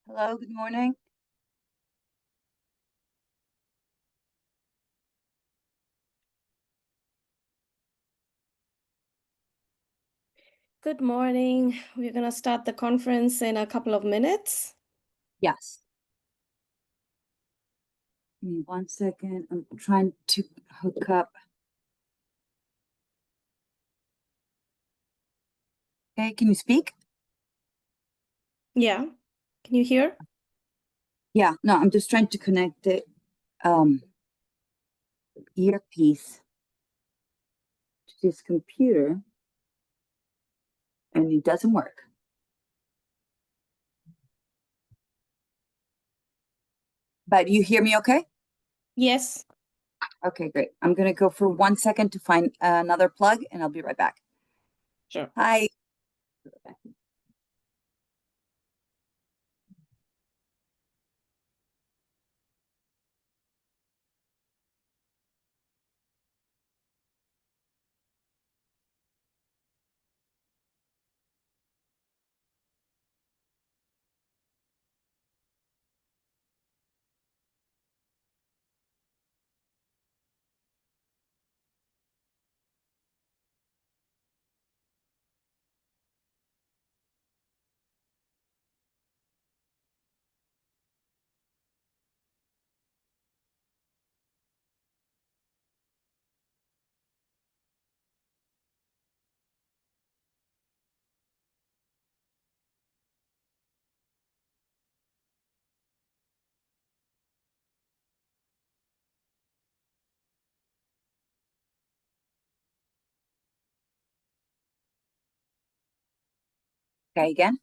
Hello, good morning. Good morning. We're going to start the conference in a couple of minutes. Yes. Give me 1 second. I'm trying to hook up. Okay, can you speak? Yeah. Can you hear? Yeah, no, I'm just trying to connect the earpiece to this computer, and it doesn't work. But you hear me okay? Yes. Okay, great. I'm going to go for 1 second to find another plug, and I'll be right back. Sure. Hi. Okay, again.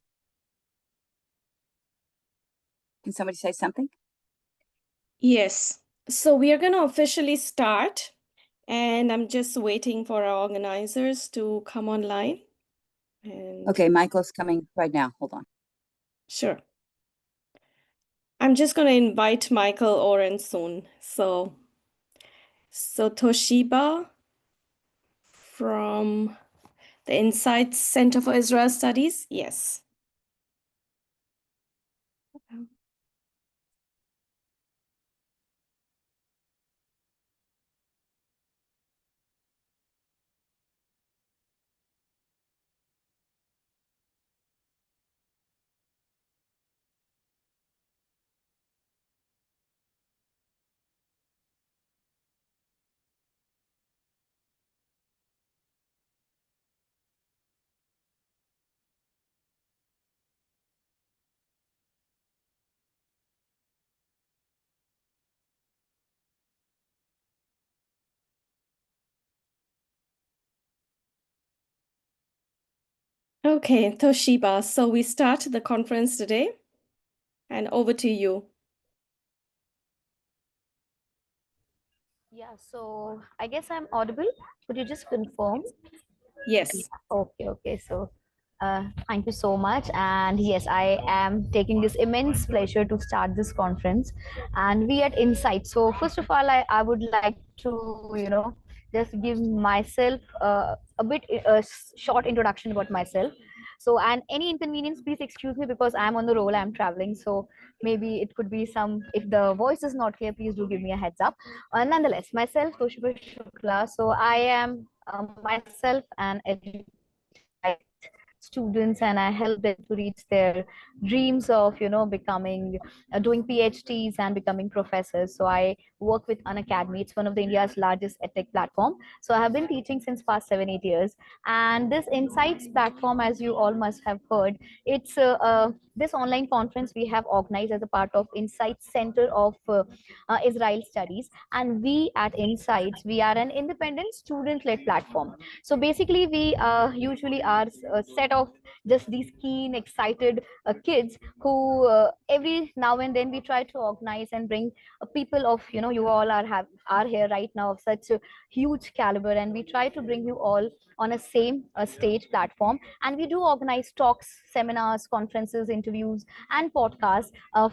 Can somebody say something? Yes. So we are going to officially start, and I'm just waiting for our organizers to come online. Okay, Michael's coming right now. Hold on. Sure. I'm just going to invite Michael Oren soon. So Toshiba from the Insights Center for Israel Studies. Yes. Okay, Toshiba. So we start the conference today, and over to you. Yeah, so I guess I'm audible. Could you just confirm? Yes. Okay. So, thank you so much. And yes, I am taking this immense pleasure to start this conference. And we at Insight. So, first of all, I would like to, just give myself a bit short introduction about myself. So, and any inconvenience, please excuse me because I'm on the roll, I'm traveling. So, maybe it could be some, if the voice is not clear, please do give me a heads up. Nonetheless, myself, Toshiba Shukla. So, I am myself an educator students, and I help them to reach their dreams of becoming doing PhDs and becoming professors. So I work with an academy. It's one of the India's largest edtech platform. So I have been teaching since past 7-8 years, and this Insights platform, as you all must have heard, it's this online conference we have organized as a part of Insights Center of Israel Studies. And we at Insights, we are an independent student-led platform. So basically, we usually are a set of just these keen, excited kids who every now and then we try to organize and bring people of you all are here right now of such a huge caliber, and we try to bring you all on a same stage platform. And we do organize talks, seminars, conferences, interviews, and podcasts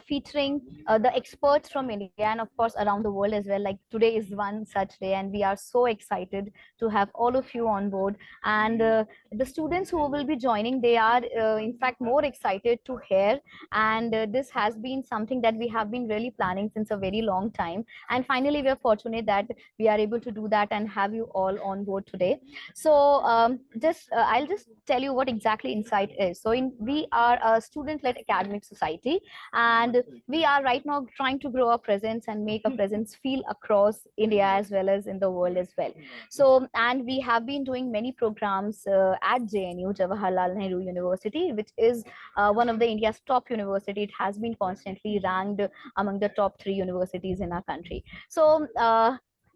featuring the experts from India and, of course, around the world as well. Like today is one such day, and we are so excited to have all of you on board. And the students who will be joining, they are in fact more excited to hear. And this has been something that we have been really planning since a very long time. And finally, we are fortunate that we are able to do that and have you all on board today. So just I'll just tell you what exactly Insight is. So we are a student-led academic society, and we are right now trying to grow our presence and make a presence feel across India as well as in the world as well. So, and we have been doing many programs at JNU, Jawaharlal Nehru University, which is one of the India's top university. It has been constantly ranked among the top 3 universities in our country. So,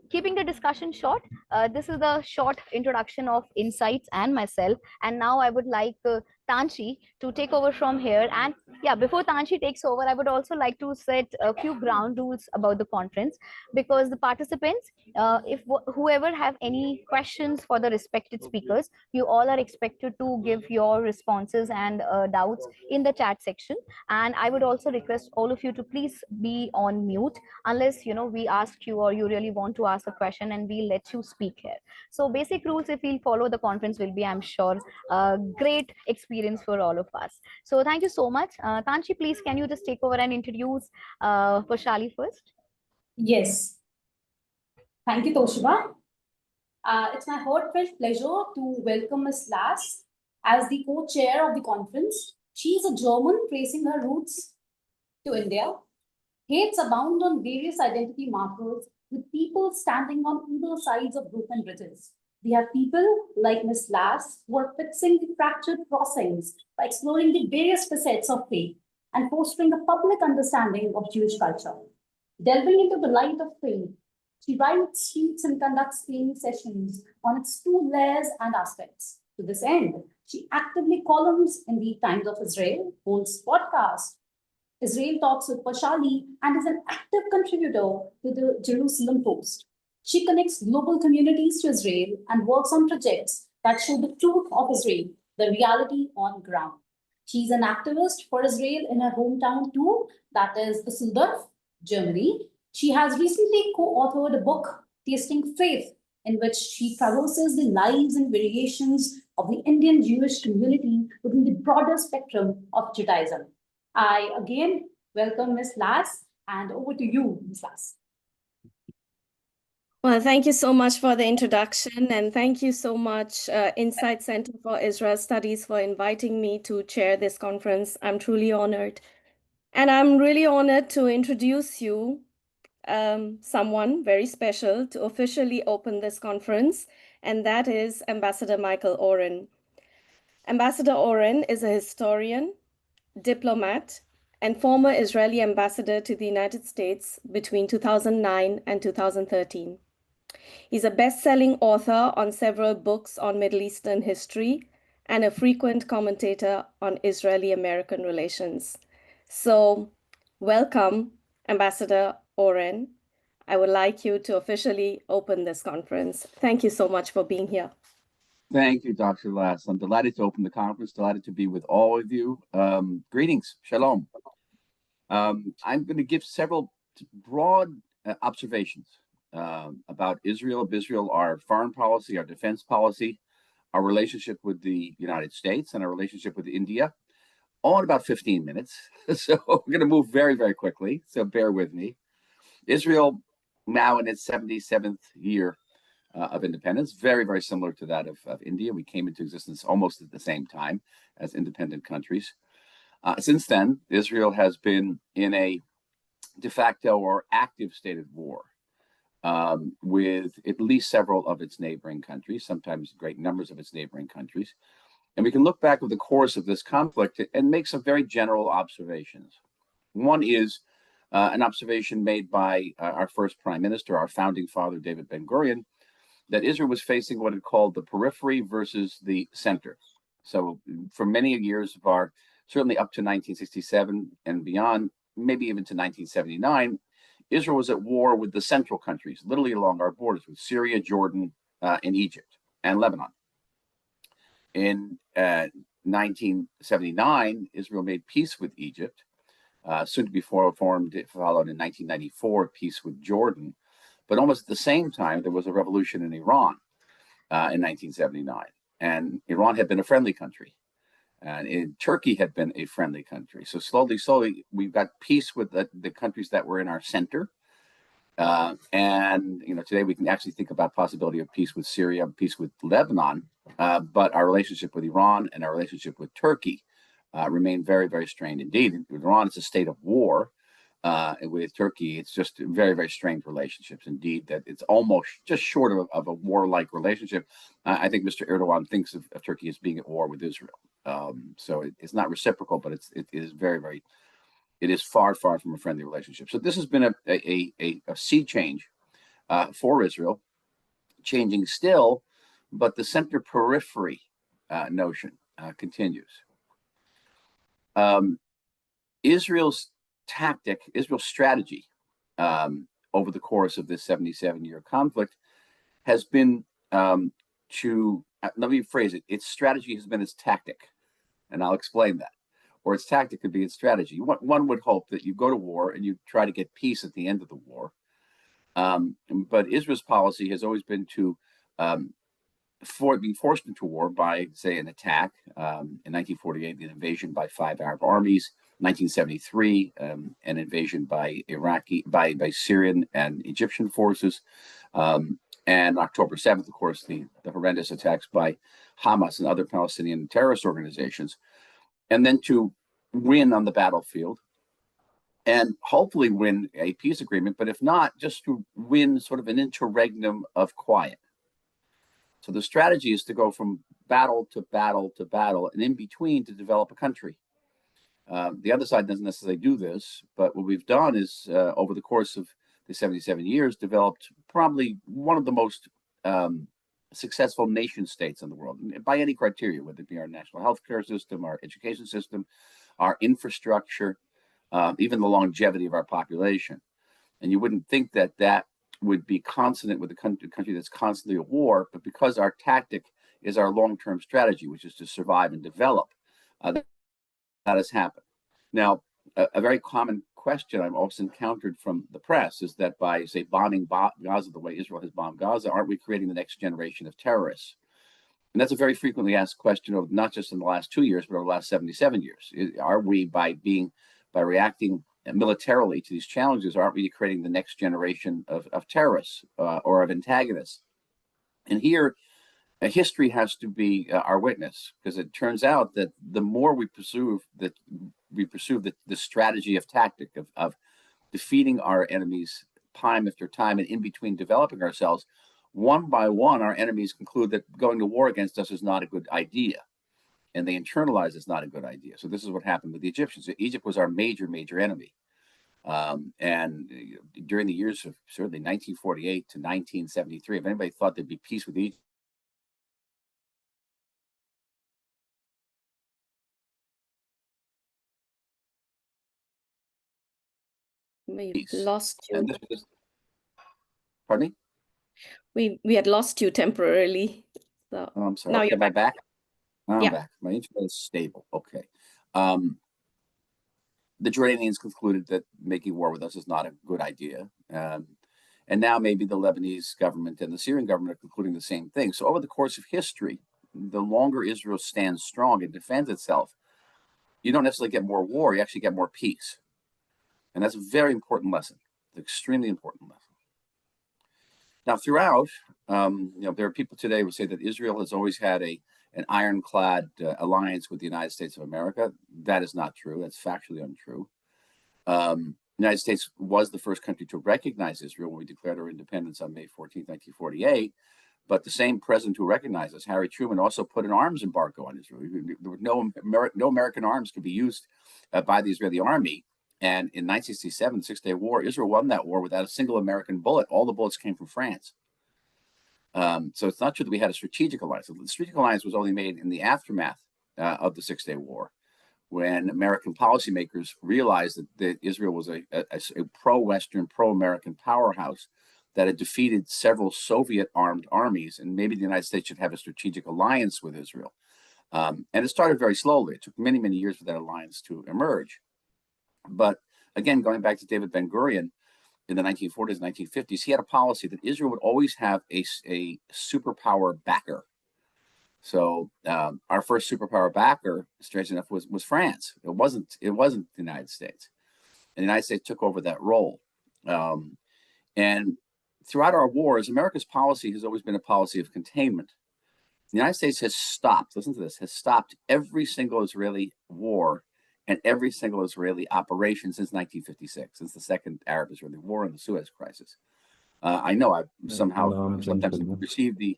keeping the discussion short, this is the short introduction of Insights and myself. And now I would like Tanshi to take over from here. And yeah, before Tanshi takes over, I would also like to set a few ground rules about the conference, because the participants, if whoever have any questions for the respected speakers, you all are expected to give your responses and doubts in the chat section. And I would also request all of you to please be on mute unless we ask you or you really want to ask a question, and we let you speak here. So basic rules, if we'll follow, the conference will be, I'm sure, a great experience for all of us. So thank you so much. Tanshi, please, can you just take over and introduce Shali first? Yes. Thank you, Toshiba. It's my heartfelt pleasure to welcome Ms. Lass as the co-chair of the conference. She is a German tracing her roots to India. Hates abound on various identity markers, with people standing on either sides of broken bridges. We have people like Ms. Lass who are fixing the fractured crossings by exploring the various facets of faith and fostering a public understanding of Jewish culture. Delving into the light of faith, she writes, speaks, and conducts training sessions on its 2 layers and aspects. To this end, she actively columns in the Times of Israel, holds podcasts, Israel Talks with Pashali, and is an active contributor to the Jerusalem Post. She connects global communities to Israel and works on projects that show the truth of Israel, the reality on ground. She's an activist for Israel in her hometown too, that is Düsseldorf, Germany. She has recently co-authored a book, Tasting Faith, in which she traverses the lives and variations of the Indian Jewish community within the broader spectrum of Judaism. I again welcome Ms. Lass, and over to you, Ms. Lass. Well, thank you so much for the introduction, and thank you so much, Insight Center for Israel Studies, for inviting me to chair this conference. I'm truly honored. And I'm really honored to introduce you someone very special to officially open this conference, and that is Ambassador Michael Oren. Ambassador Oren is a historian, diplomat, and former Israeli ambassador to the United States between 2009 and 2013. He's a best-selling author on several books on Middle Eastern history and a frequent commentator on Israeli-American relations. So, welcome, Ambassador Oren. I would like you to officially open this conference. Thank you so much for being here. Thank you, Dr. Lass. I'm delighted to open the conference, delighted to be with all of you. Greetings, shalom. I'm going to give several broad observations about Israel, our foreign policy, our defense policy, our relationship with the United States, and our relationship with India, all in about 15 minutes. So we're going to move very, very quickly, so bear with me. Israel, now in its 77th year of independence, very, very similar to that of India. We came into existence almost at the same time as independent countries. Since then, Israel has been in a de facto or active state of war with at least several of its neighboring countries, sometimes great numbers of its neighboring countries. And we can look back over the course of this conflict and make some very general observations. One is an observation made by our first prime minister, our founding father, David Ben-Gurion, that Israel was facing what it called the periphery versus the center. So for many years of our, certainly up to 1967 and beyond, maybe even to 1979, Israel was at war with the central countries, literally along our borders with Syria, Jordan, and Egypt, and Lebanon. In 1979, Israel made peace with Egypt. Soon to be followed in 1994, peace with Jordan. But almost at the same time, there was a revolution in Iran in 1979. And Iran had been a friendly country. And Turkey had been a friendly country. So slowly, we've got peace with the countries that were in our center. And today we can actually think about possibility of peace with Syria, peace with Lebanon, but our relationship with Iran and our relationship with Turkey remain very, very strained indeed. With Iran, it's a state of war. And with Turkey, it's just very, very strained relationships indeed, that it's almost just short of a warlike relationship. I think Mr. Erdogan thinks of Turkey as being at war with Israel. So it's not reciprocal, but it is very, very, it is far, far from a friendly relationship. So this has been a sea change for Israel, changing still, but the center periphery notion continues. Israel's tactic, Israel's strategy over the course of this 77-year conflict has been to, let me phrase it, its strategy has been its tactic, and I'll explain that. Or its tactic could be its strategy. One would hope that you go to war and you try to get peace at the end of the war. But Israel's policy has always been to be forced into war by, say, an attack. In 1948, the invasion by 5 Arab armies. 1973, an invasion by Syrian and Egyptian forces. And October 7th, of course, the horrendous attacks by Hamas and other Palestinian terrorist organizations. And then to win on the battlefield and hopefully win a peace agreement, but if not, just to win sort of an interregnum of quiet. So the strategy is to go from battle to battle to battle, and in between to develop a country. The other side doesn't necessarily do this, but what we've done is, over the course of the 77 years, developed probably one of the most successful nation states in the world, by any criteria, whether it be our national health care system, our education system, our infrastructure, even the longevity of our population. And you wouldn't think that that would be consonant with a country that's constantly at war, but because our tactic is our long-term strategy, which is to survive and develop, that has happened. Now, a very common question I've also encountered from the press is that by, say, bombing Gaza the way Israel has bombed Gaza, aren't we creating the next generation of terrorists? And that's a very frequently asked question of not just in the last 2 years, but over the last 77 years. Are we, by reacting militarily to these challenges, aren't we creating the next generation of terrorists or of antagonists? And here, history has to be our witness, because it turns out that the more we pursue the strategy of tactic of defeating our enemies time after time, and in between developing ourselves, one by one, our enemies conclude that going to war against us is not a good idea, and they internalize it's not a good idea. So this is what happened with the Egyptians. Egypt was our major enemy. And during the years of certainly 1948 to 1973, if anybody thought there'd be peace with Egypt, We lost you. and pardon me? We had lost you temporarily. So Oh, I'm sorry. now Okay, you're am I back? I'm Yeah. back. My internet is stable. Okay. The Jordanians concluded that making war with us is not a good idea. And now maybe the Lebanese government and the Syrian government are concluding the same thing. So over the course of history, the longer Israel stands strong and defends itself, you don't necessarily get more war, you actually get more peace. And that's a very important lesson, an extremely important lesson. Now, throughout, there are people today who say that Israel has always had an ironclad alliance with the United States of America. That is not true. That's factually untrue. The United States was the first country to recognize Israel when we declared our independence on May 14, 1948. But the same president who recognized us, Harry Truman, also put an arms embargo on Israel. There were no American arms could be used by the Israeli army. And in 1967, the Six-Day War, Israel won that war without a single American bullet. All the bullets came from France. So it's not true that we had a strategic alliance. The strategic alliance was only made in the aftermath of the Six-Day War, when American policymakers realized that Israel was a pro-Western, pro-American powerhouse that had defeated several Soviet-armed armies, and maybe the United States should have a strategic alliance with Israel. And it started very slowly. It took many, many years for that alliance to emerge. But again, going back to David Ben-Gurion in the 1940s, 1950s, he had a policy that Israel would always have a superpower backer. So our first superpower backer, strangely enough, was France. It wasn't the United States. And the United States took over that role. And throughout our wars, America's policy has always been a policy of containment. The United States has stopped, listen to this, has stopped every single Israeli war and every single Israeli operation since 1956, since the Second Arab-Israeli War and the Suez Crisis. I know I've somehow sometimes received the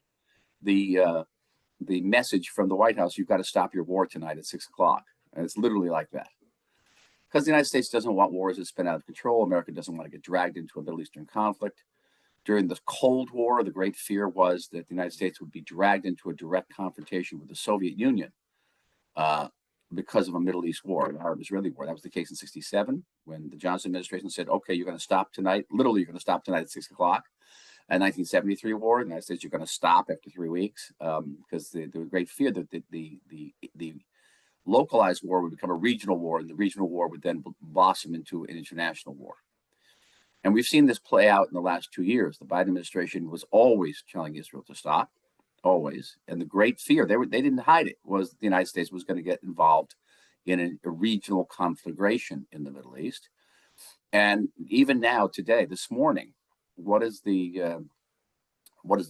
message from the White House, you've got to stop your war tonight at 6 o'clock. And it's literally like that. Because the United States doesn't want wars that spin out of control. America doesn't want to get dragged into a Middle Eastern conflict. During the Cold War, the great fear was that the United States would be dragged into a direct confrontation with the Soviet Union because of a Middle East war, an Arab-Israeli war. That was the case in '67 when the Johnson administration said, okay, you're going to stop tonight. Literally, you're going to stop tonight at 6 o'clock. And 1973 war, the United States, you're going to stop after 3 weeks because there was great fear that the localized war would become a regional war, and the regional war would then blossom into an international war. And we've seen this play out in the last 2 years. The Biden administration was always telling Israel to stop, always. And the great fear, they didn't hide it, was the United States was going to get involved in a regional conflagration in the Middle East. And even now, today, this morning, what is the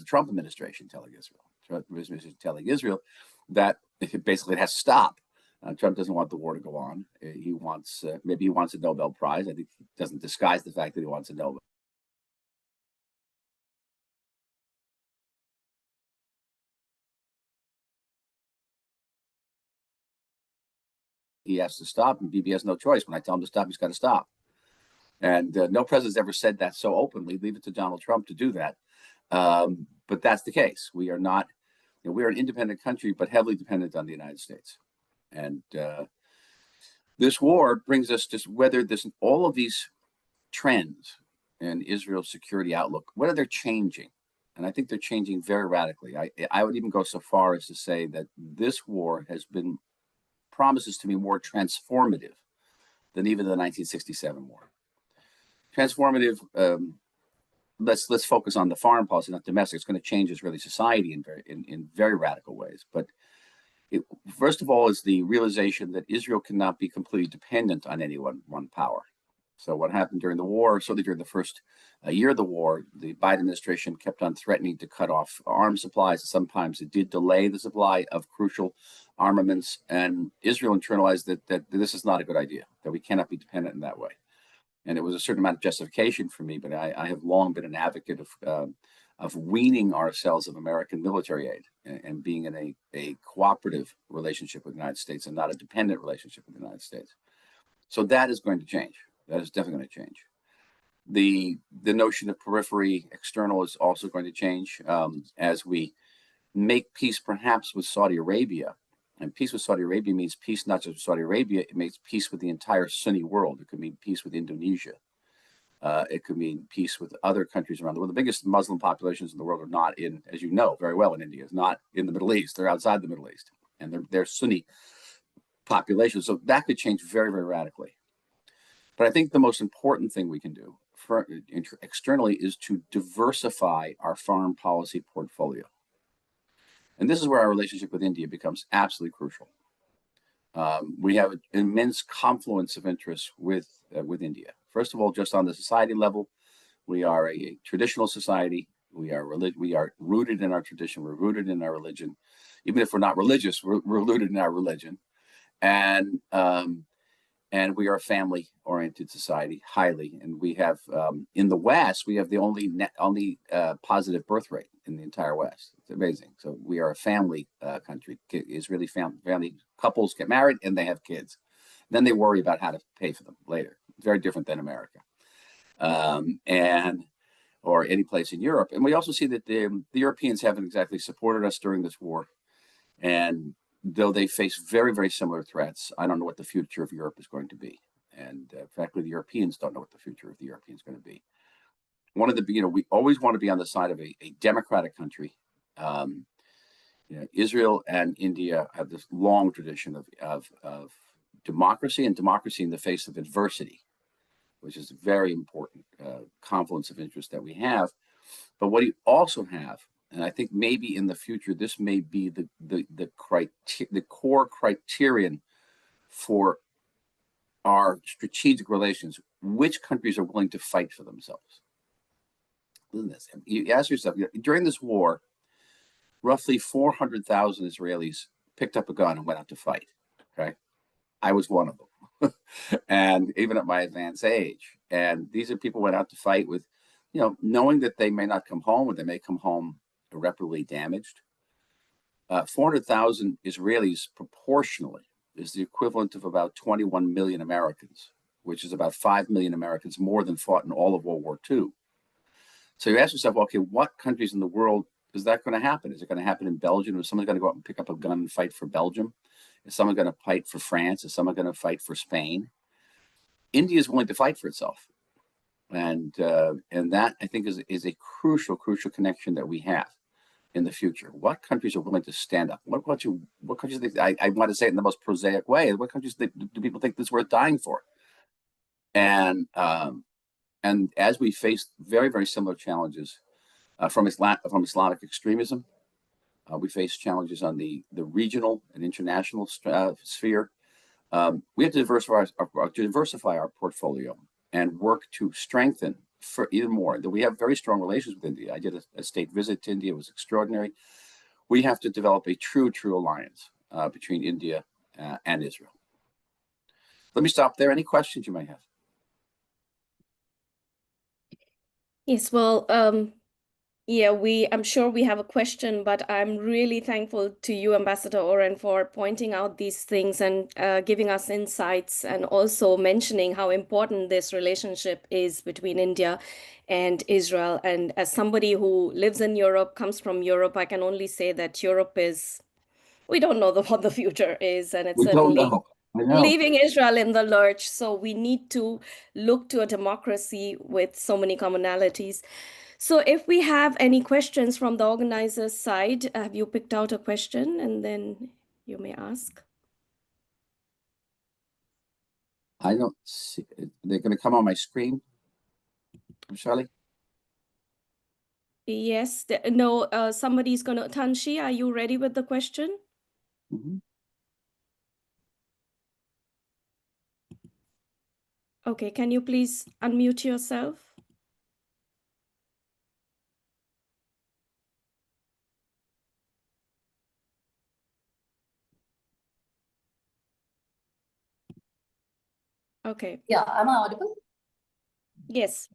Trump administration telling Israel? Trump administration is telling Israel that it has to stop. Trump doesn't want the war to go on. He wants, maybe he wants a Nobel Prize. I think he doesn't disguise the fact that he wants a Nobel. He has to stop, and Bibi has no choice. When I tell him to stop, he's got to stop. And no president's ever said that so openly. Leave it to Donald Trump to do that. But that's the case. We are not, we're an independent country, but heavily dependent on the United States. And this war brings us to whether all of these trends in Israel's security outlook, whether they're changing. And I think they're changing very radically. I would even go so far as to say that this war promises to be more transformative than even the 1967 war. Transformative, let's focus on the foreign policy, not domestic. It's going to change Israeli society in very radical ways. But first of all, is the realization that Israel cannot be completely dependent on any one power. So what happened during the war, certainly during the first year of the war, the Biden administration kept on threatening to cut off arms supplies. Sometimes it did delay the supply of crucial armaments, and Israel internalized that this is not a good idea, that we cannot be dependent in that way. And it was a certain amount of justification for me, but I have long been an advocate of weaning ourselves of American military aid and being in a cooperative relationship with the United States and not a dependent relationship with the United States. So that is going to change. That is definitely going to change. The notion of periphery external is also going to change as we make peace perhaps with Saudi Arabia. And peace with Saudi Arabia means peace not just with Saudi Arabia, it means peace with the entire Sunni world. It could mean peace with Indonesia. It could mean peace with other countries around the world. The biggest Muslim populations in the world are not in, as you know very well in India, is not in the Middle East. They're outside the Middle East. And they're Sunni populations. So that could change very, very radically. But I think the most important thing we can do externally is to diversify our foreign policy portfolio. And this is where our relationship with India becomes absolutely crucial. We have an immense confluence of interests with India. First of all, just on the society level, we are a traditional society. We are rooted in our tradition. We're rooted in our religion. Even if we're not religious, we're rooted in our religion. And we are a family-oriented society, highly. And we have, in the West, we have the only positive birth rate in the entire West. It's amazing. So we are a family country. Israeli family couples get married and they have kids. Then they worry about how to pay for them later. Very different than America, or any place in Europe. And we also see that the Europeans haven't exactly supported us during this war. And though they face very, very similar threats, I don't know what the future of Europe is going to be. And frankly, the Europeans don't know what the future of the Europeans is going to be. We always want to be on the side of a democratic country Israel and India have this long tradition of democracy, and democracy in the face of adversity, which is a very important confluence of interest that we have. But what you also have, and I think maybe in the future, this may be the core criterion for our strategic relations, which countries are willing to fight for themselves. Listen to this. You ask yourself, during this war, roughly 400,000 Israelis picked up a gun and went out to fight. Okay. I was one of them. And even at my advanced age. And these are people who went out to fight with, knowing that they may not come home, or they may come home irreparably damaged. 400,000 Israelis proportionally is the equivalent of about 21 million Americans, which is about 5 million Americans more than fought in all of World War II. So you ask yourself, okay, what countries in the world is that going to happen? Is it going to happen in Belgium? Is someone going to go out and pick up a gun and fight for Belgium? Is someone going to fight for France? Is someone going to fight for Spain? India is willing to fight for itself. And that, I think, is a crucial connection that we have in the future. What countries are willing to stand up? What countries think, I want to say it in the most prosaic way, what countries do people think this is worth dying for? And as we face very, very similar challenges from Islamic extremism, we face challenges on the regional and international sphere. We have to diversify our portfolio and work to strengthen for even more. That we have very strong relations with India. I did a state visit to India; it was extraordinary. We have to develop a true alliance between India and Israel. Let me stop there. Any questions you may have? Yes, well, yeah, I'm sure we have a question, but I'm really thankful to you, Ambassador Oren, for pointing out these things and giving us insights, and also mentioning how important this relationship is between India and Israel. And as somebody who lives in Europe, comes from Europe, I can only say that we don't know what the future is, and it's certainly leaving Israel in the lurch. So we need to look to a democracy with so many commonalities. So if we have any questions from the organizers' side, have you picked out a question, and then you may ask? I don't see. They're going to come on my screen, Shelley? Yes. No, somebody's going to. Tanshi, are you ready with the question? Mm-hmm. Okay, can you please unmute yourself? Okay. Yeah, am I audible? Yes.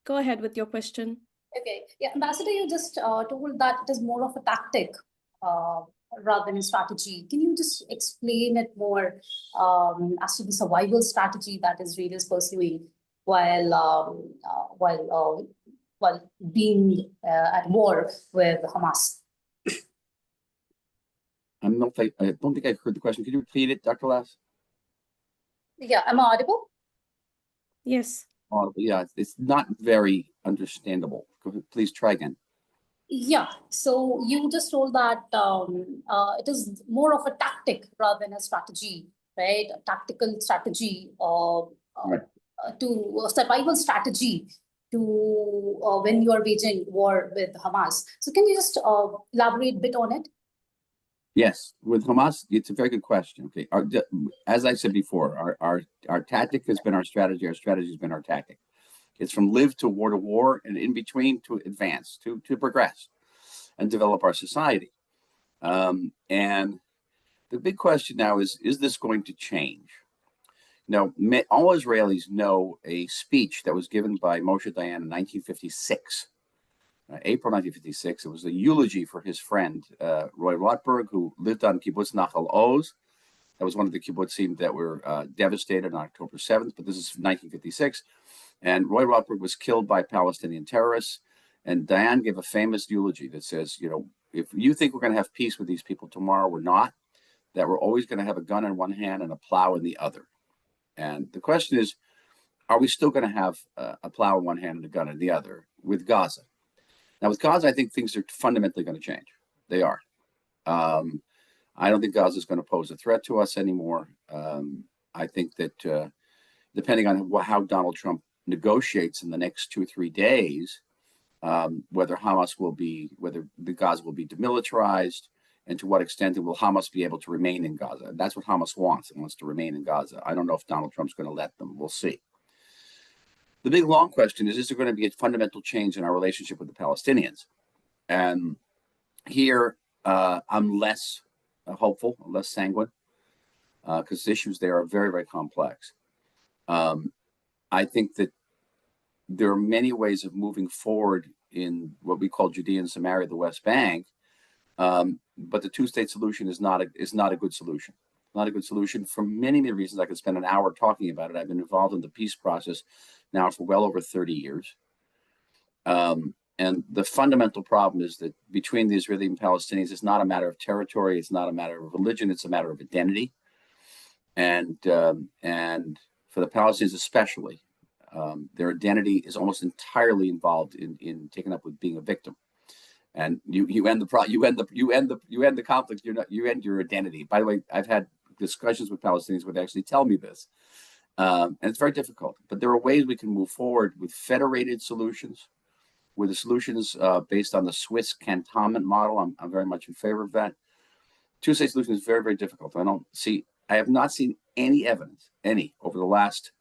Go ahead with your question. Okay. Yeah, Ambassador, you just told that it is more of a tactic rather than a strategy. Can you just explain it more as to the survival strategy that Israel is pursuing while being at war with Hamas? I don't think I heard the question. Could you repeat it, Dr. Lass? Yeah, am I audible? Yes. Yeah, it's not very understandable. Please try again. Yeah, so you just told that it is more of a tactic rather than a strategy, right? A tactical strategy Right. to a survival strategy to when you are waging war with Hamas. So can you just elaborate a bit on it? Yes, with Hamas, it's a very good question. Okay, as I said before, our tactic has been our strategy. Our strategy has been our tactic. It's from live to war, and in between to advance, to progress, and develop our society. And the big question now is this going to change? Now, all Israelis know a speech that was given by Moshe Dayan in 1956. April 1956. It was a eulogy for his friend, Roy Rothberg, who lived on kibbutz Nachal Oz. That was one of the kibbutzim that were devastated on October 7th, but this is 1956. And Roy Rothberg was killed by Palestinian terrorists. And Dayan gave a famous eulogy that says, if you think we're going to have peace with these people tomorrow, we're not, that we're always going to have a gun in one hand and a plow in the other. And the question is, are we still going to have a plow in one hand and a gun in the other with Gaza? Now with Gaza, I think things are fundamentally going to change. They are. I don't think Gaza is going to pose a threat to us anymore. I think that depending on how Donald Trump negotiates in the next 2 or 3 days, whether the Gaza will be demilitarized, and to what extent will Hamas be able to remain in Gaza. That's what Hamas wants. It wants to remain in Gaza. I don't know if Donald Trump's going to let them. We'll see. The big long question is there going to be a fundamental change in our relationship with the Palestinians? And here I'm less hopeful, less sanguine, because issues there are very, very complex. I think that there are many ways of moving forward in what we call Judea and Samaria, the West Bank, but the two-state solution is not a good solution. Not a good solution for many, many reasons. I could spend an hour talking about it. I've been involved in the peace process now for well over 30 years. And the fundamental problem is that between the Israeli and Palestinians, it's not a matter of territory, it's not a matter of religion, it's a matter of identity. And for the Palestinians especially, their identity is almost entirely involved in taken up with being a victim. And you end the conflict. You end your identity. By the way, I've had discussions with Palestinians where they actually tell me this, and it's very difficult. But there are ways we can move forward with federated solutions, with the solutions based on the Swiss cantonment model. I'm very much in favor of that. Two-state solution is very, very difficult. I have not seen any evidence, over the last,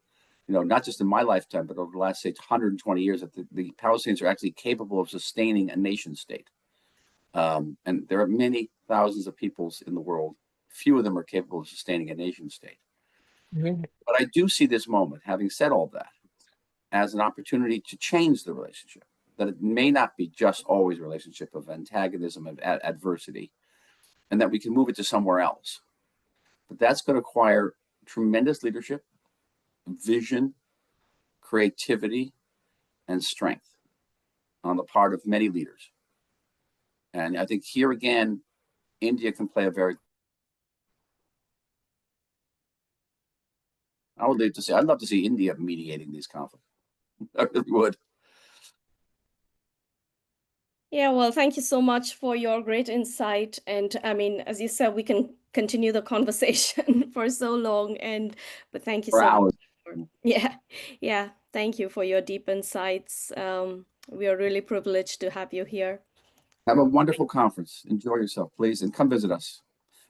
not just in my lifetime, but over the last, say, 120 years, that the Palestinians are actually capable of sustaining a nation state. And there are many thousands of peoples in the world. Few of them are capable of sustaining a nation state. Mm-hmm. But I do see this moment, having said all that, as an opportunity to change the relationship, that it may not be just always a relationship of antagonism, of adversity, and that we can move it to somewhere else. But that's going to require tremendous leadership, vision, creativity, and strength on the part of many leaders. And I think here again, India can play a very. I'd love to see India mediating these conflicts. I really would. Yeah, well, thank you so much for your great insight. And I mean, as you said, we can continue the conversation for so long. But thank you so much. Yeah. Thank you for your deep insights. We are really privileged to have you here. Have a wonderful conference. Enjoy yourself, please, and come visit us.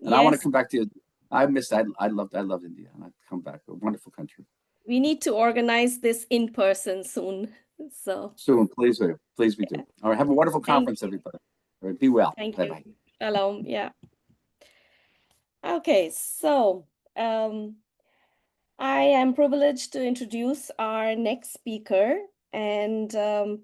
And I want to come back to you. I loved India, and I'd come back. A wonderful country. We need to organize this in person soon. Soon, please do. Please we do. All right, have a wonderful conference, everybody. All right, be well. Thank you. Bye-bye. Shalom. Yeah. Okay, so I am privileged to introduce our next speaker, and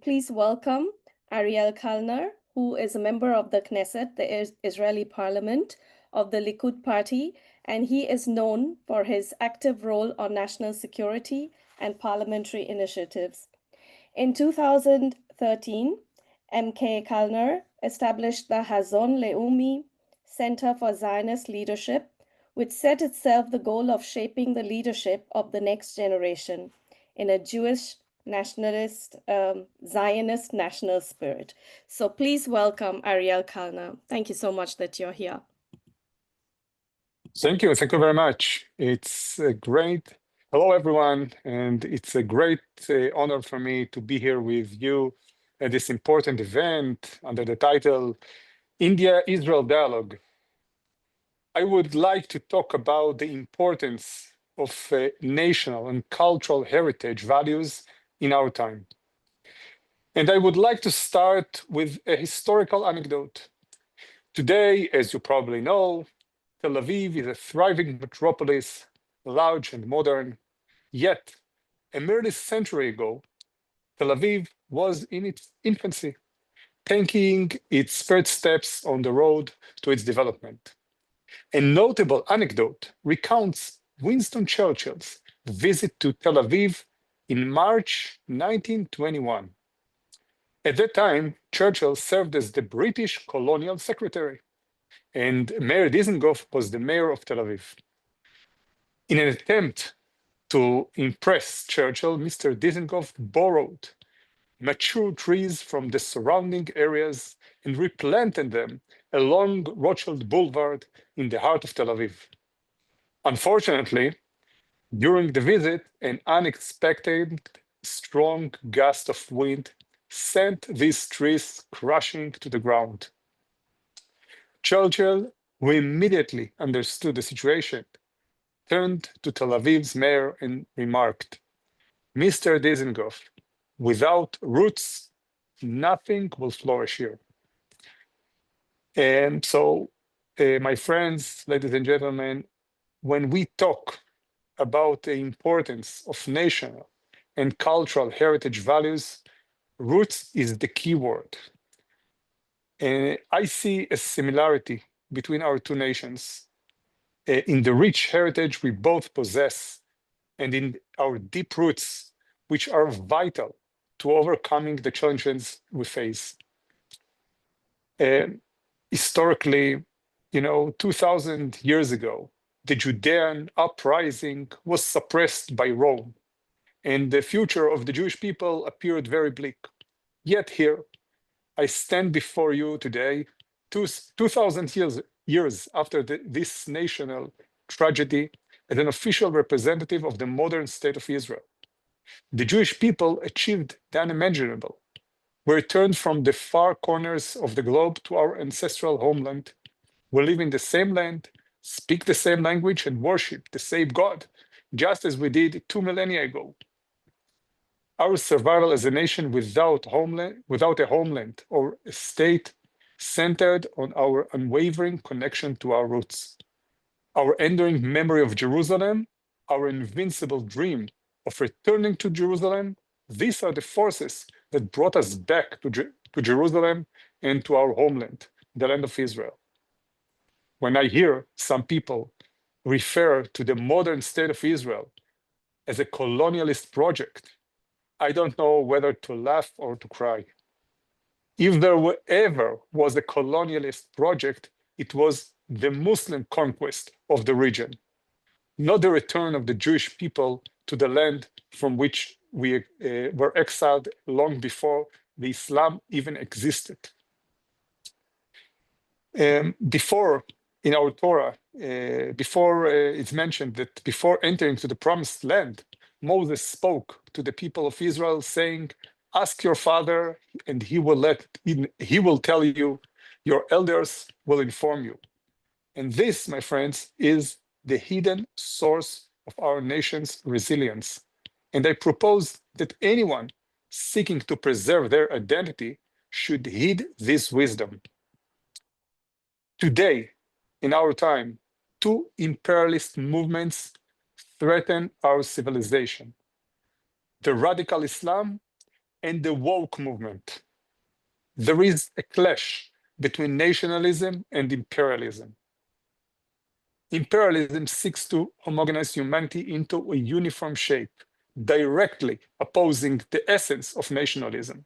please welcome Ariel Kalner, who is a member of the Knesset, the Israeli parliament of the Likud party, and he is known for his active role on national security and parliamentary initiatives. In 2013, MK Kalner established the Hazon Leumi Center for Zionist Leadership, which set itself the goal of shaping the leadership of the next generation in a Jewish nationalist, Zionist national spirit. So please welcome Ariel Kalner. Thank you so much that you're here. Thank you. Thank you very much. It's a great, hello everyone, and it's a great honor for me to be here with you at this important event under the title India-Israel Dialogue. I would like to talk about the importance of national and cultural heritage values in our time. And I would like to start with a historical anecdote. Today, as you probably know, Tel Aviv is a thriving metropolis, large and modern. Yet, a merely century ago, Tel Aviv was in its infancy, taking its first steps on the road to its development. A notable anecdote recounts Winston Churchill's visit to Tel Aviv in March 1921. At that time, Churchill served as the British colonial secretary, and Mayor Dizengoff was the mayor of Tel Aviv. In an attempt to impress Churchill, Mr. Dizengoff borrowed mature trees from the surrounding areas and replanted them along Rothschild Boulevard in the heart of Tel Aviv. Unfortunately, during the visit, an unexpected strong gust of wind sent these trees crashing to the ground. Churchill, who immediately understood the situation, turned to Tel Aviv's mayor and remarked, "Mr. Dizengoff, without roots, nothing will flourish here." And so, my friends, ladies and gentlemen, when we talk about the importance of national and cultural heritage values, roots is the key word. And I see a similarity between our two nations in the rich heritage we both possess and in our deep roots, which are vital to overcoming the challenges we face. Historically, 2000 years ago, the Judean uprising was suppressed by Rome, and the future of the Jewish people appeared very bleak. Yet here, I stand before you today, 2,000 years after this national tragedy, as an official representative of the modern state of Israel. The Jewish people achieved the unimaginable. We returned from the far corners of the globe to our ancestral homeland. We live in the same land, speak the same language, and worship the same God, just as we did 2 millennia ago. Our survival as a nation without a homeland or a state centered on our unwavering connection to our roots. Our enduring memory of Jerusalem, our invincible dream of returning to Jerusalem, these are the forces that brought us back to Jerusalem and to our homeland, the land of Israel. When I hear some people refer to the modern state of Israel as a colonialist project, I don't know whether to laugh or to cry. If there ever was a colonialist project, it was the Muslim conquest of the region, not the return of the Jewish people to the land from which we were exiled long before the Islam even existed. Before, in our Torah, it's mentioned that before entering to the promised land, Moses spoke to the people of Israel saying, "Ask your father and he will tell you, your elders will inform you." And this, my friends, is the hidden source of our nation's resilience. And I propose that anyone seeking to preserve their identity should heed this wisdom. Today, in our time, two imperialist movements threaten our civilization: the radical Islam and the woke movement. There is a clash between nationalism and imperialism. Imperialism seeks to homogenize humanity into a uniform shape, directly opposing the essence of nationalism.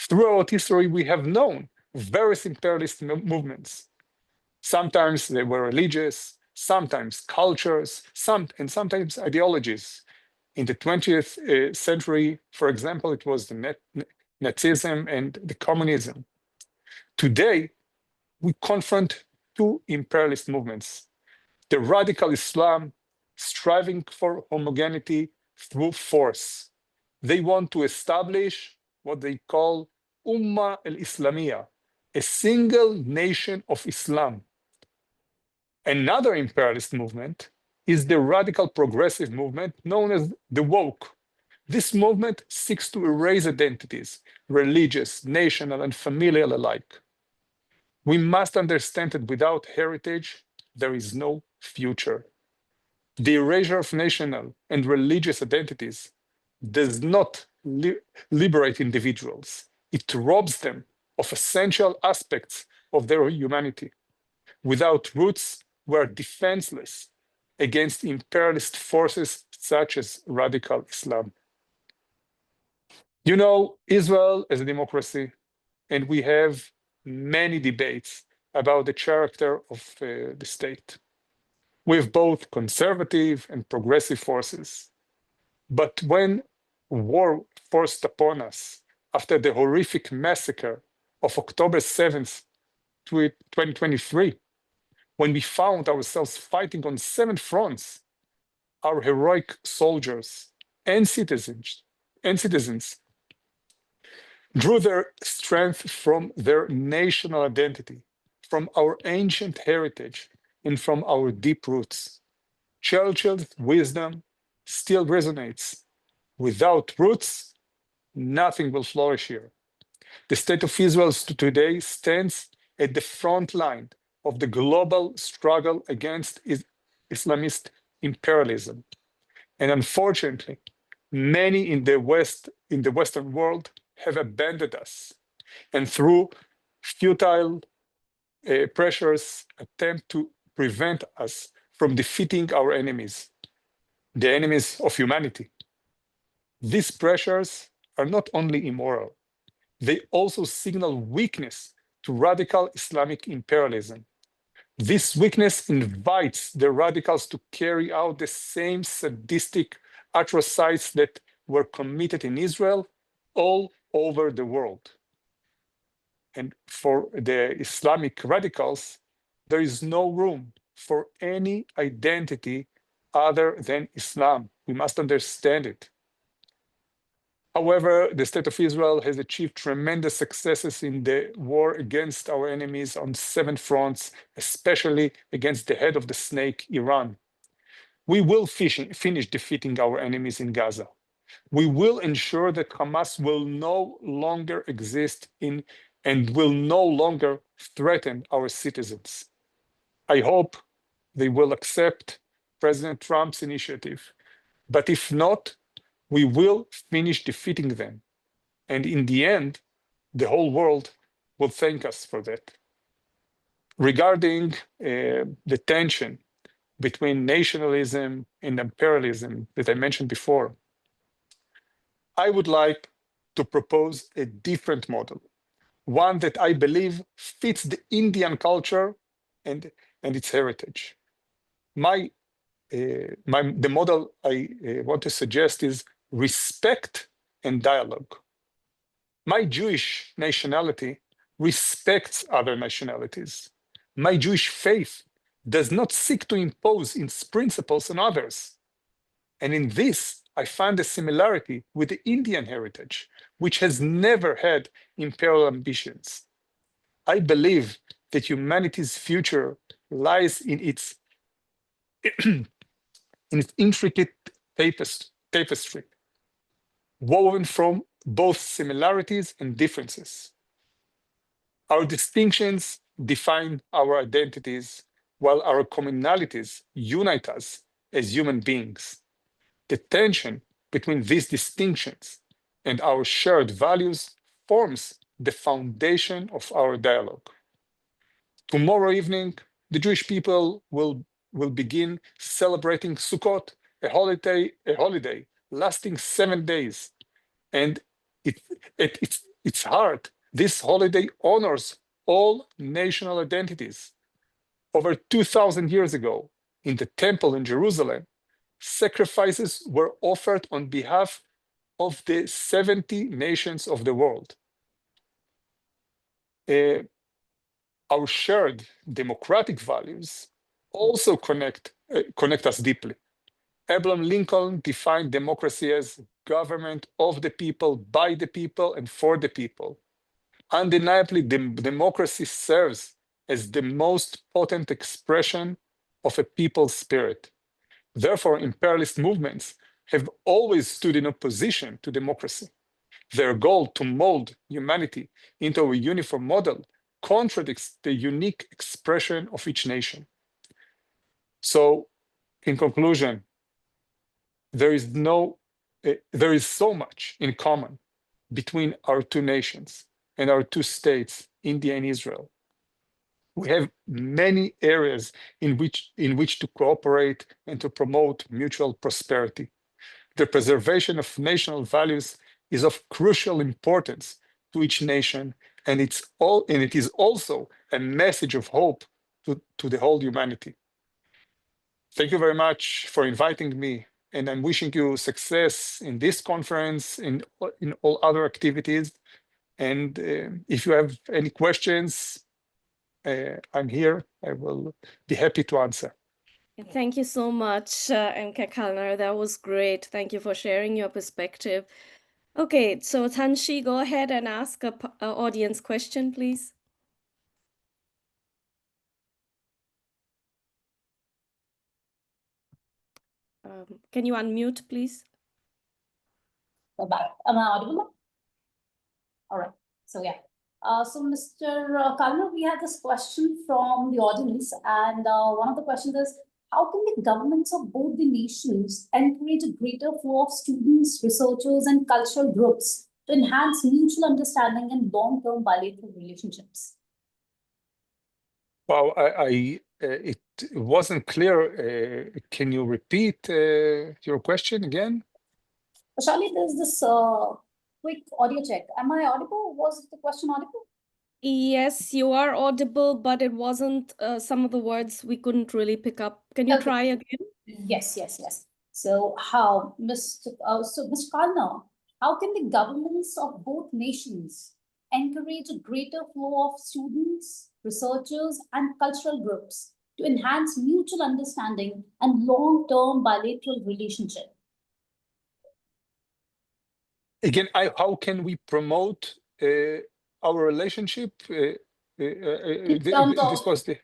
Throughout history, we have known various imperialist movements. Sometimes they were religious, sometimes cultures, and sometimes ideologies. In the 20th century, for example, it was the Nazism and the communism. Today, we confront two imperialist movements: the radical Islam, striving for homogeneity through force. They want to establish what they call Ummah al-Islamiyah, a single nation of Islam. Another imperialist movement is the radical progressive movement known as the woke. This movement seeks to erase identities, religious, national, and familial alike. We must understand that without heritage, there is no future. The erasure of national and religious identities does not liberate individuals. It robs them of essential aspects of their humanity. Without roots, we are defenseless against imperialist forces such as radical Islam. Israel is a democracy, and we have many debates about the character of the state. We have both conservative and progressive forces. But when war forced upon us after the horrific massacre of October 7th, 2023, when we found ourselves fighting on 7 fronts, our heroic soldiers and citizens drew their strength from their national identity, from our ancient heritage, and from our deep roots. Churchill's wisdom still resonates. Without roots, nothing will flourish here. The state of Israel today stands at the front line of the global struggle against Islamist imperialism. And unfortunately, many in the Western world have abandoned us, and through futile pressures attempt to prevent us from defeating our enemies, the enemies of humanity. These pressures are not only immoral, they also signal weakness to radical Islamic imperialism. This weakness invites the radicals to carry out the same sadistic atrocities that were committed in Israel all over the world. And for the Islamic radicals, there is no room for any identity other than Islam. We must understand it. However, the state of Israel has achieved tremendous successes in the war against our enemies on 7 fronts, especially against the head of the snake, Iran. We will finish defeating our enemies in Gaza. We will ensure that Hamas will no longer exist and will no longer threaten our citizens. I hope they will accept President Trump's initiative, but if not, we will finish defeating them. And in the end, the whole world will thank us for that. Regarding the tension between nationalism and imperialism that I mentioned before, I would like to propose a different model, one that I believe fits the Indian culture and its heritage. The model I want to suggest is respect and dialogue. My Jewish nationality respects other nationalities. My Jewish faith does not seek to impose its principles on others. And in this, I find a similarity with the Indian heritage, which has never had imperial ambitions. I believe that humanity's future lies in its intricate tapestry, woven from both similarities and differences. Our distinctions define our identities, while our commonalities unite us as human beings. The tension between these distinctions and our shared values forms the foundation of our dialogue. Tomorrow evening, the Jewish people will begin celebrating Sukkot, a holiday lasting 7 days. And at its heart, this holiday honors all national identities. Over 2,000 years ago, in the temple in Jerusalem, sacrifices were offered on behalf of the 70 nations of the world. Our shared democratic values also connect us deeply. Abraham Lincoln defined democracy as government of the people, by the people, and for the people. Undeniably, democracy serves as the most potent expression of a people's spirit. Therefore, imperialist movements have always stood in opposition to democracy. Their goal to mold humanity into a uniform model contradicts the unique expression of each nation. So, in conclusion, there is so much in common between our two nations and our two states, India and Israel. We have many areas in which to cooperate and to promote mutual prosperity. The preservation of national values is of crucial importance to each nation, and it is also a message of hope to the whole humanity. Thank you very much for inviting me, and I'm wishing you success in this conference, in all other activities. And if you have any questions, I'm here. I will be happy to answer. Thank you so much, MK Kalnar. That was great. Thank you for sharing your perspective. Okay, so Tanshi, go ahead and ask a audience question, please. Can you unmute, please? Am I audible? All right. So yeah. So Mr. Kalner, we had this question from the audience, and one of the questions is, how can the governments of both the nations encourage a greater flow of students, researchers, and cultural groups to enhance mutual understanding and long-term bilateral relationships? Wow, it wasn't clear. Can you repeat your question again? Shali, there's this quick audio check. Am I audible? Was the question audible? Yes, you are audible, but it wasn't some of the words we couldn't really pick up. Can you try again? Yes. So how, Mr. Kalna, how can the governments of both nations encourage a greater flow of students, researchers, and cultural groups to enhance mutual understanding and long-term bilateral relationship? Again, how can we promote our relationship? terms of- This was the.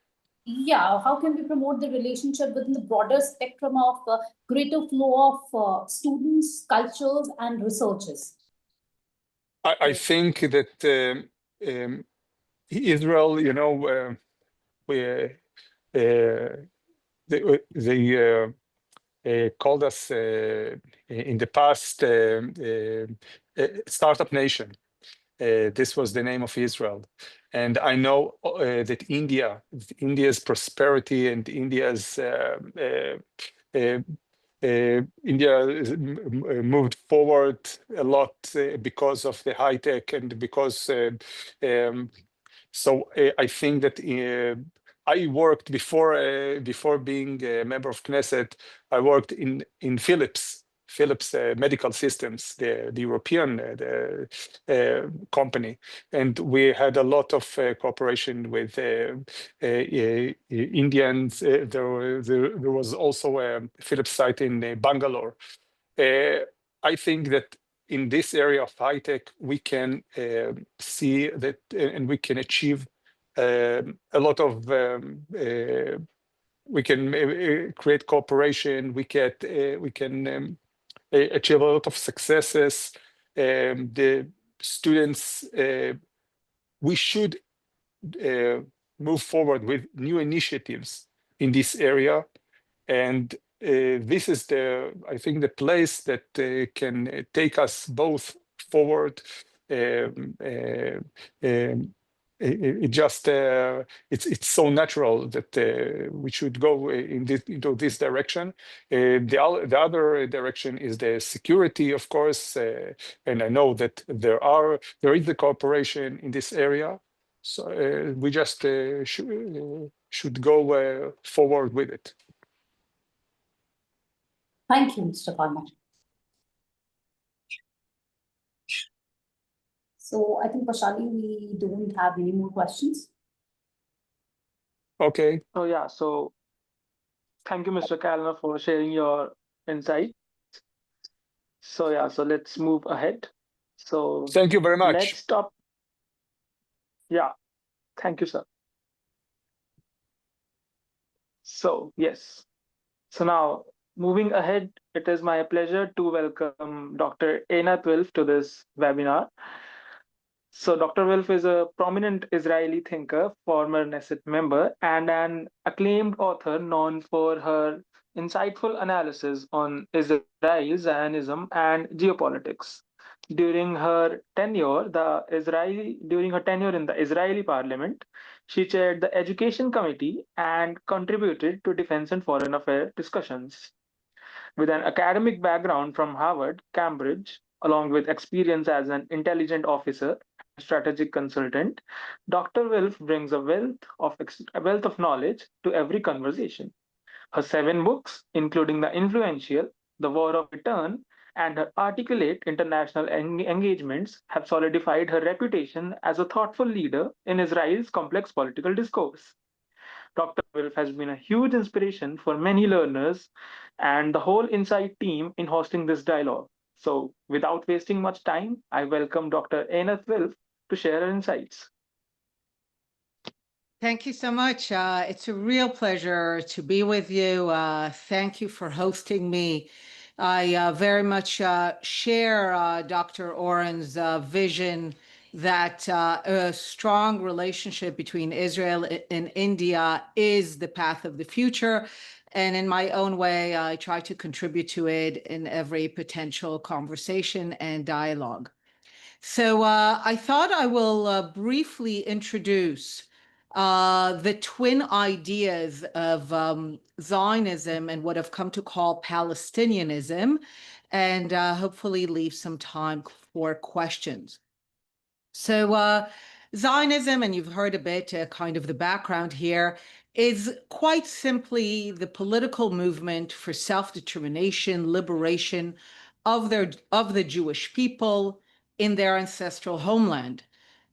Yeah, how can we promote the relationship within the broader spectrum of greater flow of students, cultures, and researchers? I think that Israel, they called us in the past startup nation. This was the name of Israel. And I know that India's prosperity and India moved forward a lot because of the high tech and because so I think that I worked before being a member of Knesset. I worked in Philips Medical Systems, the European company, and we had a lot of cooperation with Indians. There was also a Philips site in Bangalore. I think that in this area of high tech, we can see that and we can achieve a lot of we can create cooperation. We can achieve a lot of successes. The students, we should move forward with new initiatives in this area, and this is I think the place that can take us both forward. It's so natural that we should go into this direction. The other direction is the security, of course, and I know that there is the cooperation in this area. So we just should go forward with it. Thank you, Mr. Palmer. So I think, Pashali, we don't have any more questions. Okay. Oh, yeah. So thank you, Mr. Kalner, for sharing your insight. So, yeah, so let's move ahead. So Thank you very much. next up. Yeah, thank you, sir. So, yes. So now moving ahead, it is my pleasure to welcome Dr. Einat Wilf to this webinar. So Dr. Wilf is a prominent Israeli thinker, former Knesset member, and an acclaimed author known for her insightful analysis on Israel, Zionism, and geopolitics. During her tenure in the Israeli parliament, she chaired the Education Committee and contributed to defense and foreign affairs discussions. With an academic background from Harvard, Cambridge, along with experience as an intelligence officer and strategic consultant, Dr. Wilf brings a wealth of knowledge to every conversation. Her 7 books, including the influential the war of return, and her articulate international engagements have solidified her reputation as a thoughtful leader in Israel's complex political discourse. Dr. Wilf has been a huge inspiration for many learners and the whole Insight team in hosting this dialogue. So, without wasting much time, I welcome Dr. Einath Wilf to share her insights. Thank you so much. It's a real pleasure to be with you. Thank you for hosting me. I very much share Dr. Oren's vision that a strong relationship between Israel and India is the path of the future. And in my own way, I try to contribute to it in every potential conversation and dialogue. So I thought I will briefly introduce the twin ideas of Zionism and what I've come to call Palestinianism, and hopefully leave some time for questions. So Zionism, and you've heard a bit kind of the background here, is quite simply the political movement for self-determination, liberation of the Jewish people in their ancestral homeland.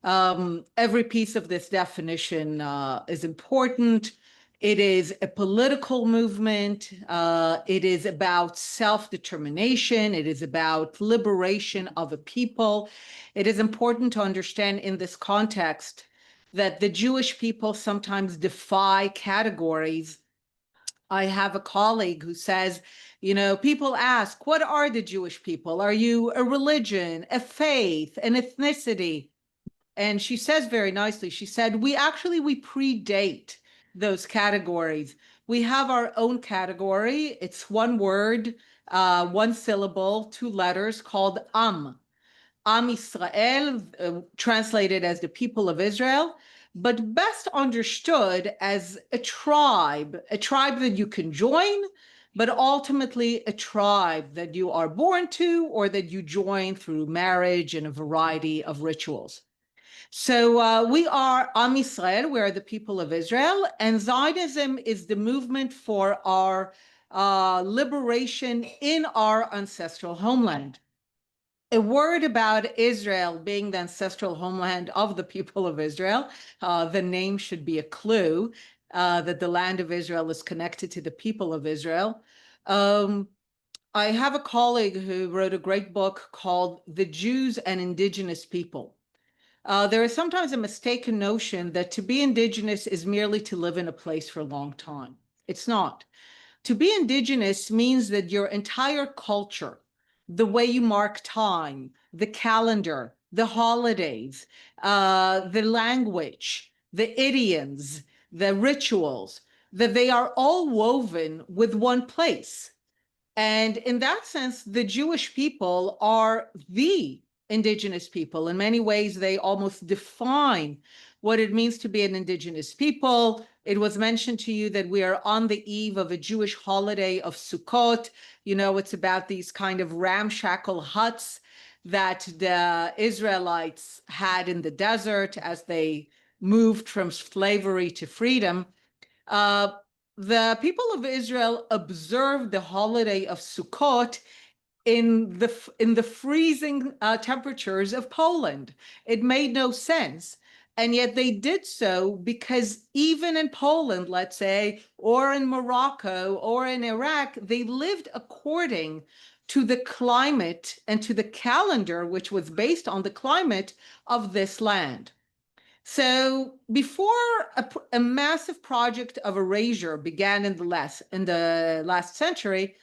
Every piece of this definition is important. It is a political movement. It is about self-determination. It is about liberation of a people. It is important to understand in this context that the Jewish people sometimes defy categories. I have a colleague who says, you know, people ask, what are the Jewish people? Are you a religion, a faith, an ethnicity? And she says very nicely, she said, we predate those categories. We have our own category. It's one word, one syllable, two letters, called Am Israel, translated as the people of Israel, but best understood as a tribe that you can join, but ultimately a tribe that you are born to or that you join through marriage and a variety of rituals. So we are Am Israel, we are the people of Israel, and Zionism is the movement for our liberation in our ancestral homeland. A word about Israel being the ancestral homeland of the people of Israel. The name should be a clue that the land of Israel is connected to the people of Israel. I have a colleague who wrote a great book called The Jews and Indigenous People. There is sometimes a mistaken notion that to be indigenous is merely to live in a place for a long time. It's not. To be indigenous means that your entire culture, the way you mark time, the calendar, the holidays, the language, the idioms, the rituals, that they are all woven with one place. And in that sense, the Jewish people are the indigenous people. In many ways, they almost define what it means to be an indigenous people. It was mentioned to you that we are on the eve of a Jewish holiday of Sukkot. You know, it's about these kind of ramshackle huts that the Israelites had in the desert as they moved from slavery to freedom. The people of Israel observed the holiday of Sukkot in the freezing temperatures of Poland. It made no sense. And yet they did so because even in Poland, let's say, or in Morocco or in Iraq, they lived according to the climate and to the calendar, which was based on the climate of this land. So before a massive project of erasure began in the last century,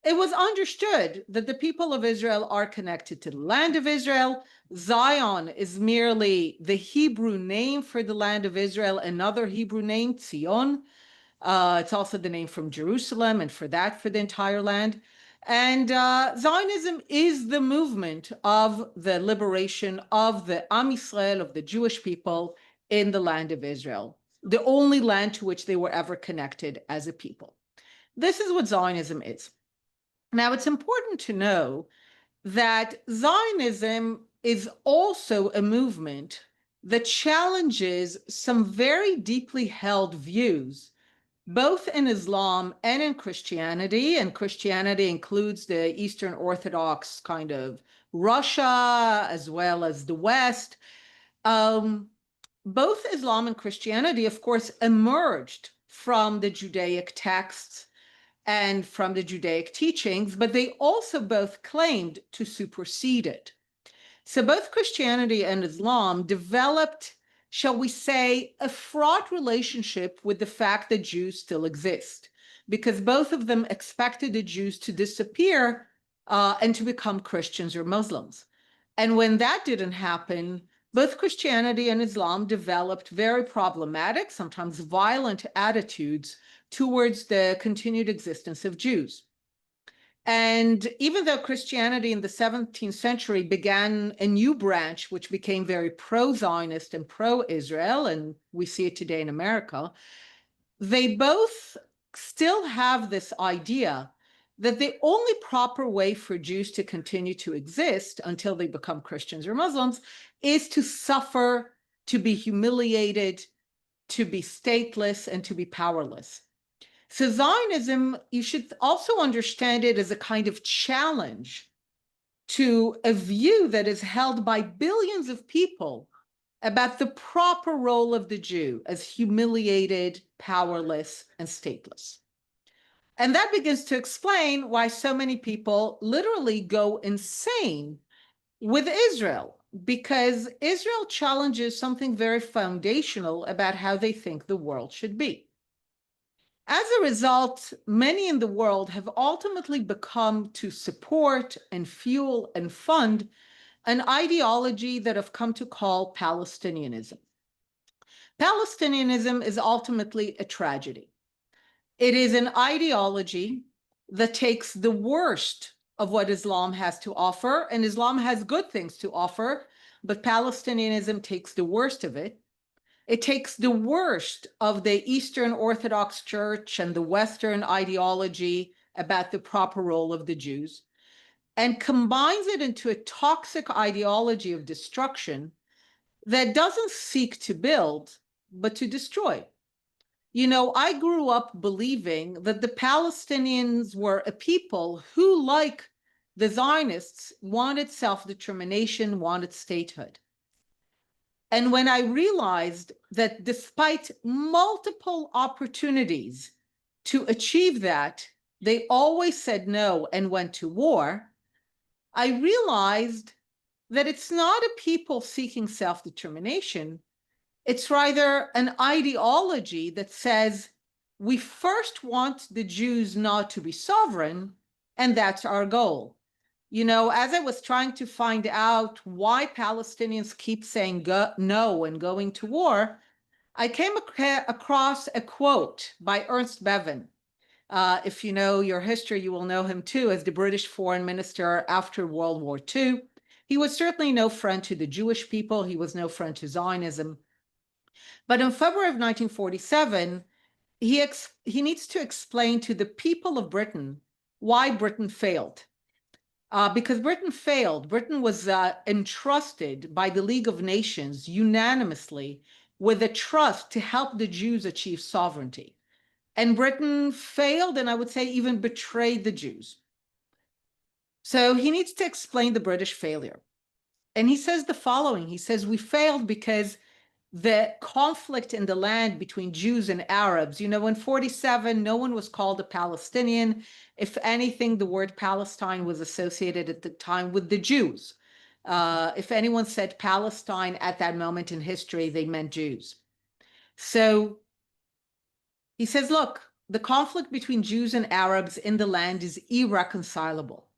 it was understood that the people of Israel are connected to the land of Israel. Zion is merely the Hebrew name for the land of Israel, another Hebrew name, Zion. It's also the name from Jerusalem, and for the entire land. And Zionism is the movement of the liberation of the Am Yisrael, of the Jewish people in the land of Israel, the only land to which they were ever connected as a people. This is what Zionism is. Now, it's important to know that Zionism is also a movement that challenges some very deeply held views both in Islam and in Christianity, and Christianity includes the Eastern Orthodox kind of Russia as well as the West. Both Islam and Christianity, of course, emerged from the Judaic texts and from the Judaic teachings, but they also both claimed to supersede it. So both Christianity and Islam developed, shall we say, a fraught relationship with the fact that Jews still exist, because both of them expected the Jews to disappear and to become Christians or Muslims. And when that didn't happen, both Christianity and Islam developed very problematic, sometimes violent attitudes towards the continued existence of Jews. And even though Christianity in the 17th century began a new branch, which became very pro-Zionist and pro-Israel, and we see it today in America, they both still have this idea that the only proper way for Jews to continue to exist until they become Christians or Muslims is to suffer, to be humiliated, to be stateless, and to be powerless. So Zionism, you should also understand it as a kind of challenge to a view that is held by billions of people about the proper role of the Jew as humiliated, powerless, and stateless. And that begins to explain why so many people literally go insane with Israel, because Israel challenges something very foundational about how they think the world should be. As a result, many in the world have ultimately become to support and fuel and fund an ideology that I've come to call Palestinianism. Palestinianism is ultimately a tragedy. It is an ideology that takes the worst of what Islam has to offer, and Islam has good things to offer, but Palestinianism takes the worst of it. It takes the worst of the Eastern Orthodox Church and the Western ideology about the proper role of the Jews and combines it into a toxic ideology of destruction that doesn't seek to build, but to destroy. You know, I grew up believing that the Palestinians were a people who, like the Zionists, wanted self-determination, wanted statehood. And when I realized that despite multiple opportunities to achieve that, they always said no and went to war, I realized that it's not a people seeking self-determination. It's rather an ideology that says we first want the Jews not to be sovereign, and that's our goal. You know, as I was trying to find out why Palestinians keep saying no and going to war, I came across a quote by Ernst Bevin. If you know your history, you will know him too as the British foreign minister after World War II. He was certainly no friend to the Jewish people. He was no friend to Zionism. But in February of 1947, he needs to explain to the people of Britain why Britain failed. Because Britain failed. Britain was entrusted by the League of Nations unanimously with a trust to help the Jews achieve sovereignty. And Britain failed, and I would say even betrayed the Jews. So he needs to explain the British failure. And he says the following. He says, we failed because the conflict in the land between Jews and Arabs, you know, in 47, no one was called a Palestinian. If anything, the word Palestine was associated at the time with the Jews. If anyone said Palestine at that moment in history, they meant Jews. So he says, look, the conflict between Jews and Arabs in the land is irreconcilable.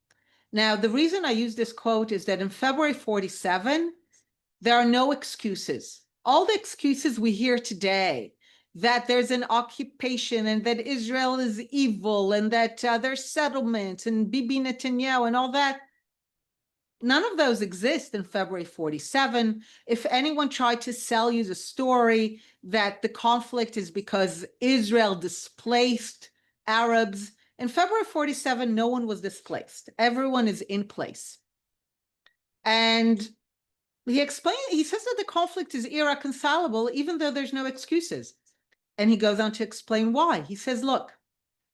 Now, the reason I use this quote is that in February 47, there are no excuses. All the excuses we hear today, that there's an occupation and that Israel is evil and that there's settlements and Bibi Netanyahu and all that, none of those exist in February 47. If anyone tried to sell you the story that the conflict is because Israel displaced Arabs, in February 47, no one was displaced. Everyone is in place. And he says that the conflict is irreconcilable, even though there's no excuses. And he goes on to explain why. He says, look,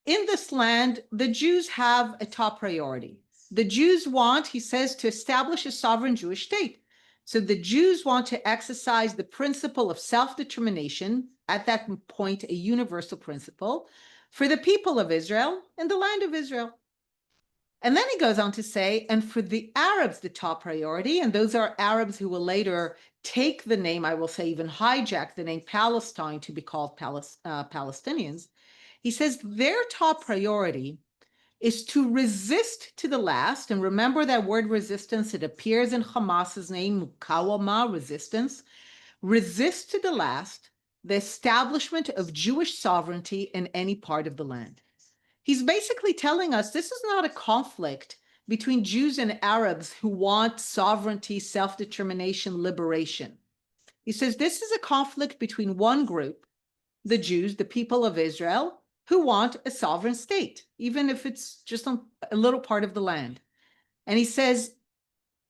in this land, the Jews have a top priority. The Jews want, he says, to establish a sovereign Jewish state. So the Jews want to exercise the principle of self-determination, at that point, a universal principle, for the people of Israel and the land of Israel. And then he goes on to say, and for the Arabs, the top priority, and those are Arabs who will later take the name, I will say even hijack the name Palestine to be called Palestinians. He says their top priority is to resist to the last. And remember that word resistance, it appears in Hamas's name, mukawama, resistance. Resist to the last the establishment of Jewish sovereignty in any part of the land. He's basically telling us this is not a conflict between Jews and Arabs who want sovereignty, self-determination, liberation. He says this is a conflict between one group, the Jews, the people of Israel, who want a sovereign state, even if it's just on a little part of the land. And he says,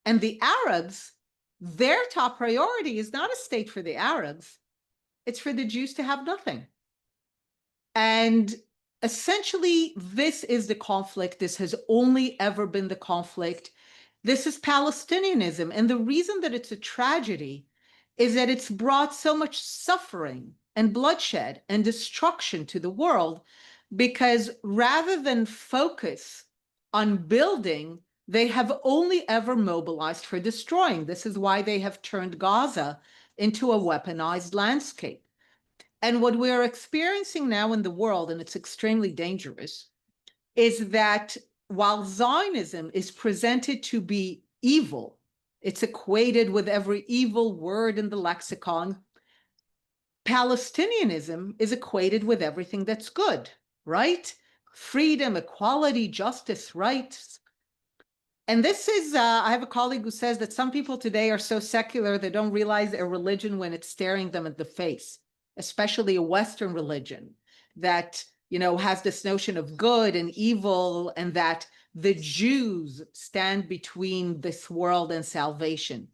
and the Arabs, their top priority is not a state for the Arabs, it's for the Jews to have nothing. And essentially, this is the conflict. This has only ever been the conflict. This is Palestinianism. And the reason that it's a tragedy is that it's brought so much suffering and bloodshed and destruction to the world, because rather than focus on building, they have only ever mobilized for destroying. This is why they have turned Gaza into a weaponized landscape. And what we're experiencing now in the world, and it's extremely dangerous, is that while Zionism is presented to be evil, it's equated with every evil word in the lexicon, Palestinianism is equated with everything that's good, right? Freedom, equality, justice, rights. And this is, I have a colleague who says that some people today are so secular, they don't realize a religion when it's staring them in the face, especially a Western religion that, you know, has this notion of good and evil, and that the Jews stand between this world and salvation.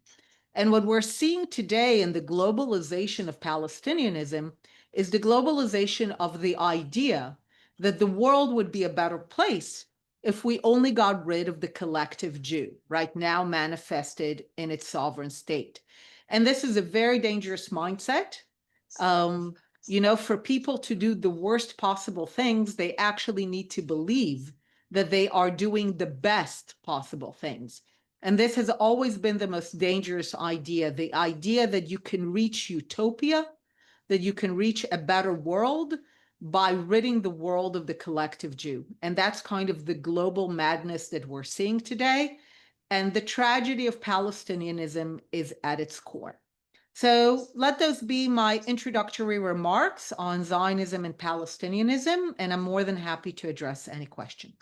And what we're seeing today in the globalization of Palestinianism is the globalization of the idea that the world would be a better place if we only got rid of the collective Jew, right now manifested in its sovereign state. And this is a very dangerous mindset. You know, for people to do the worst possible things, they actually need to believe that they are doing the best possible things. And this has always been the most dangerous idea, the idea that you can reach utopia, that you can reach a better world by ridding the world of the collective Jew. And that's kind of the global madness that we're seeing today. And the tragedy of Palestinianism is at its core. So let those be my introductory remarks on Zionism and Palestinianism, and I'm more than happy to address any questions.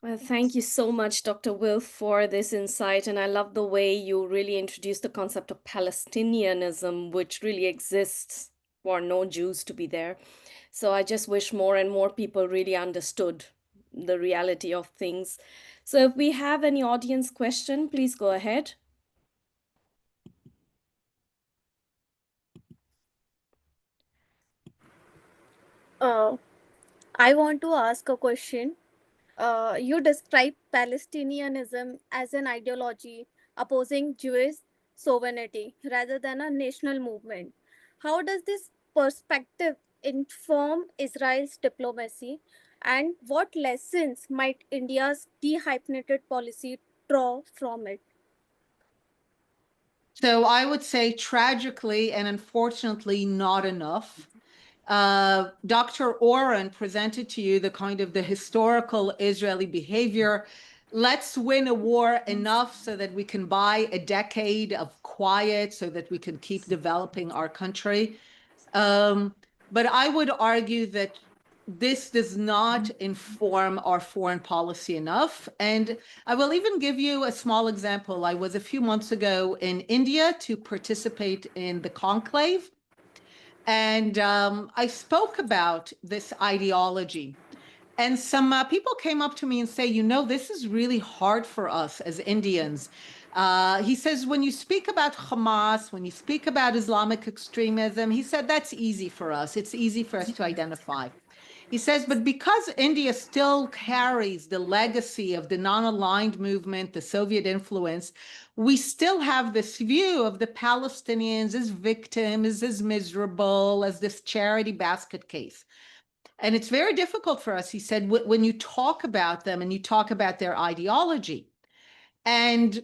Well, thank you so much, Dr. Wilf, for this insight. And I love the way you really introduced the concept of Palestinianism, which really exists for no Jews to be there. So I just wish more and more people really understood the reality of things. So if we have any audience question, please go ahead. I want to ask a question. You describe Palestinianism as an ideology opposing Jewish sovereignty rather than a national movement. How does this perspective inform Israel's diplomacy, and what lessons might India's dehyphenated policy draw from it? So I would say tragically and unfortunately not enough. Dr. Oren presented to you the kind of the historical Israeli behavior. Let's win a war enough so that we can buy a decade of quiet so that we can keep developing our country. But I would argue that this does not inform our foreign policy enough. And I will even give you a small example. I was a few months ago in India to participate in the conclave. And I spoke about this ideology. And some people came up to me and say, this is really hard for us as Indians. He says, when you speak about Hamas, when you speak about Islamic extremism, he said, that's easy for us. It's easy for us to identify. He says, but because India still carries the legacy of the non-aligned movement, the Soviet influence, we still have this view of the Palestinians as victims, as miserable, as this charity basket case. And it's very difficult for us, he said, when you talk about them and you talk about their ideology. And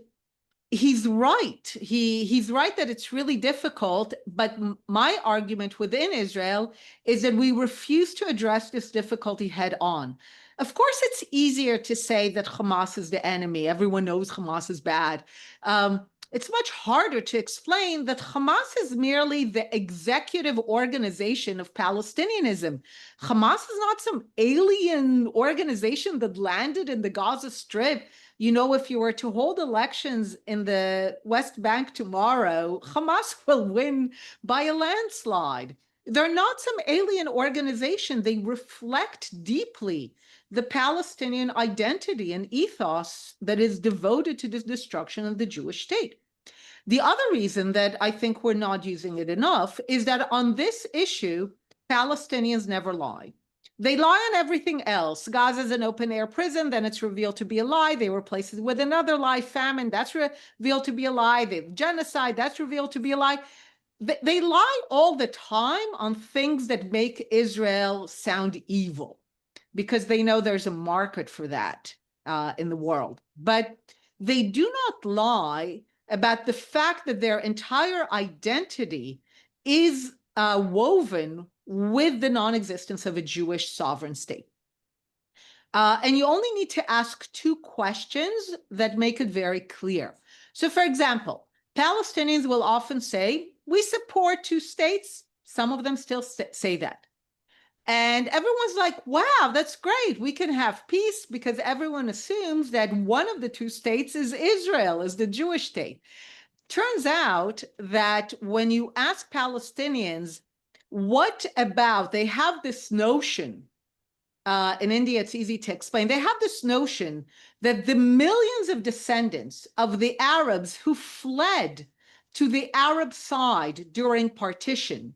he's right. He's right that it's really difficult. But my argument within Israel is that we refuse to address this difficulty head on. Of course, it's easier to say that Hamas is the enemy. Everyone knows Hamas is bad. It's much harder to explain that Hamas is merely the executive organization of Palestinianism. Hamas is not some alien organization that landed in the Gaza Strip. If you were to hold elections in the West Bank tomorrow, Hamas will win by a landslide. They're not some alien organization. They reflect deeply the Palestinian identity and ethos that is devoted to the destruction of the Jewish state. The other reason that I think we're not using it enough is that on this issue, Palestinians never lie. They lie on everything else. Gaza is an open-air prison, then it's revealed to be a lie. They replace it with another lie. Famine, that's revealed to be a lie. Genocide, that's revealed to be a lie. They lie all the time on things that make Israel sound evil, because they know there's a market for that in the world. But they do not lie about the fact that their entire identity is woven with the non-existence of a Jewish sovereign state. And you only need to ask two questions that make it very clear. So, for example, Palestinians will often say, we support two states. Some of them still say that. And everyone's like, wow, that's great. We can have peace, because everyone assumes that one of the two states is Israel, is the Jewish state. Turns out that when you ask Palestinians, what about, they have this notion, in India, it's easy to explain. They have this notion that the millions of descendants of the Arabs who fled to the Arab side during partition,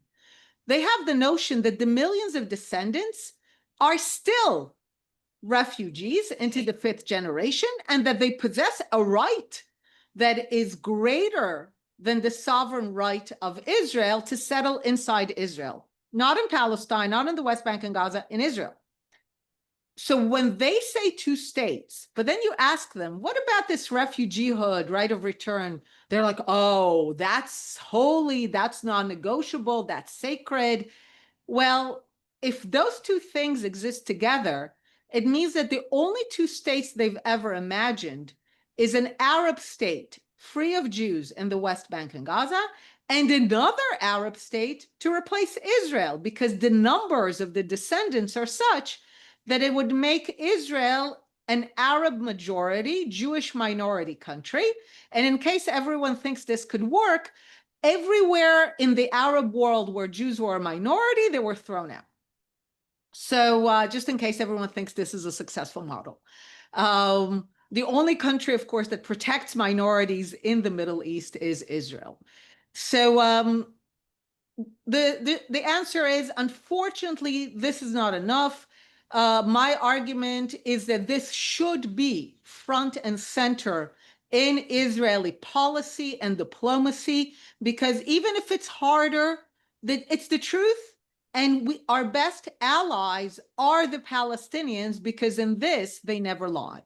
they have the notion that the millions of descendants are still refugees into the fifth generation, and that they possess a right that is greater than the sovereign right of Israel to settle inside Israel, not in Palestine, not in the West Bank and Gaza, in Israel. So when they say two states, but then you ask them, what about this refugeehood, right of return? They're like, oh, that's holy, that's non-negotiable, that's sacred. Well, if those two things exist together, it means that the only two states they've ever imagined is an Arab state free of Jews in the West Bank and Gaza, and another Arab state to replace Israel, because the numbers of the descendants are such that it would make Israel an Arab majority, Jewish minority country. And in case everyone thinks this could work, everywhere in the Arab world where Jews were a minority, they were thrown out. So just in case everyone thinks this is a successful model. The only country, of course, that protects minorities in the Middle East is Israel. So the answer is, unfortunately, this is not enough. My argument is that this should be front and center in Israeli policy and diplomacy, because even if it's harder, it's the truth. And our best allies are the Palestinians, because in this, they never lie.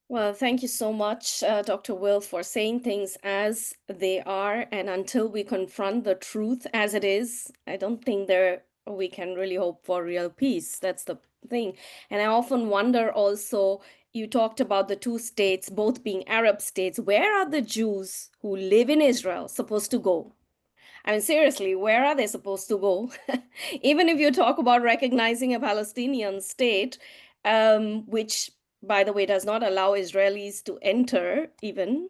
Well, thank you so much, Dr. Will, for saying things as they are. And until we confront the truth as it is, I don't think we can really hope for real peace. That's the thing. And I often wonder also, you talked about the two states, both being Arab states. Where are the Jews who live in Israel supposed to go? I mean, seriously, where are they supposed to go? Even if you talk about recognizing a Palestinian state, which, by the way, does not allow Israelis to enter even.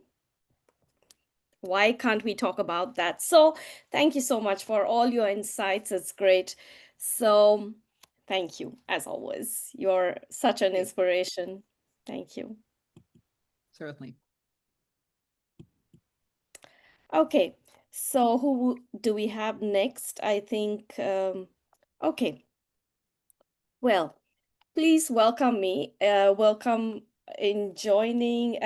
Why can't we talk about that? So thank you so much for all your insights. It's great. So thank you, as always. You're such an inspiration. Thank you. Certainly. Okay, so who do we have next? I think, okay. Well, please welcome me. Welcome in joining.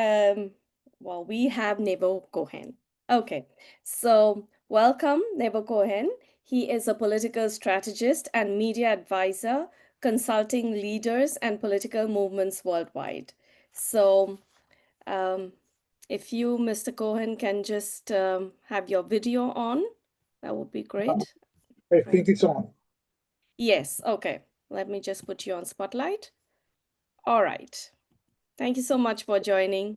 Well, we have Nebo Cohen. Okay, so welcome Nebo Cohen. He is a political strategist and media advisor, consulting leaders and political movements worldwide. So, if you, Mr. Cohen, can just have your video on, that would be great. I think it's on. Yes, okay. Let me just put you on spotlight. All right. Thank you so much for joining.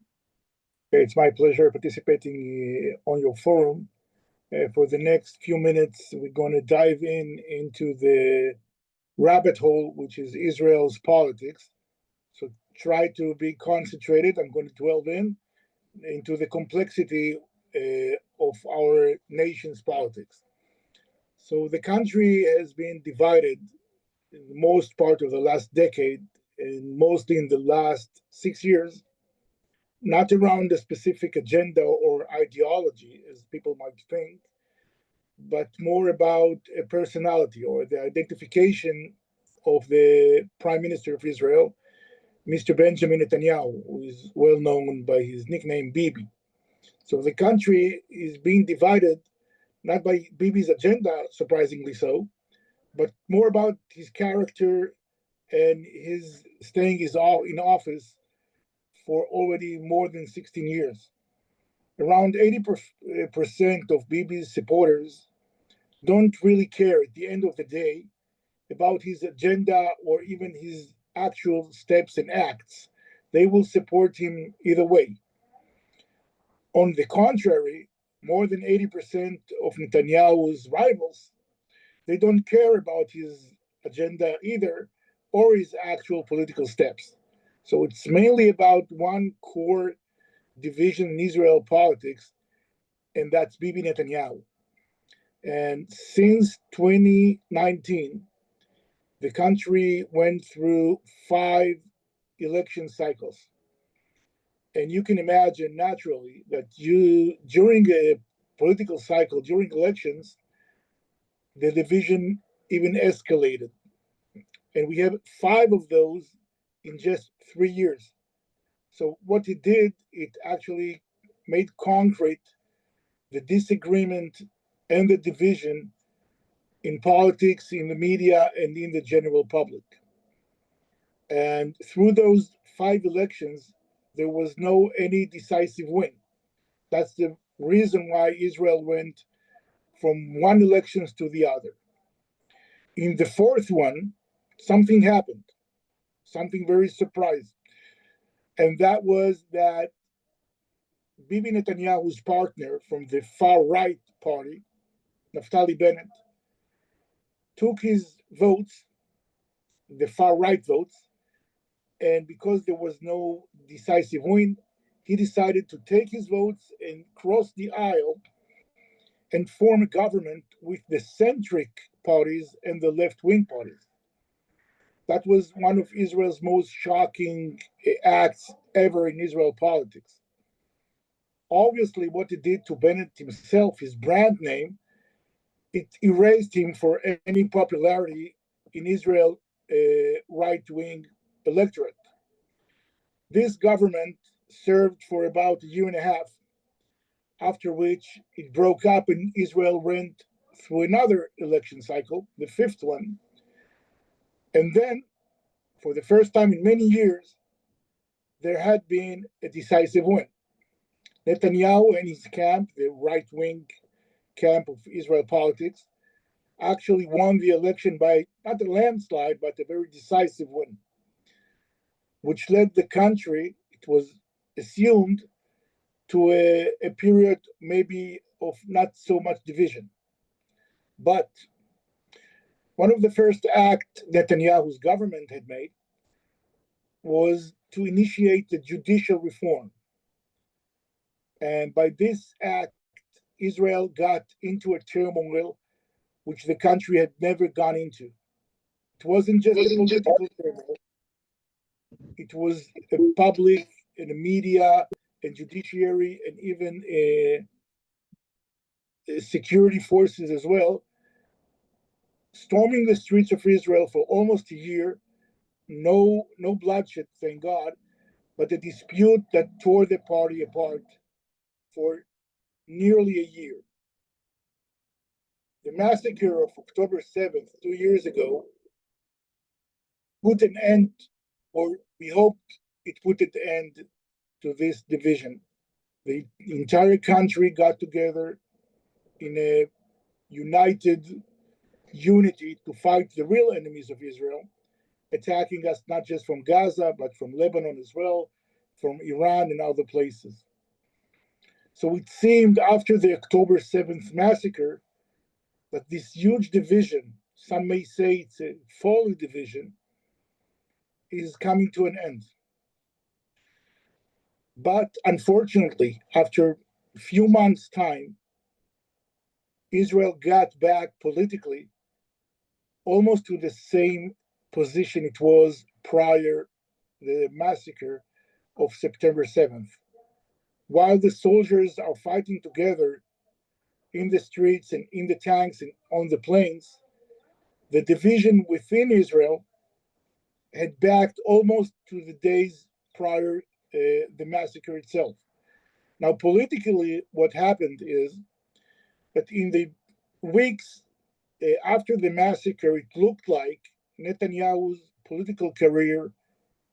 It's my pleasure participating on your forum. For the next few minutes, we're going to dive into the rabbit hole, which is Israel's politics. So try to be concentrated. I'm going to delve into the complexity of our nation's politics. So the country has been divided in most part of the last decade, and mostly in the last 6 years, not around a specific agenda or ideology, as people might think, but more about a personality or the identification of the Prime Minister of Israel, Mr. Benjamin Netanyahu, who is well known by his nickname Bibi. So the country is being divided not by Bibi's agenda, surprisingly so, but more about his character and his staying in office for already more than 16 years. Around 80% of Bibi's supporters don't really care at the end of the day about his agenda or even his actual steps and acts. They will support him either way. On the contrary, more than 80% of Netanyahu's rivals, they don't care about his agenda either or his actual political steps. So it's mainly about one core division in Israel politics, and that's Bibi Netanyahu. And since 2019, the country went through 5 election cycles. And you can imagine naturally that during a political cycle, during elections, the division even escalated. And we have 5 of those in just 3 years. So what it did, it actually made concrete the disagreement and the division in politics, in the media, and in the general public. And through those 5 elections, there was no any decisive win. That's the reason why Israel went from one elections to the other. In the fourth one, something happened, something very surprising. And that was that Bibi Netanyahu's partner from the far right party, Naftali Bennett, took his votes, the far right votes, and because there was no decisive win, he decided to take his votes and cross the aisle and form a government with the centric parties and the left-wing parties. That was one of Israel's most shocking acts ever in Israel politics. Obviously, what it did to Bennett himself, his brand name, it erased him for any popularity in Israel right-wing electorate. This government served for about a year and a half, after which it broke up and Israel went through another election cycle, the fifth one. And then, for the first time in many years, there had been a decisive win. Netanyahu and his camp, the right-wing camp of Israel politics, actually won the election by not a landslide, but a very decisive win, which led the country, it was assumed, to a period maybe of not so much division. But one of the first acts Netanyahu's government had made was to initiate the judicial reform. And by this act, Israel got into a turmoil which the country had never gone into. It wasn't just a political turmoil, it was a public and a media and judiciary and even security forces as well, storming the streets of Israel for almost a year. No bloodshed, thank God, but a dispute that tore the party apart for nearly a year. The massacre of October 7th, 2 years ago, put an end, or we hoped it put an end to this division. The entire country got together in a united unity to fight the real enemies of Israel, attacking us not just from Gaza, but from Lebanon as well, from Iran and other places. So it seemed after the October 7th massacre that this huge division, some may say it's a fallen division, is coming to an end. But unfortunately, after a few months' time, Israel got back politically almost to the same position it was prior the massacre of September 7th. While the soldiers are fighting together in the streets and in the tanks and on the plains, the division within Israel had backed almost to the days prior the massacre itself. Now, politically, what happened is that in the weeks after the massacre, it looked like Netanyahu's political career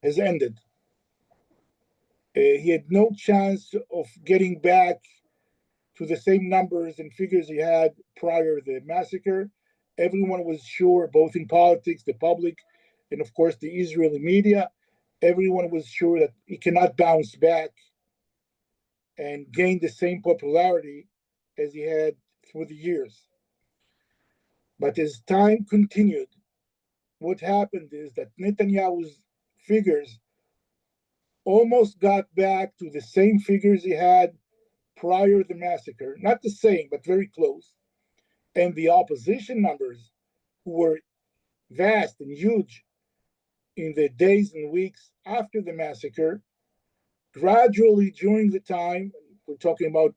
has ended. He had no chance of getting back to the same numbers and figures he had prior to the massacre. Everyone was sure, both in politics, the public, and of course the Israeli media, everyone was sure that he cannot bounce back and gain the same popularity as he had through the years. But as time continued, what happened is that Netanyahu's figures almost got back to the same figures he had prior to the massacre. Not the same, but very close. And the opposition numbers, who were vast and huge in the days and weeks after the massacre, gradually during the time, we're talking about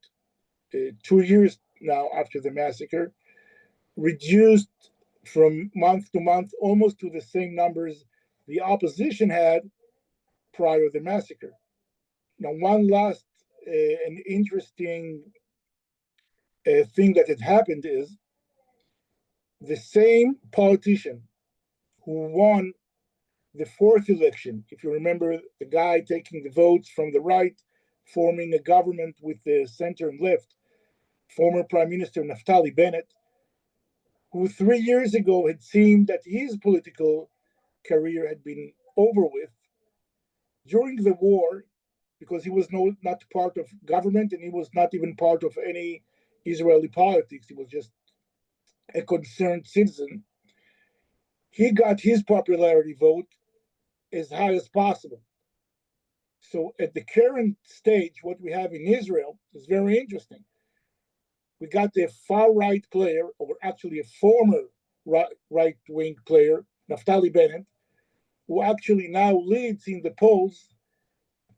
2 years now after the massacre, reduced from month to month almost to the same numbers the opposition had prior to the massacre. Now, one last and interesting thing that had happened is the same politician who won the fourth election, if you remember, the guy taking the votes from the right, forming a government with the center and left, former Prime Minister Naftali Bennett, who 3 years ago had seemed that his political career had been over with. During the war, because he was not part of government and he was not even part of any Israeli politics, he was just a concerned citizen, he got his popularity vote as high as possible. So at the current stage, what we have in Israel is very interesting. We got the far right player, or actually a former right wing player, Naftali Bennett, who actually now leads in the polls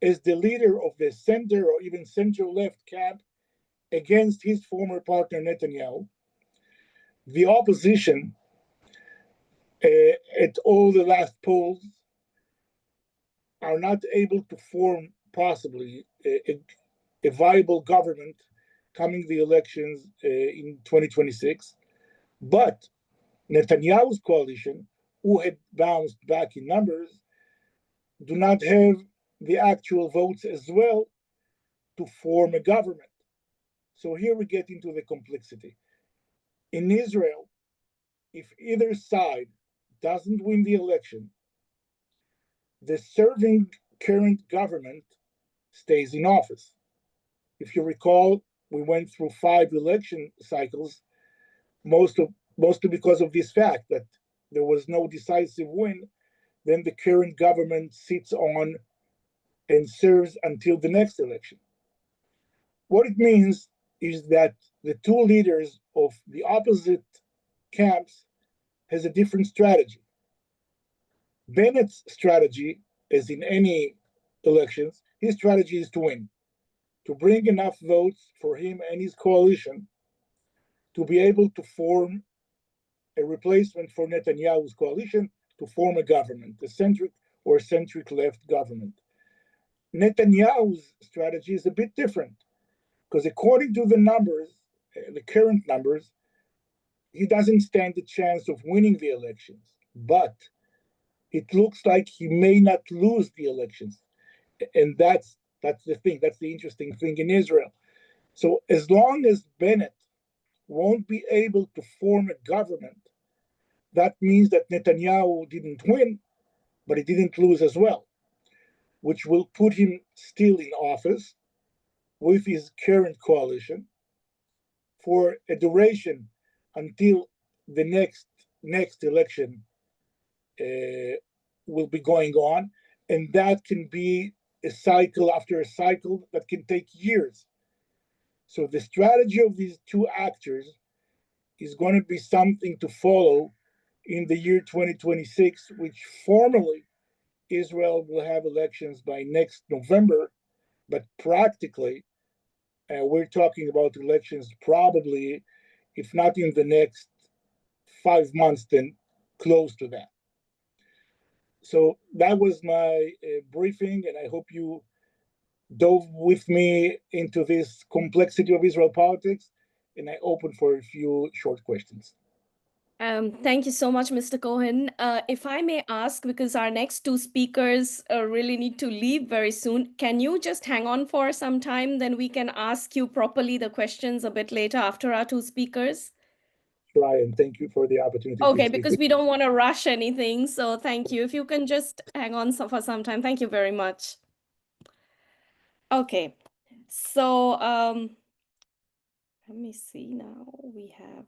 as the leader of the center or even center left camp against his former partner Netanyahu. The opposition at all the last polls are not able to form possibly a viable government coming the elections in 2026. But Netanyahu's coalition, who had bounced back in numbers, do not have the actual votes as well to form a government. So here we get into the complexity. In Israel, if either side doesn't win the election, the serving current government stays in office. If you recall, we went through 5 election cycles, mostly because of this fact that there was no decisive win. Then the current government sits on and serves until the next election. What it means is that the two leaders of the opposite camps has a different strategy. Bennett's strategy, as in any elections, his strategy is to win, to bring enough votes for him and his coalition to be able to form a replacement for Netanyahu's coalition, to form a government, a centric or centric left government. Netanyahu's strategy is a bit different, because according to the numbers, the current numbers, he doesn't stand a chance of winning the elections, but it looks like he may not lose the elections. And that's the thing, that's the interesting thing in Israel. So as long as Bennett won't be able to form a government, that means that Netanyahu didn't win, but he didn't lose as well, which will put him still in office with his current coalition for a duration until the next election will be going on. And that can be a cycle after a cycle that can take years. So the strategy of these two actors is going to be something to follow in the year 2026, which formally Israel will have elections by next November, but practically we're talking about elections probably, if not in the next 5 months, then close to that. So that was my briefing, and I hope you dove with me into this complexity of Israel politics, and I open for a few short questions. Thank you so much, Mr. Cohen. If I may ask, because our next two speakers really need to leave very soon, can you just hang on for some time? Then we can ask you properly the questions a bit later after our two speakers. Try, and thank you for the opportunity. Okay, because we don't want to rush anything. So thank you. If you can just hang on for some time. Thank you very much. Okay, so let me see now. We have.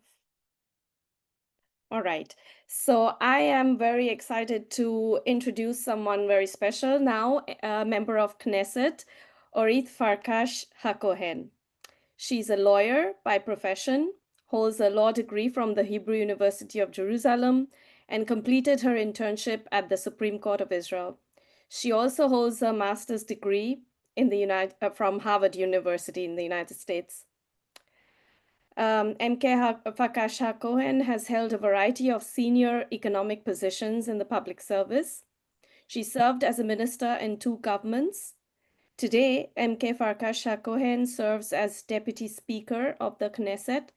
All right, so I am very excited to introduce someone very special now, a member of Knesset, Orit Farkash Hakohen. She's a lawyer by profession, holds a law degree from the Hebrew University of Jerusalem, and completed her internship at the Supreme Court of Israel. She also holds a master's degree in the from Harvard University in the United States. MK Farkash Hakohen has held a variety of senior economic positions in the public service. She served as a minister in 2 governments. Today, MK Farkash Hakohen serves as Deputy Speaker of the Knesset,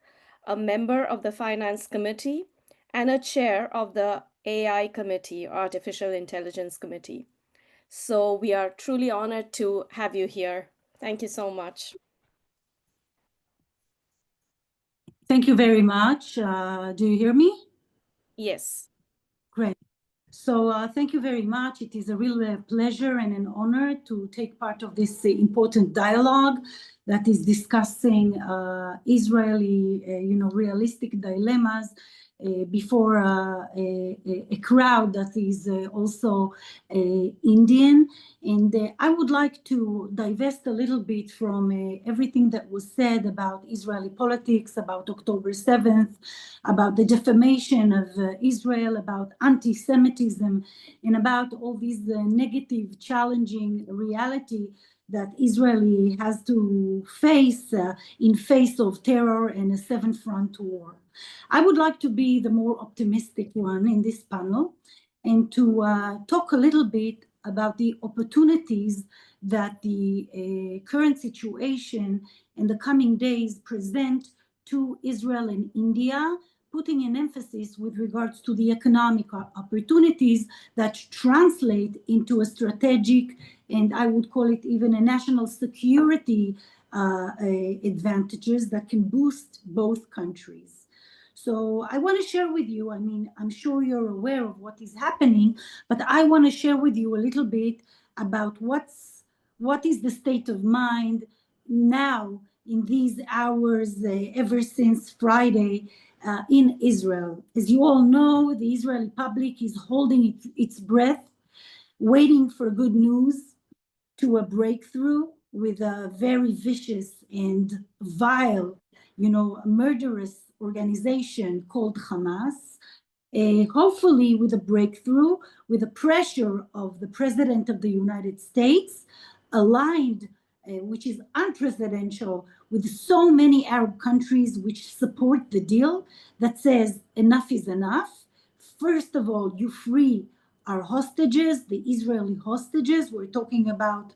a member of the Finance Committee, and a chair of the AI Committee, Artificial Intelligence Committee. So we are truly honored to have you here. Thank you so much. Thank you very much. Do you hear me? Yes. Great. So thank you very much. It is a real pleasure and an honor to take part of this important dialogue that is discussing Israeli, realistic dilemmas before a crowd that is also Indian. And I would like to divest a little bit from everything that was said about Israeli politics, about October 7th, about the defamation of Israel, about anti-Semitism, and about all these negative, challenging reality that Israel has to face in face of terror and a 7th front war. I would like to be the more optimistic one in this panel and to talk a little bit about the opportunities that the current situation and the coming days present to Israel and India, putting an emphasis with regards to the economic opportunities that translate into a strategic, and I would call it even a national security advantages that can boost both countries. So I want to share with you, I mean, I'm sure you're aware of what is happening, but I want to share with you a little bit about what is the state of mind now in these hours ever since Friday in Israel. As you all know, the Israeli public is holding its breath, waiting for good news to a breakthrough with a very vicious and vile a murderous organization called Hamas. Hopefully with a breakthrough, with the pressure of the President of the United States, aligned, which is unprecedented, with so many Arab countries which support the deal that says enough is enough. First of all, you free our hostages, the Israeli hostages. We're talking about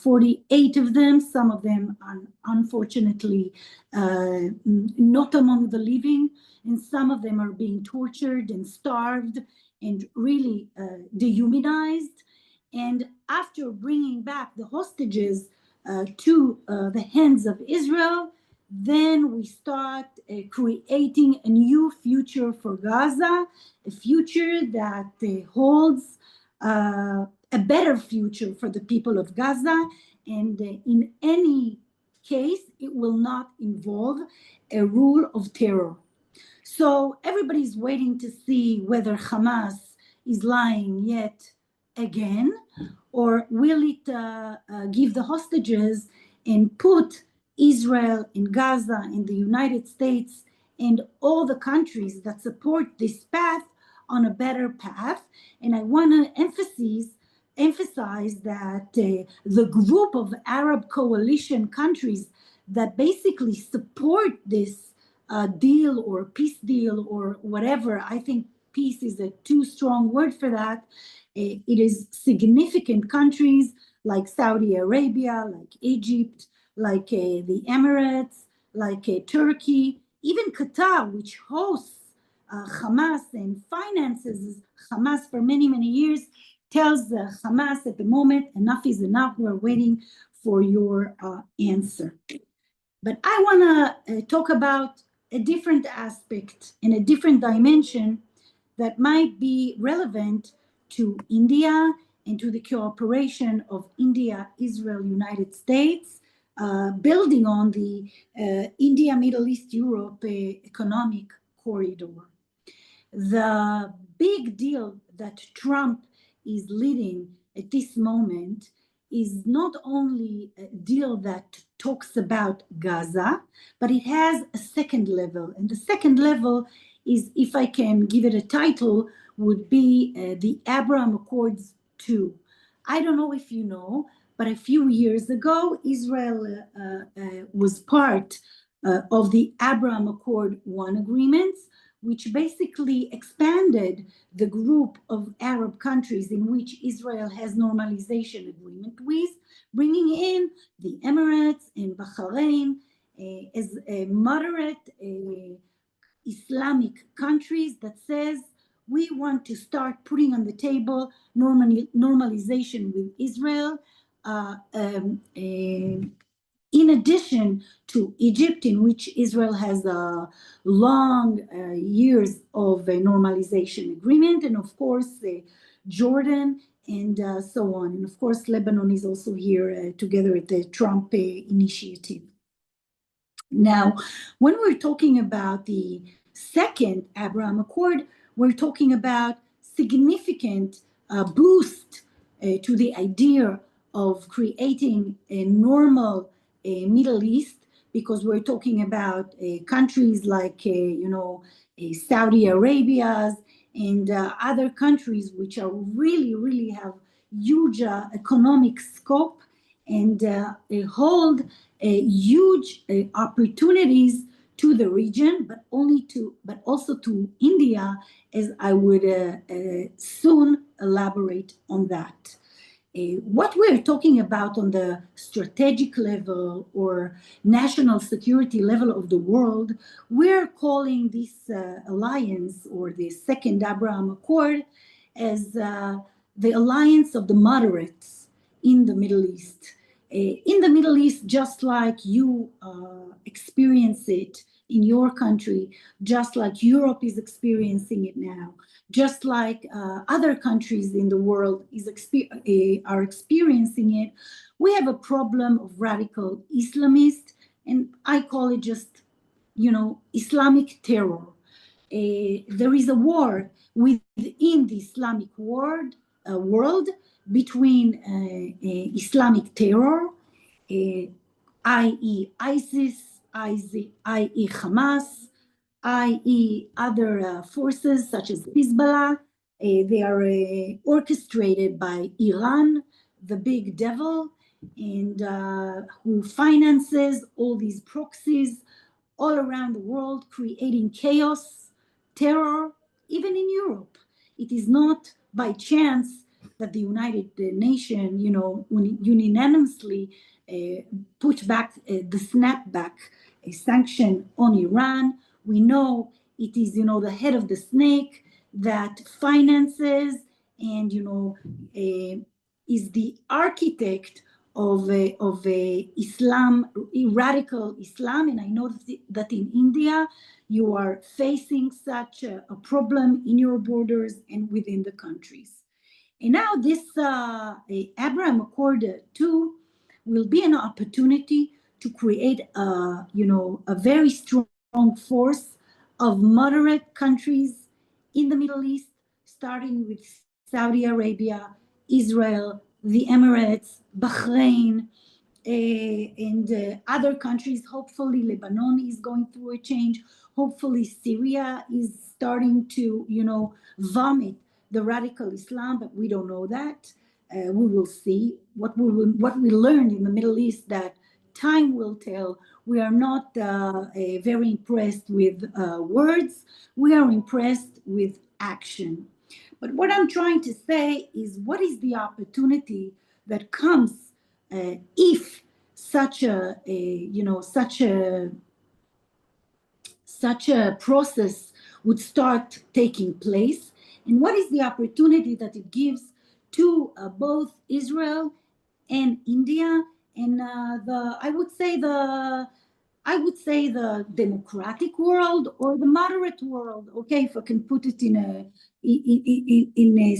48 of them. Some of them are unfortunately not among the living, and some of them are being tortured and starved and really dehumanized. And after bringing back the hostages to the hands of Israel, then we start creating a new future for Gaza, a future that holds a better future for the people of Gaza. And in any case, it will not involve a rule of terror. So everybody's waiting to see whether Hamas is lying yet again, or will it give the hostages and put Israel and Gaza and the United States and all the countries that support this path on a better path. And I want to emphasize that the group of Arab coalition countries that basically support this deal or peace deal or whatever, I think peace is a too strong word for that. It is significant countries like Saudi Arabia, like Egypt, like the Emirates, like Turkey, even Qatar, which hosts Hamas and finances Hamas for many, many years, tells Hamas at the moment, enough is enough, we're waiting for your answer. But I want to talk about a different aspect and a different dimension that might be relevant to India and to the cooperation of India, Israel, United States, building on the India, Middle East, Europe economic corridor. The big deal that Trump is leading at this moment is not only a deal that talks about Gaza, but it has a second level. And the second level is, if I can give it a title, would be the Abraham Accords 2. I don't know if you know, but a few years ago, Israel was part of the Abraham Accord 1 agreements, which basically expanded the group of Arab countries in which Israel has normalization agreement with, bringing in the Emirates and Bahrain as a moderate Islamic countries that says we want to start putting on the table normalization with Israel, in addition to Egypt, in which Israel has long years of a normalization agreement, and of course Jordan and so on. And of course Lebanon is also here together with the Trump initiative. Now, when we're talking about the second Abraham Accord, we're talking about significant boost to the idea of creating a normal Middle East, because we're talking about countries like, Saudi Arabia and other countries which are really have huge economic scope and hold huge opportunities to the region, but also to India, as I would soon elaborate on that. What we're talking about on the strategic level or national security level of the world, we're calling this alliance, or the second Abraham Accord, as the alliance of the moderates in the Middle East. In the Middle East, just like you experience it in your country, just like Europe is experiencing it now, just like other countries in the world are experiencing it, we have a problem of radical Islamists, and I call it just, Islamic terror. There is a war within the Islamic world between Islamic terror, i.e. ISIS, i.e. Hamas, i.e. other forces such as Hezbollah. They are orchestrated by Iran, the big devil, and who finances all these proxies all around the world, creating chaos, terror, even in Europe. It is not by chance that the United Nations, unanimously put back the snapback sanction on Iran. We know it is, the head of the snake that finances and, is the architect of Islam, radical Islam. And I know that in India, you are facing such a problem in your borders and within the countries. And now this Abraham Accord 2 will be an opportunity to create a very strong force of moderate countries in the Middle East, starting with Saudi Arabia, Israel, the Emirates, Bahrain, and other countries. Hopefully Lebanon is going through a change. Hopefully Syria is starting to, vomit the radical Islam, but we don't know that. We will see. What we learned in the Middle East, that time will tell. We are not very impressed with words. We are impressed with action. But what I'm trying to say is, what is the opportunity that comes if such a process would start taking place, and what is the opportunity that it gives to both Israel and India, and I would say the democratic world or the moderate world, okay, if I can put it in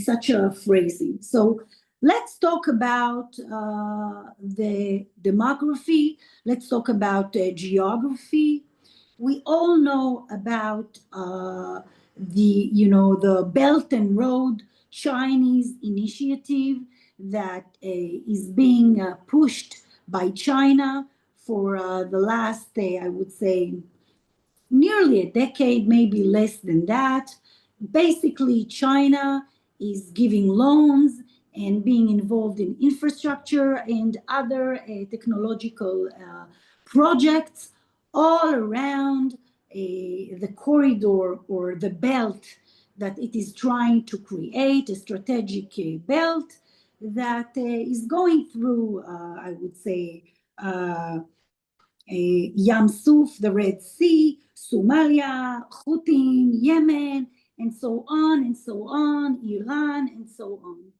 such a phrasing. So let's talk about the demography. Let's talk about geography. We all know about the Belt and Road Chinese initiative that is being pushed by China for the last, I would say, nearly a decade, maybe less than that. Basically, China is giving loans and being involved in infrastructure and other technological projects all around the corridor or the belt that it is trying to create, a strategic belt that is going through, I would say, Yam Suf, the Red Sea, Somalia, Houthim, Yemen, and so on, Iran, and so on.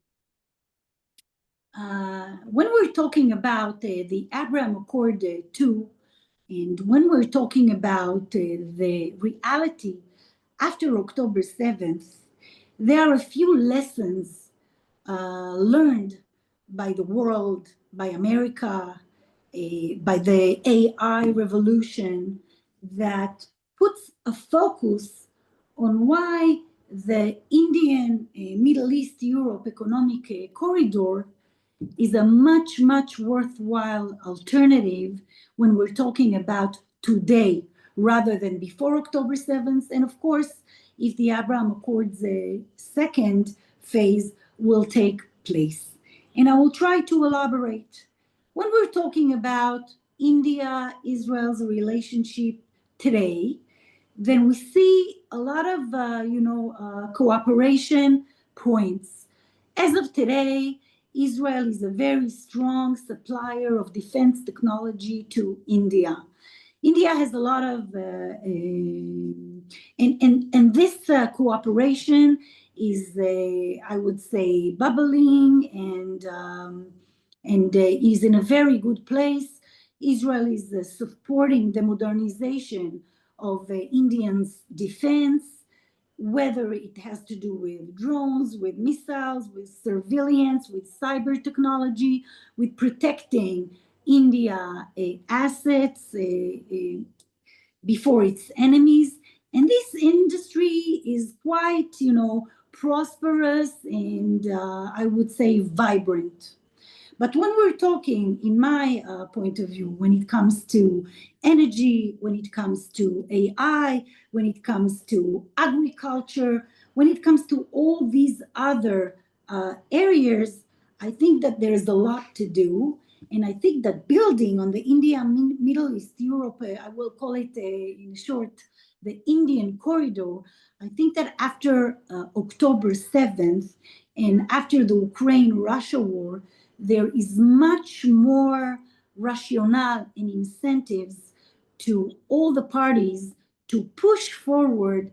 When we're talking about the Abraham Accord 2, and when we're talking about the reality after October 7th, there are a few lessons learned by the world, by America, by the AI revolution, that puts a focus on why the Indian, Middle East, Europe economic corridor is a much, much worthwhile alternative when we're talking about today rather than before October 7th. And of course, if the Abraham Accords second phase will take place. And I will try to elaborate. When we're talking about India-Israel's relationship today, then we see a lot of, cooperation points. As of today, Israel is a very strong supplier of defense technology to India. India has a lot of, and this cooperation is, I would say, bubbling and is in a very good place. Israel is supporting the modernization of Indians' defense, whether it has to do with drones, with missiles, with surveillance, with cyber technology, with protecting India assets before its enemies. And this industry is quite, prosperous and I would say vibrant. But when we're talking, in my point of view, when it comes to energy, when it comes to AI, when it comes to agriculture, when it comes to all these other areas, I think that there's a lot to do. And I think that building on the India, Middle East, Europe, I will call it in short, the Indian corridor, I think that after October 7th and after the Ukraine-Russia war, there is much more rationale and incentives to all the parties to push forward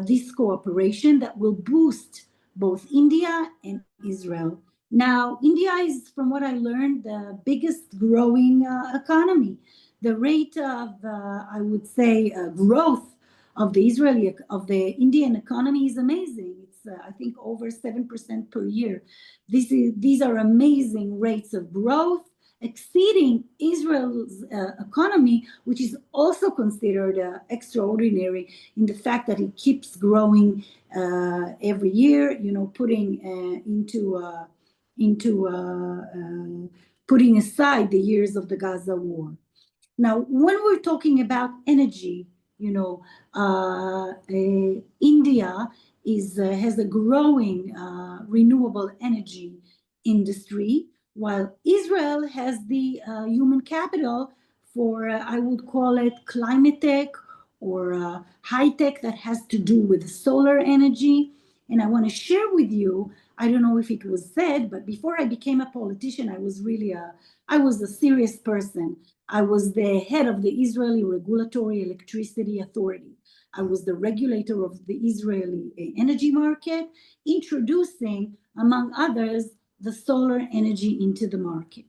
this cooperation that will boost both India and Israel. Now, India is, from what I learned, the biggest growing economy. The rate of, I would say, growth of the Indian economy is amazing. It's, I think, over 7% per year. These are amazing rates of growth, exceeding Israel's economy, which is also considered extraordinary in the fact that it keeps growing every year, you know, putting aside the years of the Gaza war. Now, when we're talking about energy, you know, India has a growing renewable energy industry, while Israel has the human capital for, I would call it climate tech or high tech that has to do with solar energy. And I want to share with you, I don't know if it was said, but before I became a politician, I was a serious person. I was the head of the Israeli Regulatory Electricity Authority. I was the regulator of the Israeli energy market, introducing, among others, the solar energy into the market.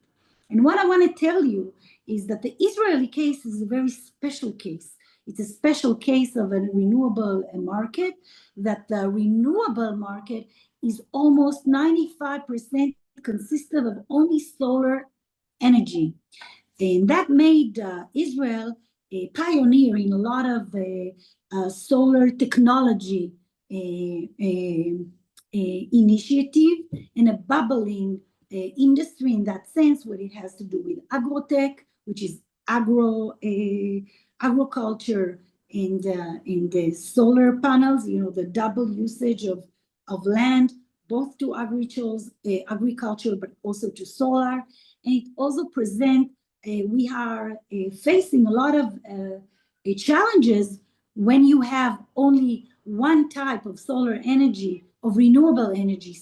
And what I want to tell you is that the Israeli case is a very special case. It's a special case of a renewable market, that the renewable market is almost 95% consisted of only solar energy. And that made Israel a pioneer in a lot of solar technology initiative and a bubbling industry in that sense, what it has to do with agrotech, which is agriculture and the solar panels, you know, the double usage of land, both to agriculture, but also to solar. And it also presents we are facing a lot of challenges when you have only one type of solar energy, of renewable energy,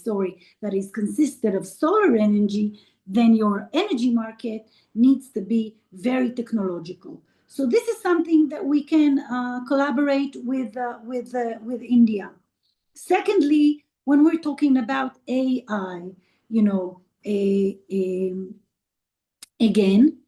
that is consisted of solar energy, then your energy market needs to be very technological. So this is something that we can collaborate with India. Secondly, when we're talking about AI, you know, again,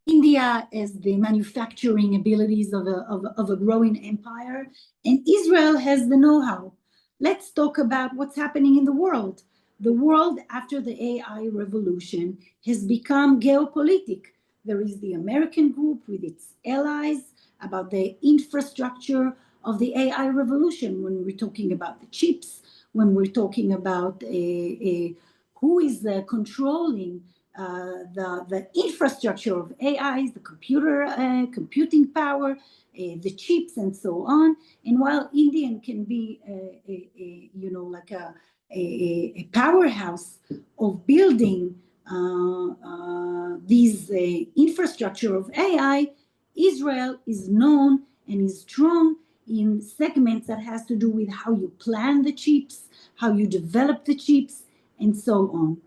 India has the manufacturing abilities of a growing empire, and Israel has the know-how. Let's talk about what's happening in the world. The world after the AI revolution has become geopolitic. There is the American group with its allies about the infrastructure of the AI revolution, when we're talking about the chips, when we're talking about who is controlling the infrastructure of AIs, the computing power, the chips, and so on. And while India can be, you know, like a powerhouse of building these infrastructure of AI, Israel is known and is strong in segments that has to do with how you plan the chips, how you develop the chips, and so on.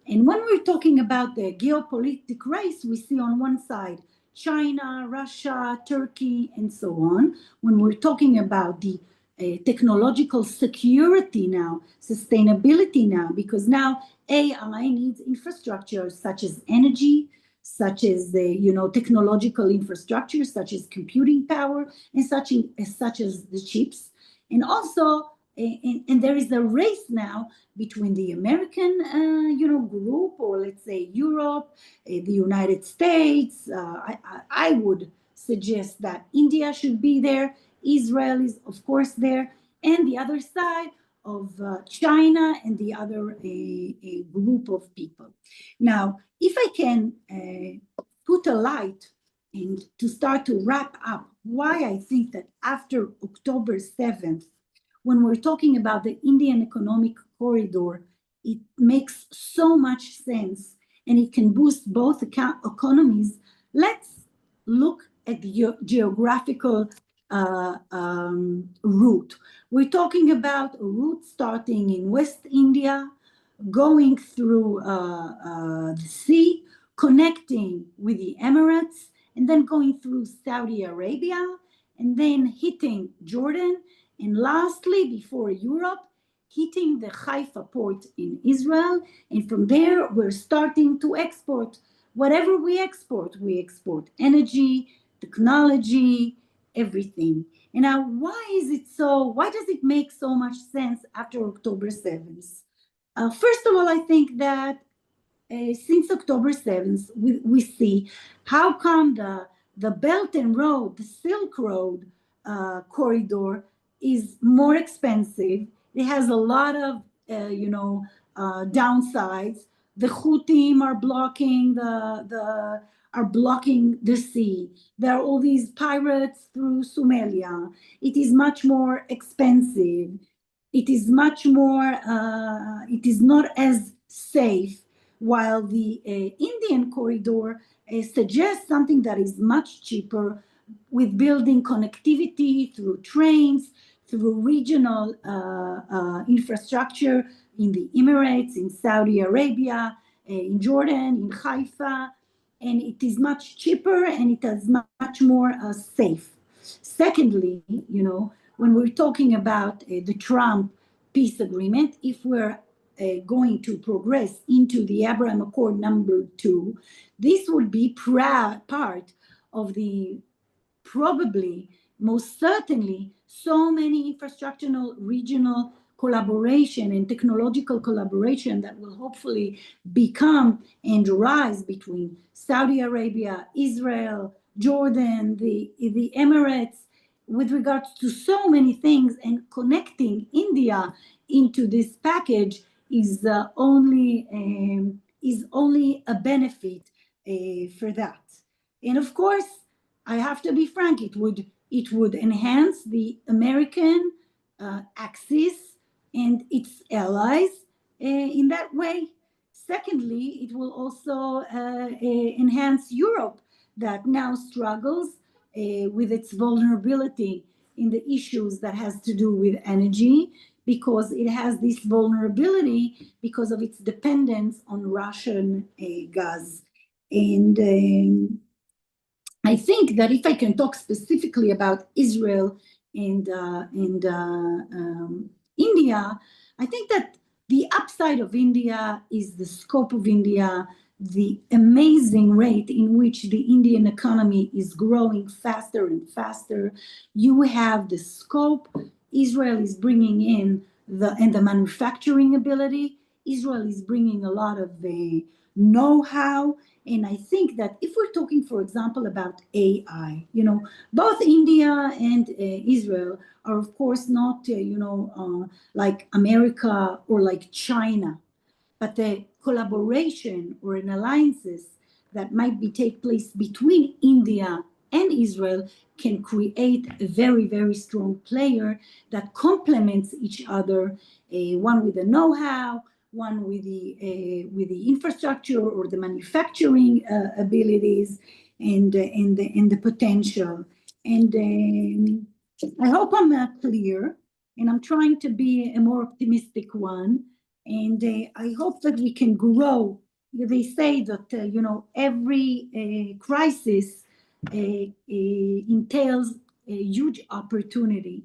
And when we're talking about the geopolitical race, we see on one side China, Russia, Turkey, and so on. When we're talking about the technological security now, sustainability now, because now AI needs infrastructure such as energy, such as the, you know, technological infrastructure, such as computing power, and such as the chips. And also, and there is a race now between the American, you know, group, or let's say Europe, the United States. I would suggest that India should be there. Israel is, of course, there. And the other side of China and the other a group of people. Now, if I can put a light and to start to wrap up why I think that after October 7th, when we're talking about the Indian Economic Corridor, it makes so much sense and it can boost both economies. Let's look at the geographical route. We're talking about a route starting in West India, going through the sea, connecting with the Emirates, and then going through Saudi Arabia, and then hitting Jordan, and lastly, before Europe, hitting the Haifa port in Israel. And from there, we're starting to export. Whatever we export energy, technology, everything. And now, why does it make so much sense after October 7th? First of all, I think that since October 7th, we see how come the Belt and Road, the Silk Road corridor is more expensive. It has a lot of, downsides. The Houthis are blocking the sea. There are all these pirates through Somalia. It is much more expensive. It is much more, it is not as safe, while the Indian corridor suggests something that is much cheaper with building connectivity through trains, through regional infrastructure in the Emirates, in Saudi Arabia, in Jordan, in Haifa, and it is much cheaper and it is much more safe. Secondly, when we're talking about the Trump peace agreement, if we're going to progress into the Abraham Accord number 2, this would be part of the probably, most certainly, so many infrastructural regional collaboration and technological collaboration that will hopefully become and rise between Saudi Arabia, Israel, Jordan, the Emirates, with regards to so many things, and connecting India into this package is only a benefit for that. And of course, I have to be frank, it would enhance the American axis and its allies in that way. Secondly, it will also enhance Europe, that now struggles with its vulnerability in the issues that has to do with energy, because it has this vulnerability because of its dependence on Russian gas. And I think that if I can talk specifically about Israel and India, I think that the upside of India is the scope of India, the amazing rate in which the Indian economy is growing faster and faster. You have the scope. Israel is bringing in the manufacturing ability. Israel is bringing a lot of the know-how. And I think that if we're talking, for example, about AI, both India and Israel are, of course, not, like America or like China, but the collaboration or an alliances that might take place between India and Israel can create a very, very strong player that complements each other, one with the know-how, one with the infrastructure or the manufacturing abilities, and the potential. And I hope I'm clear, and I'm trying to be a more optimistic one. And I hope that we can grow. They say that every crisis entails a huge opportunity.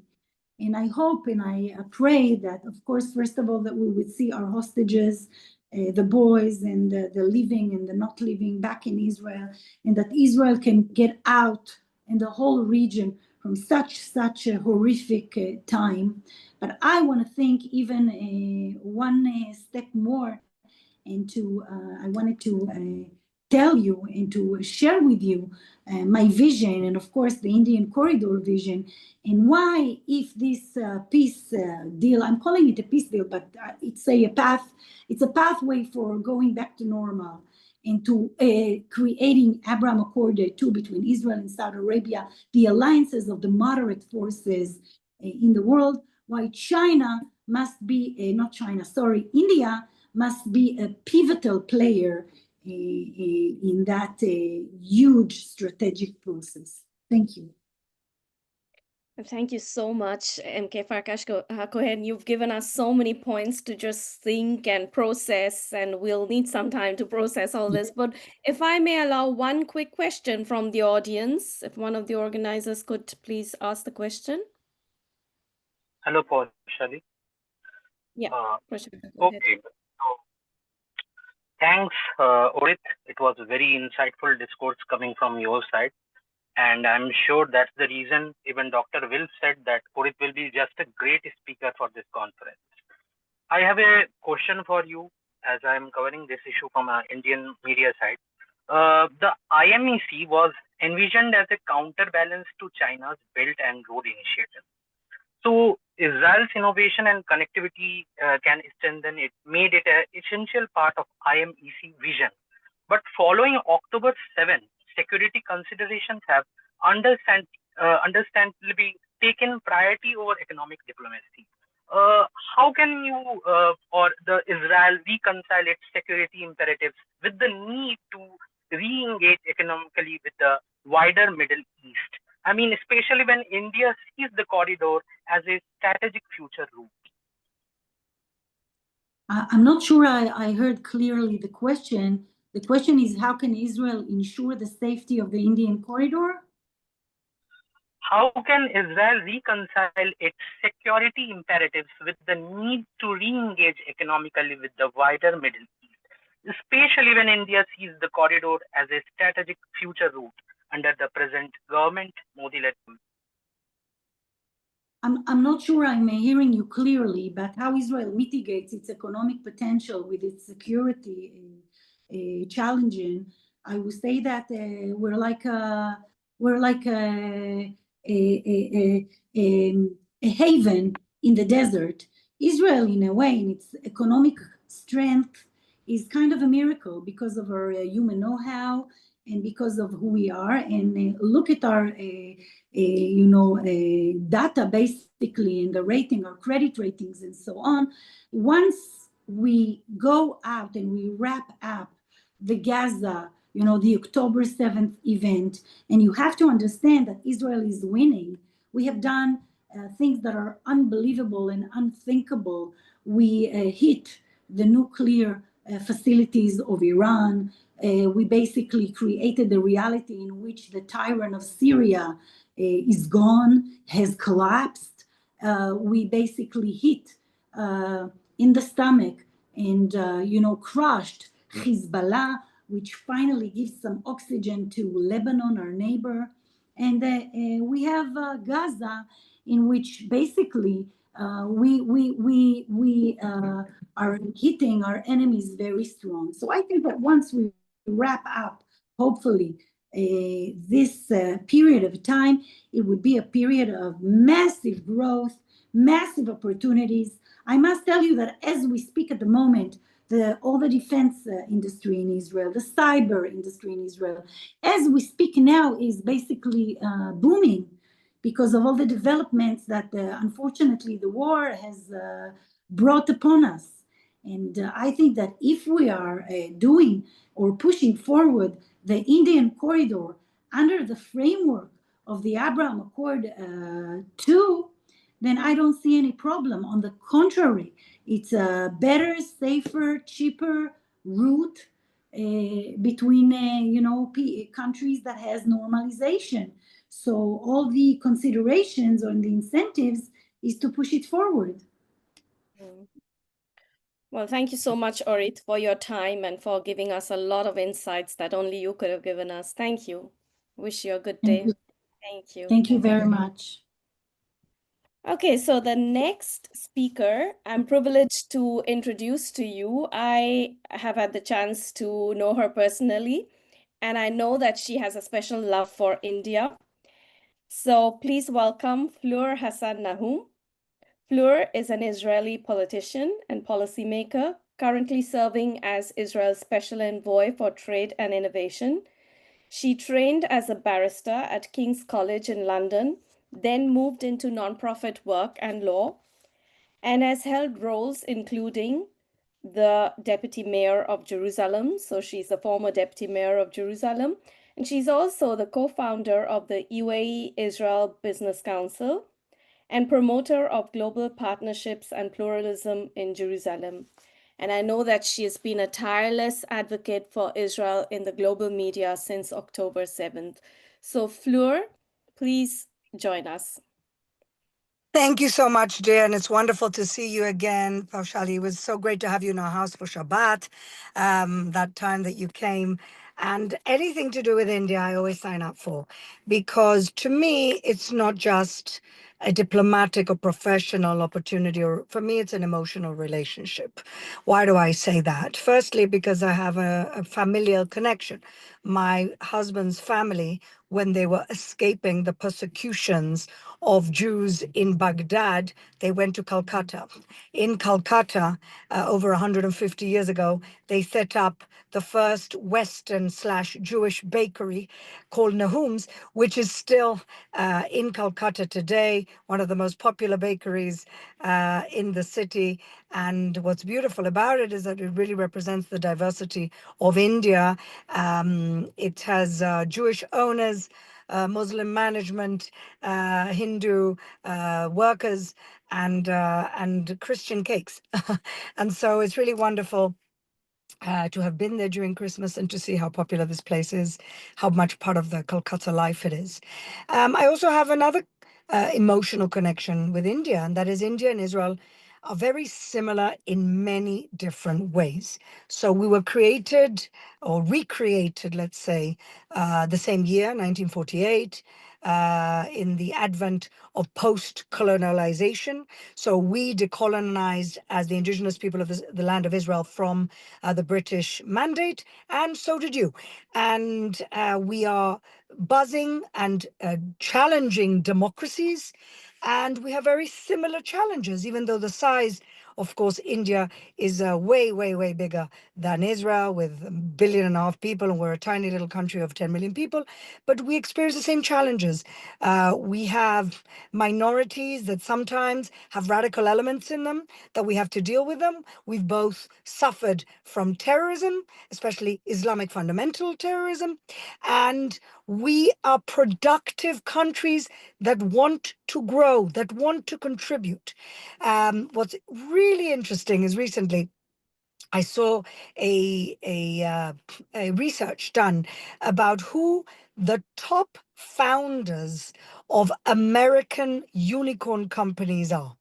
And I hope and I pray that, of course, first of all, that we would see our hostages, the boys and the living and the not living, back in Israel, and that Israel can get out and the whole region from such a horrific time. But I want to think even one step more, and I wanted to tell you and to share with you my vision, and of course the Indian corridor vision, and why, if this peace deal, I'm calling it a peace deal, but it's a pathway for going back to normal and to creating Abraham Accord 2 between Israel and Saudi Arabia, the alliances of the moderate forces in the world, why China must be, not China, sorry, India must be a pivotal player in that huge strategic process. Thank you. Thank you so much, MK Farkash Cohen. You've given us so many points to just think and process, and we'll need some time to process all this. But if I may allow one quick question from the audience, if one of the organizers could please ask the question. Hello, Paushali. Yeah, Prashant, go ahead. Okay. So, thanks, Orit. It was a very insightful discourse coming from your side. And I'm sure that's the reason even Dr. Will said that Purit will be just a great speaker for this conference. I have a question for you as I'm covering this issue from an Indian media side. The IMEC was envisioned as a counterbalance to China's Belt and Road Initiative. So Israel's innovation and connectivity can strengthen it, made it an essential part of IMEC vision. But following October 7, security considerations have understandably taken priority over economic diplomacy. How can you or the Israel reconcile its security imperatives with the need to re-engage economically with the wider Middle East? I mean, especially when India sees the corridor as a strategic future route. I'm not sure I heard clearly the question. The question is, how can Israel ensure the safety of the Indian corridor? How can Israel reconcile its security imperatives with the need to re-engage economically with the wider Middle East, especially when India sees the corridor as a strategic future route under the present government, Modi-led? I'm not sure I'm hearing you clearly, but how Israel mitigates its economic potential with its security challenging, I would say that we're like a haven in the desert. Israel, in a way, in its economic strength, is kind of a miracle because of our human know-how and because of who we are. And look at our data basically, and the rating, our credit ratings and so on. Once we go out and we wrap up the Gaza, the October 7th event, and you have to understand that Israel is winning. We have done things that are unbelievable and unthinkable. We hit the nuclear facilities of Iran. We basically created a reality in which the tyrant of Syria is gone, has collapsed. We basically hit in the stomach and, crushed Hezbollah, which finally gives some oxygen to Lebanon, our neighbor. And we have Gaza, in which basically we are hitting our enemies very strong. So I think that once we wrap up, hopefully, this period of time, it would be a period of massive growth, massive opportunities. I must tell you that as we speak at the moment, all the defense industry in Israel, the cyber industry in Israel, as we speak now, is basically booming because of all the developments that unfortunately the war has brought upon us. And I think that if we are doing or pushing forward the Indian corridor under the framework of the Abraham Accord 2, then I don't see any problem. On the contrary, it's a better, safer, cheaper route between countries that has normalization. So all the considerations on the incentives is to push it forward. Well, thank you so much, Orit, for your time and for giving us a lot of insights that only you could have given us. Thank you. Wish you a good day. Thank you. Thank you very much. Okay, so the next speaker, I'm privileged to introduce to you. I have had the chance to know her personally. and I know that she has a special love for India. So please welcome Fleur Hassan Nahum. Fleur is an Israeli politician and policymaker, currently serving as Israel's Special Envoy for Trade and Innovation. She trained as a barrister at King's College in London, then moved into nonprofit work and law, and has held roles including the Deputy Mayor of Jerusalem. So she's the former Deputy Mayor of Jerusalem. And she's also the co-founder of the UAE Israel Business Council and promoter of global partnerships and pluralism in Jerusalem. And I know that she has been a tireless advocate for Israel in the global media since October 7th. So Fleur, please join us. Thank you so much, dear, and it's wonderful to see you again, Paushali. It was so great to have you in our house for Shabbat, that time that you came. And anything to do with India, I always sign up for, because to me, it's not just a diplomatic or professional opportunity, or for me, it's an emotional relationship. Why do I say that? Firstly, because I have a familial connection. My husband's family, when they were escaping the persecutions of Jews in Baghdad, they went to Calcutta. In Calcutta, over 150 years ago, they set up the first Western/Jewish bakery called Nahum's, which is still in Calcutta today, one of the most popular bakeries in the city. And what's beautiful about it is that it really represents the diversity of India. It has Jewish owners, Muslim management, Hindu workers, and Christian cakes. And so it's really wonderful to have been there during Christmas and to see how popular this place is, how much part of the Kolkata life it is. I also have another emotional connection with India, and that is India and Israel are very similar in many different ways. So we were created or recreated, let's say, the same year, 1948, in the advent of post-colonialization. So we decolonized as the indigenous people of the land of Israel from the British mandate, and so did you. And we are buzzing and challenging democracies, and we have very similar challenges, even though the size, of course, India is way, way, way bigger than Israel with 1.5 billion people, and we're a tiny little country of 10 million people, but we experience the same challenges. We have minorities that sometimes have radical elements in them that we have to deal with them. We've both suffered from terrorism, especially Islamic fundamental terrorism, and we are productive countries that want to grow, that want to contribute. What's really interesting is recently I saw a research done about who the top founders of American unicorn companies are.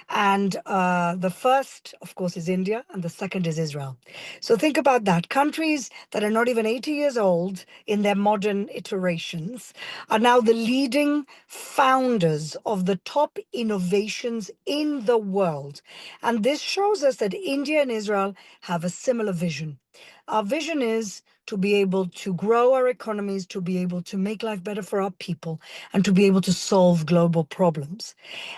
And the first, of course, is India, and the second is Israel. So think about that. Countries that are not even 80 years old in their modern iterations are now the leading founders of the top innovations in the world. And this shows us that India and Israel have a similar vision. Our vision is to be able to grow our economies, to be able to make life better for our people, and to be able to solve global problems.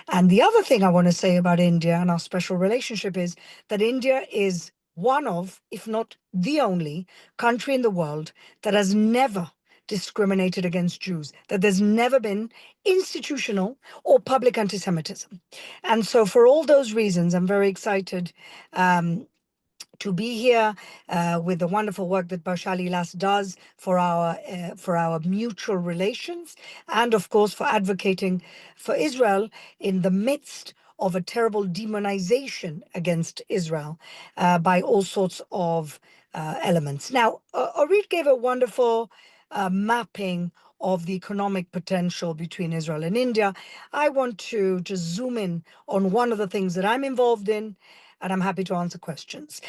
And the other thing I want to say about India and our special relationship is that India is one of, if not the only, country in the world that has never discriminated against Jews, that there's never been institutional or public anti-Semitism. And so for all those reasons, I'm very excited to be here with the wonderful work that Bashali Las does for our mutual relations, and of course for advocating for Israel in the midst of a terrible demonization against Israel by all sorts of elements. Now, Orit gave a wonderful mapping of the economic potential between Israel and India. I want to just zoom in on one of the things that I'm involved in, and I'm happy to answer questions.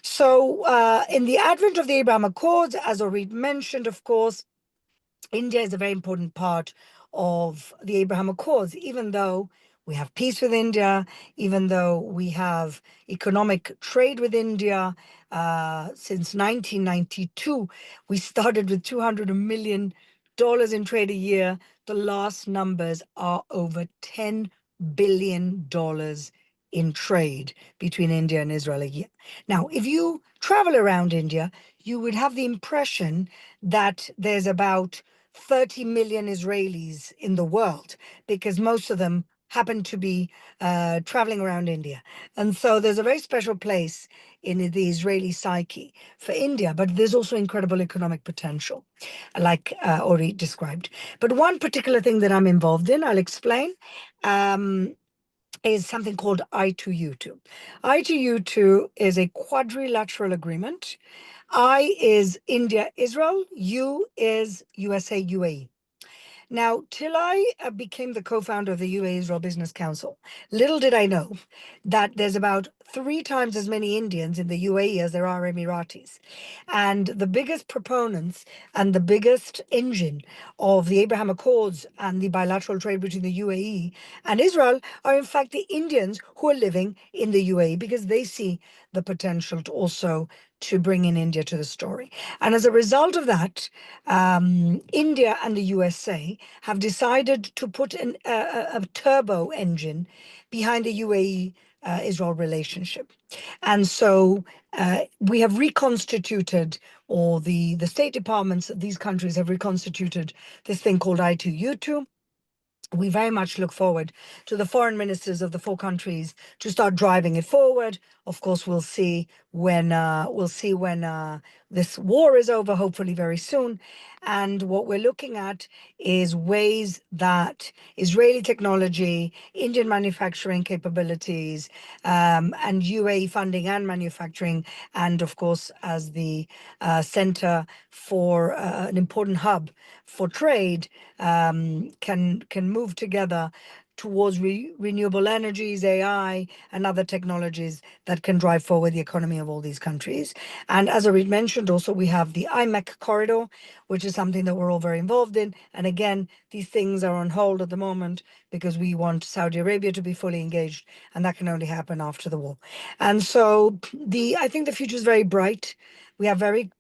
So in the advent of the Abraham Accords, as Orit mentioned, of course, India is a very important part of the Abraham Accords, even though We have peace with India, even though we have economic trade with India. Since 1992, we started with $200 million in trade a year. The last numbers are over $10 billion in trade between India and Israel a year. Now, if you travel around India, you would have the impression that there's about 30 million Israelis in the world, because most of them happen to be traveling around India. And so there's a very special place in the Israeli psyche for India, but there's also incredible economic potential, like Ori described. But one particular thing that I'm involved in, I'll explain, is something called I2U2. I2U2 is a quadrilateral agreement. I is India, Israel, U is USA, UAE. Now, till I became the co-founder of the UAE Israel Business Council, little did I know that there's about 3 times as many Indians in the UAE as there are Emiratis. And the biggest proponents and the biggest engine of the Abraham Accords and the bilateral trade between the UAE and Israel are in fact the Indians who are living in the UAE, because they see the potential to also to bring in India to the story. And as a result of that, India and the USA have decided to put a turbo engine behind the UAE Israel relationship. And so we have reconstituted, or the State Departments of these countries have reconstituted this thing called I2U2. We very much look forward to the foreign ministers of the 4 countries to start driving it forward. Of course, we'll see when this war is over, hopefully very soon. And what we're looking at is ways that Israeli technology, Indian manufacturing capabilities, and UAE funding and manufacturing, and of course, as the center for an important hub for trade, can move together towards renewable energies, AI, and other technologies that can drive forward the economy of all these countries. And as I mentioned, also we have the IMEC corridor, which is something that we're all very involved in. And again, these things are on hold at the moment because we want Saudi Arabia to be fully engaged, and that can only happen after the war. And so I think the future is very bright. We have very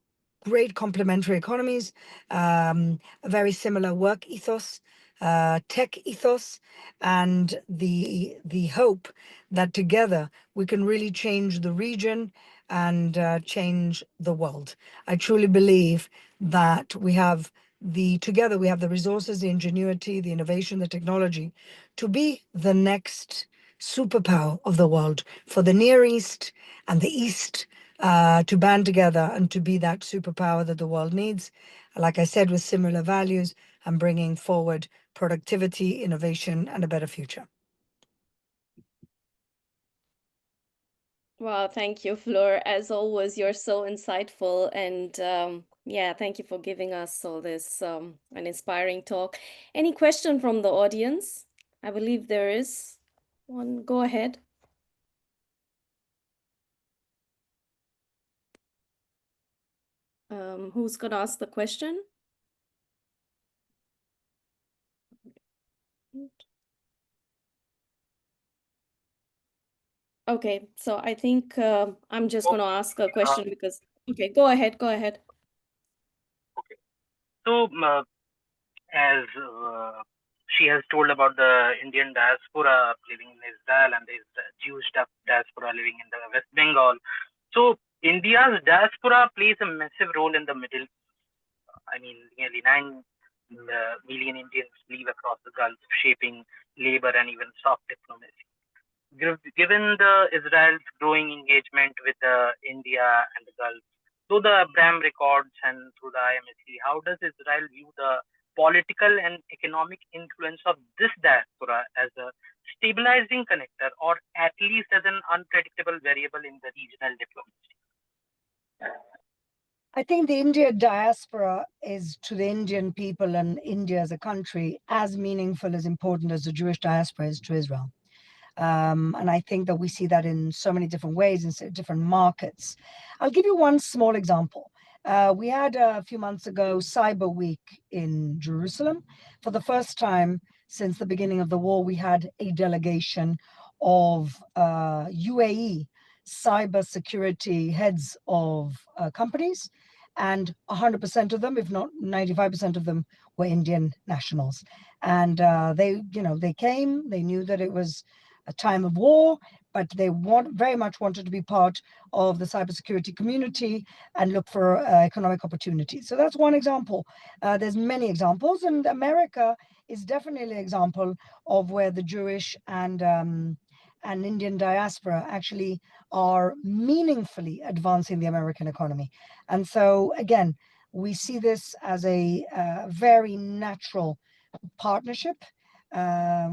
great complementary economies, a very similar work ethos, tech ethos, and the hope that together we can really change the region and change the world. I truly believe that together we have the resources, the ingenuity, the innovation, the technology to be the next superpower of the world for the Near East and the East, to band together and to be that superpower that the world needs. Like I said, with similar values and bringing forward productivity, innovation, and a better future. Wow, thank you, Fleur. As always, you're so insightful, and yeah, thank you for giving us all this an inspiring talk. Any question from the audience? I believe there is one. Go ahead. Who's gonna ask the question? Okay, so I think I'm just gonna ask a question because, okay, go ahead, go ahead. Okay. So, as she has told about the Indian diaspora living in Israel and the Jewish diaspora living in the West Bengal. So, India's diaspora plays a massive role in the Middle East. I mean, nearly 9 million Indians live across the Gulf, shaping labor and even soft diplomacy. Given the Israel's growing engagement with India and the Gulf, through the Abraham Accords and through the IMSC, how does Israel view the political and economic influence of this diaspora as a stabilizing connector, or at least as an unpredictable variable in the regional diplomacy? I think the India diaspora is, to the Indian people and India as a country, as meaningful, as important as the Jewish diaspora is to Israel. And I think that we see that in so many different ways, in different markets. I'll give you one small example. We had a few months ago Cyber Week in Jerusalem. For the first time, since the beginning of the war, we had a delegation of UAE cybersecurity heads of companies, and 100% of them, if not 95% of them, were Indian nationals. And they came, they knew that it was a time of war, but they very much wanted to be part of the cybersecurity community and look for economic opportunities. So that's one example. There's many examples, and America is definitely an example of where the Jewish and Indian diaspora actually are meaningfully advancing the American economy. And so again, we see this as a very natural partnership.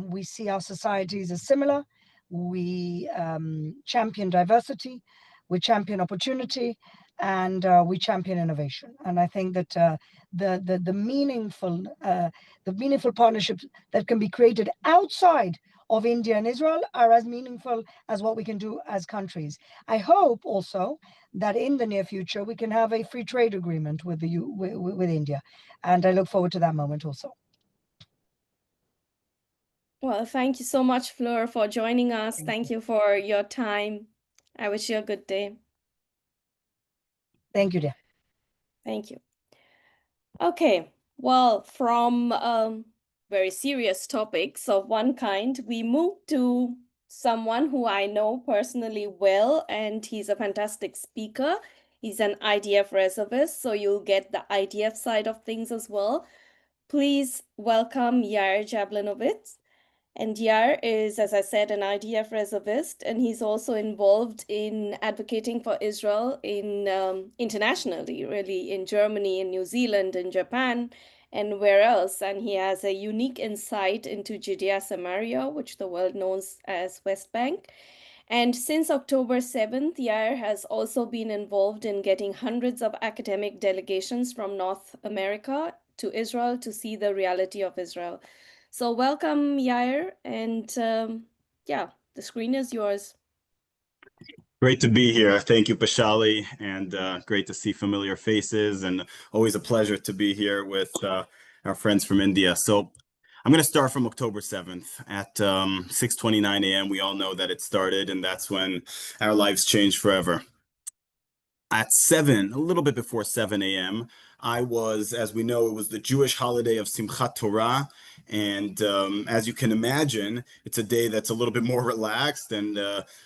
We see our societies as similar. We champion diversity, we champion opportunity, and we champion innovation. And I think that the meaningful partnerships that can be created outside of India and Israel are as meaningful as what we can do as countries. I hope also that in the near future we can have a free trade agreement with India, and I look forward to that moment also. Well, thank you so much, Fleur, for joining us. Thank you for your time. I wish you a good day. Thank you, dear. Thank you. Okay, well, from very serious topics of one kind, we move to someone who I know personally well, and he's a fantastic speaker. He's an IDF reservist, so you'll get the IDF side of things as well. Please welcome Yair Jablanovitz. And Yair is, as I said, an IDF reservist, and he's also involved in advocating for Israel internationally, really, in Germany, in New Zealand, in Japan, and where else. And he has a unique insight into Judea Samaria, which the world knows as West Bank. And since October 7th, Yair has also been involved in getting hundreds of academic delegations from North America to Israel to see the reality of Israel. So welcome, Yair, and yeah, the screen is yours. Great to be here. Thank you, Pashali, and great to see familiar faces, and always a pleasure to be here with our friends from India. So I'm going to start from October 7th at 6:29 a.m. We all know that it started, and that's when our lives changed forever. At a little bit before 7 a.m., I was, as we know, it was the Jewish holiday of Simchat Torah. And as you can imagine, it's a day that's a little bit more relaxed, and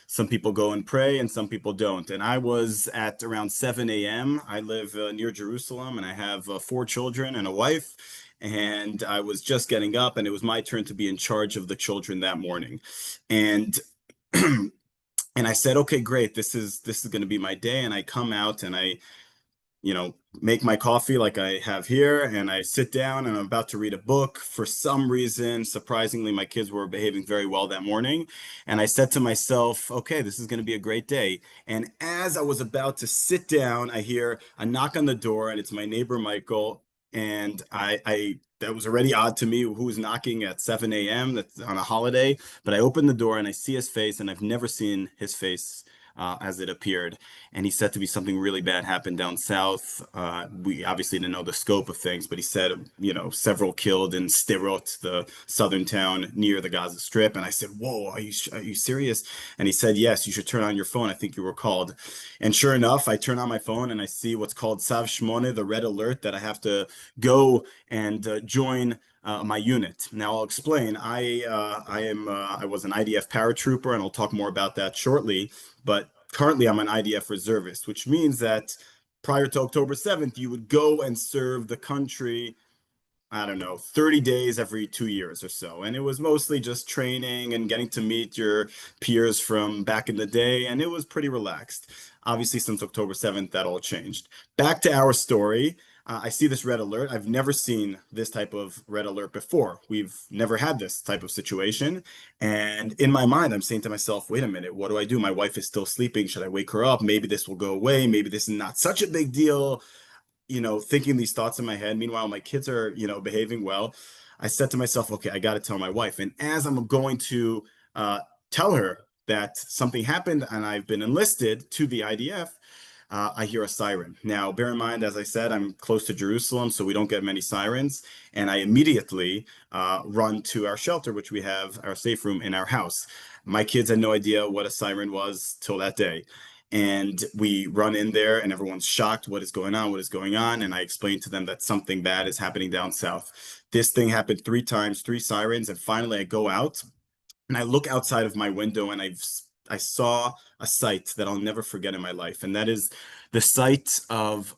some people go and pray and some people don't. And I was at around 7 a.m. I live near Jerusalem, and I have 4 children and a wife. And I was just getting up, and it was my turn to be in charge of the children that morning. And and I said, okay, great, this is going to be my day. And I come out and I make my coffee like I have here, and I sit down and I'm about to read a book. For some reason, surprisingly, my kids were behaving very well that morning. And I said to myself, okay, this is going to be a great day. And as I was about to sit down, I hear a knock on the door, and it's my neighbor, Michael. And that was already odd to me, who was knocking at 7 a.m. That's on a holiday. But I opened the door and I see his face, and I've never seen his face as it appeared. And he said to me something really bad happened down south. We obviously didn't know the scope of things, but he said, several killed in Sderot, the southern town near the Gaza Strip. And I said, whoa, are you serious? And he said, yes, you should turn on your phone. I think you were called. And sure enough, I turn on my phone and I see what's called Tzav Shmone, the red alert, that I have to go and join my unit. Now I'll explain. I was an IDF paratrooper, and I'll talk more about that shortly. But currently, I'm an IDF reservist, which means that prior to October 7th, you would go and serve the country, I don't know, 30 days every 2 years or so. And it was mostly just training and getting to meet your peers from back in the day. And it was pretty relaxed. Obviously, since October 7th, that all changed. Back to our story. I see this red alert. I've never seen this type of red alert before. We've never had this type of situation. And in my mind, I'm saying to myself, wait a minute, what do I do? My wife is still sleeping. Should I wake her up? Maybe this will go away. Maybe this is not such a big deal. Thinking these thoughts in my head. Meanwhile, my kids are, behaving well. I said to myself, okay, I got to tell my wife. And as I'm going to tell her that something happened and I've been enlisted to the IDF, I hear a siren. Now, bear in mind, as I said, I'm close to Jerusalem, so we don't get many sirens. And I immediately run to our shelter, which we have our safe room in our house. My kids had no idea what a siren was till that day. And we run in there and everyone's shocked. What is going on? What is going on? And I explained to them that something bad is happening down south. This thing happened 3 times, 3 sirens. And finally I go out and I look outside of my window and I saw a sight that I'll never forget in my life. And that is the sight of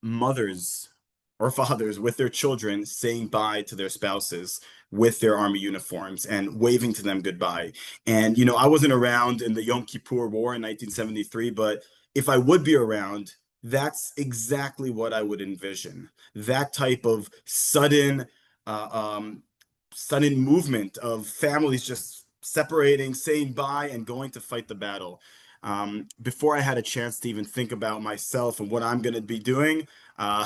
mothers or fathers with their children saying bye to their spouses with their army uniforms and waving to them goodbye. And, you know, I wasn't around in the Yom Kippur War in 1973, but if I would be around, that's exactly what I would envision. That type of uh, um, sudden movement of families just separating, saying bye, and going to fight the battle. Before I had a chance to even think about myself and what I'm going to be doing, uh,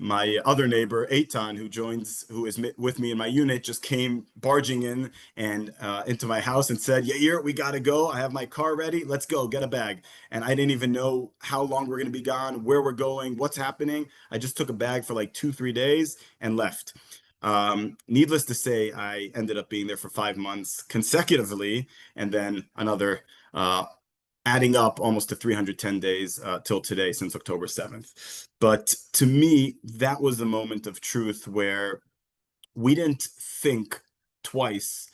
my other neighbor, Eitan, who is with me in my unit, just came barging in and into my house and said, Yair, we got to go. I have my car ready. Let's go, get a bag. And I didn't even know how long we're going to be gone, where we're going, what's happening. I just took a bag for like 2-3 days and left. Needless to say, I ended up being there for 5 months consecutively, and then another adding up almost to 310 days till today, since October 7th. But to me, that was the moment of truth where we didn't think twice,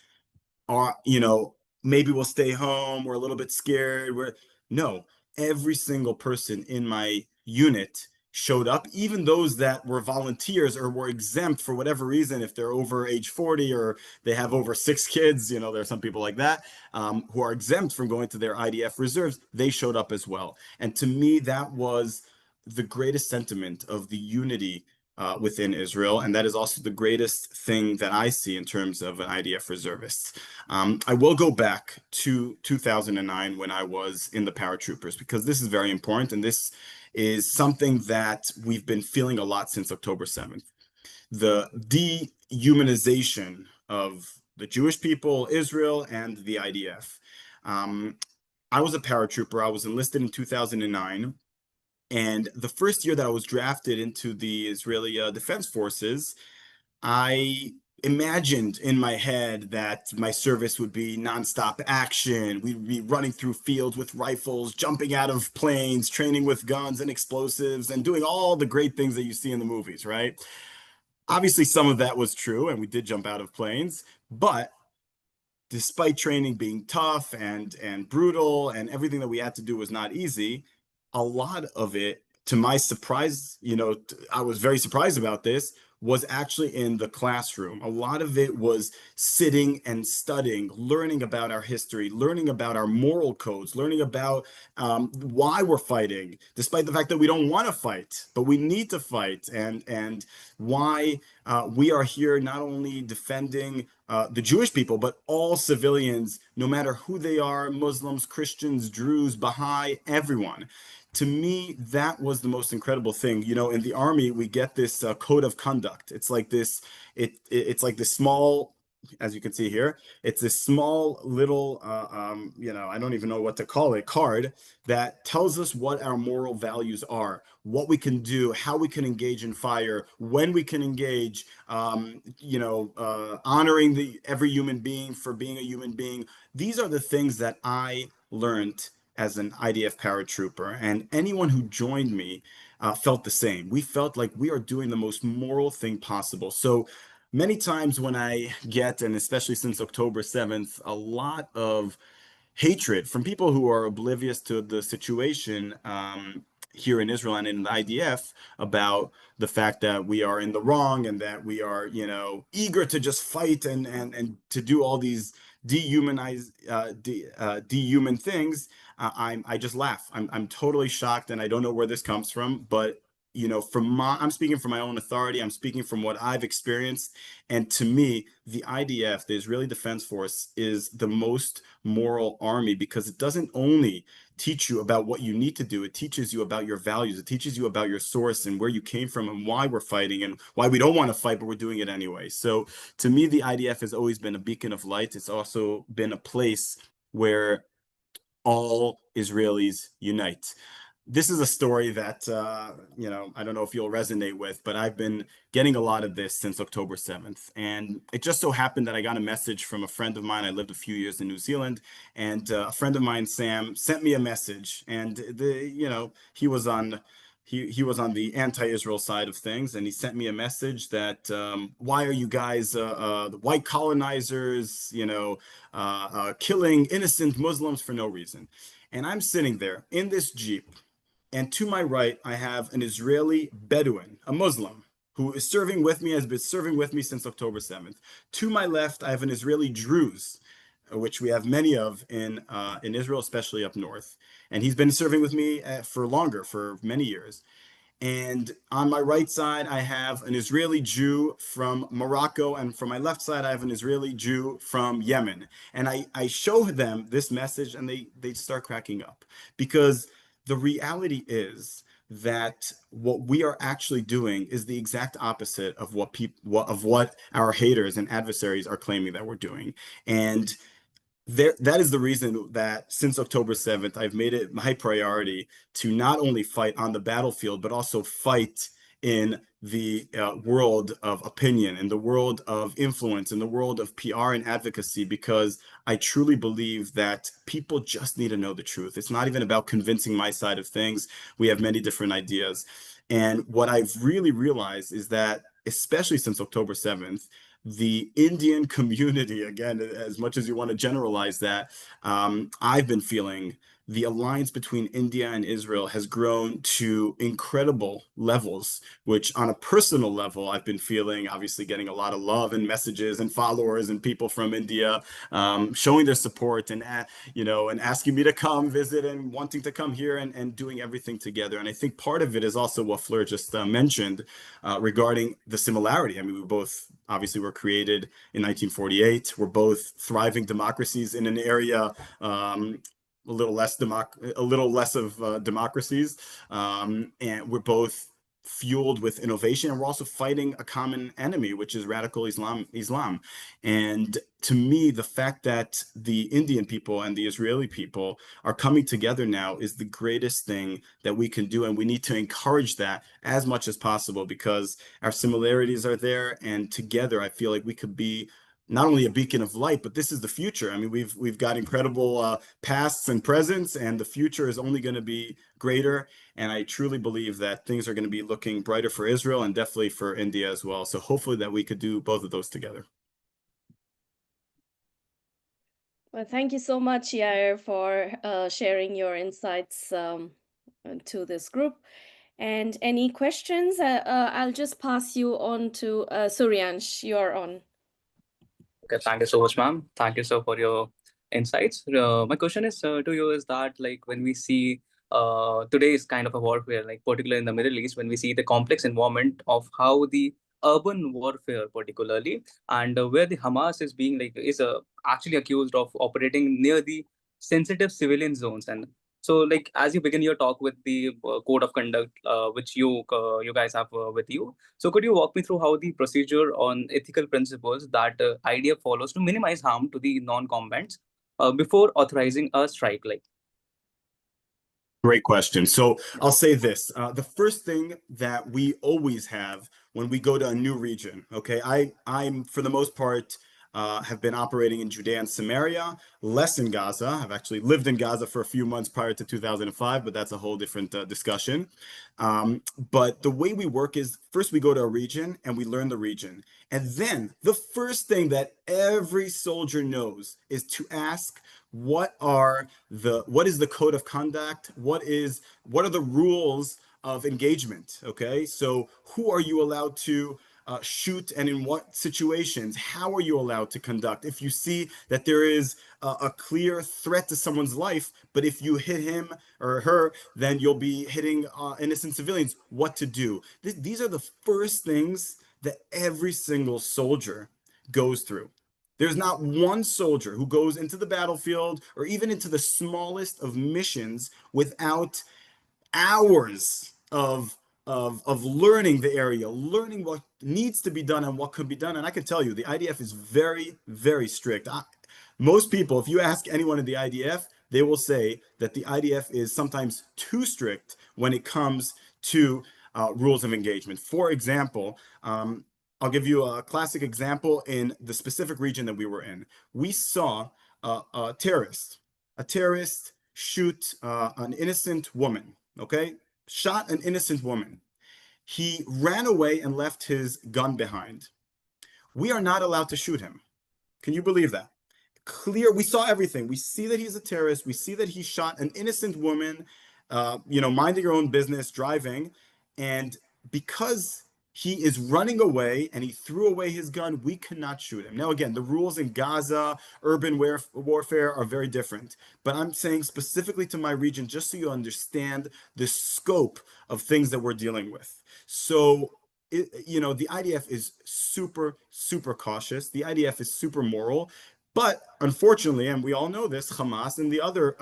or, you know, maybe we'll stay home, we're a little bit scared. No, every single person in my unit showed up, even those that were volunteers or were exempt for whatever reason, if they're over age 40 or they have over 6 kids, you know, there are some people like that who are exempt from going to their IDF reserves. They showed up as well. And to me, that was the greatest sentiment of the unity within Israel. And that is also the greatest thing that I see in terms of an IDF reservist. I will go back to 2009 when I was in the paratroopers, because this is very important. And this is something that we've been feeling a lot since October 7th. The dehumanization of the Jewish people, Israel, and the IDF. I was a paratrooper. I was enlisted in 2009. And the first year that I was drafted into the Israeli Defense Forces, I imagined in my head that my service would be nonstop action. We'd be running through fields with rifles, jumping out of planes, training with guns and explosives, and doing all the great things that you see in the movies, right? Obviously, some of that was true, and we did jump out of planes, but despite training being tough and brutal and everything that we had to do was not easy, a lot of it, to my surprise, you know, I was very surprised about this, was actually in the classroom. A lot of it was sitting and studying, learning about our history, learning about our moral codes, learning about why we're fighting, despite the fact that we don't want to fight, but we need to fight, and why we are here not only defending the Jewish people, but all civilians, no matter who they are, Muslims, Christians, Druze, Baha'i, everyone. To me, that was the most incredible thing. You know, in the army, we get this code of conduct. It's like this, it's like this small, as you can see here, it's this small little, you know, I don't even know what to call it, card that tells us what our moral values are, what we can do, how we can engage in fire, when we can engage, you know, honoring every human being for being a human being. These are the things that I learned as an IDF paratrooper, and anyone who joined me felt the same. We felt like we are doing the most moral thing possible. So many times when I get, and especially since October 7th, a lot of hatred from people who are oblivious to the situation here in Israel and in the IDF about the fact that we are in the wrong and that we are, you know, eager to just fight and to do all these dehuman things. I just laugh. I'm totally shocked, and I don't know where this comes from, but you know, I'm speaking from my own authority. I'm speaking from what I've experienced. And to me, the IDF, the Israeli Defense Force, is the most moral army, because it doesn't only teach you about what you need to do, it teaches you about your values. It teaches you about your source and where you came from and why we're fighting and why we don't want to fight, but we're doing it anyway. So to me, the IDF has always been a beacon of light. It's also been a place where all Israelis unite. this is a story that, I don't know if you'll resonate with, but I've been getting a lot of this since October 7th. And it just so happened that I got a message from a friend of mine. I lived a few years in New Zealand, and a friend of mine, Sam, sent me a message. And he was on the anti-Israel side of things, and he sent me a message that why are you guys the white colonizers, killing innocent Muslims for no reason? And I'm sitting there in this Jeep, and to my right, I have an Israeli Bedouin, a Muslim, who is serving with me, has been serving with me since October 7th. To my left, I have an Israeli Druze, which we have many of in Israel, especially up north. And he's been serving with me for longer, for many years. And on my right side, I have an Israeli Jew from Morocco. And from my left side, I have an Israeli Jew from Yemen. And I show them this message, and they start cracking up, because the reality is that what we are actually doing is the exact opposite of what our haters and adversaries are claiming that we're doing. And that is the reason that since October 7th, I've made it my priority to not only fight on the battlefield, but also fight in the world of opinion, in the world of influence, in the world of PR and advocacy, because I truly believe that people just need to know the truth. It's not even about convincing my side of things. We have many different ideas. And what I've really realized is that, especially since October 7th, the Indian community, again, as much as you want to generalize that, I've been feeling the alliance between India and Israel has grown to incredible levels, which on a personal level, I've been feeling, obviously getting a lot of love and messages and followers and people from India showing their support and asking me to come visit and wanting to come here and doing everything together. And I think part of it is also what Fleur just mentioned regarding the similarity. I mean, we both obviously were created in 1948. We're both thriving democracies in an area a little less of democracies, and we're both fueled with innovation, and we're also fighting a common enemy, which is radical Islam. And to me, the fact that the Indian people and the Israeli people are coming together now is the greatest thing that we can do, and we need to encourage that as much as possible, because our similarities are there, and together I feel like we could be not only a beacon of light, but this is the future. I mean, we've got incredible pasts and presents, and the future is only going to be greater. And I truly believe that things are going to be looking brighter for Israel and definitely for India as well. So hopefully that we could do both of those together. Well, thank you so much, Yair, for sharing your insights to this group. And any questions? I'll just pass you on to Suryansh. You're on. Okay, thank you so much, ma'am. Thank you so for your insights. My question is to you is that, like, when we see today's kind of a warfare, like particularly in the Middle East, when we see the complex environment of how the urban warfare, particularly, and where the Hamas is being actually accused of operating near the sensitive civilian zones. And so, like, as you begin your talk with the code of conduct, which you guys have with you, so could you walk me through how the procedure on ethical principles that IDF follows to minimize harm to the non-combatants before authorizing a strike? Like, Great question. So I'll say this. The first thing that we always have when we go to a new region, okay, I'm for the most part have been operating in Judea and Samaria, less in Gaza. I've actually lived in Gaza for a few months prior to 2005, but that's a whole different discussion. But the way we work is first we go to a region and we learn the region. And then the first thing that every soldier knows is to ask, what is the code of conduct? What are the rules of engagement? Okay, so who are you allowed to shoot, and in what situations? How are you allowed to conduct? If you see that there is a clear threat to someone's life, but if you hit him or her, then you'll be hitting innocent civilians, what to do? These are the first things that every single soldier goes through. There's not one soldier who goes into the battlefield or even into the smallest of missions without hours of learning the area, learning what needs to be done and what could be done. And I can tell you, the IDF is very, very strict. Most people, if you ask anyone in the IDF, they will say that the IDF is sometimes too strict when it comes to rules of engagement. For example, I'll give you a classic example in the specific region that we were in. We saw a terrorist shoot an innocent woman, okay? Shot an innocent woman. He ran away and left his gun behind. We are not allowed to shoot him. Can you believe that? Clear, we saw everything. We see that he's a terrorist. We see that he shot an innocent woman, minding her own business, driving. And because he is running away and he threw away his gun, we cannot shoot him. Now, again, the rules in Gaza, urban warfare are very different. But I'm saying specifically to my region, just so you understand the scope of things that we're dealing with. So, the IDF is super, super cautious. The IDF is super moral. But unfortunately, and we all know this, Hamas and the other,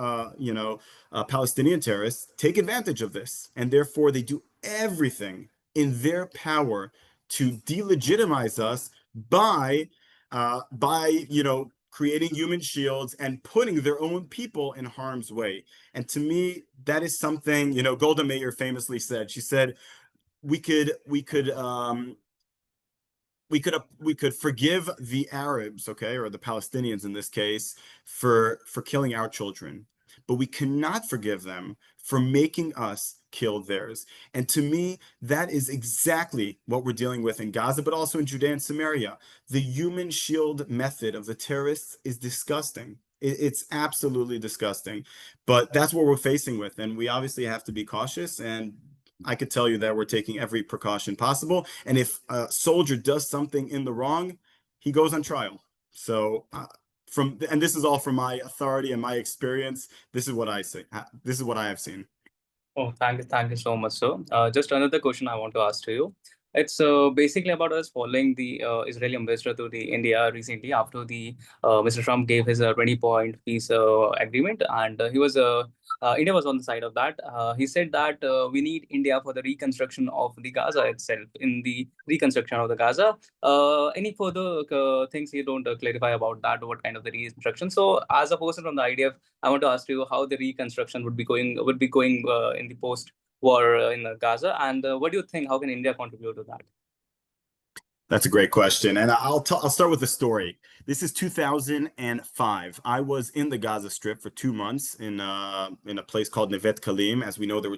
Palestinian terrorists take advantage of this. And therefore, they do everything in their power to delegitimize us by creating human shields and putting their own people in harm's way. And to me, that is something, Golda Meir famously said. She said, we could forgive the Arabs, okay, or the Palestinians in this case, for killing our children, but we cannot forgive them for making us kill theirs. And to me, that is exactly what we're dealing with in Gaza, but also in Judea and Samaria. The human shield method of the terrorists is disgusting. It's absolutely disgusting. But that's what we're facing with, and we obviously have to be cautious. And I could tell you that we're taking every precaution possible. And if a soldier does something in the wrong, he goes on trial. So and this is all from my authority and my experience. This is what I say. This is what I have seen. Oh, thank you so much, sir. Just another question I want to ask to you. It's basically about us following the Israeli ambassador to the India recently after the Mr. Trump gave his 20-point peace agreement, and India was on the side of that. He said that we need India for the reconstruction of the Gaza itself. In the reconstruction of the Gaza, any further things you don't clarify about that? What kind of the reconstruction? So, as a person from the IDF, I want to ask you how the reconstruction would be going in the post-war in Gaza, and what do you think? How can India contribute to that? That's a great question, and I'll start with the story. This is 2005. I was in the Gaza Strip for 2 months in a place called Nevet Kalim. As we know, there were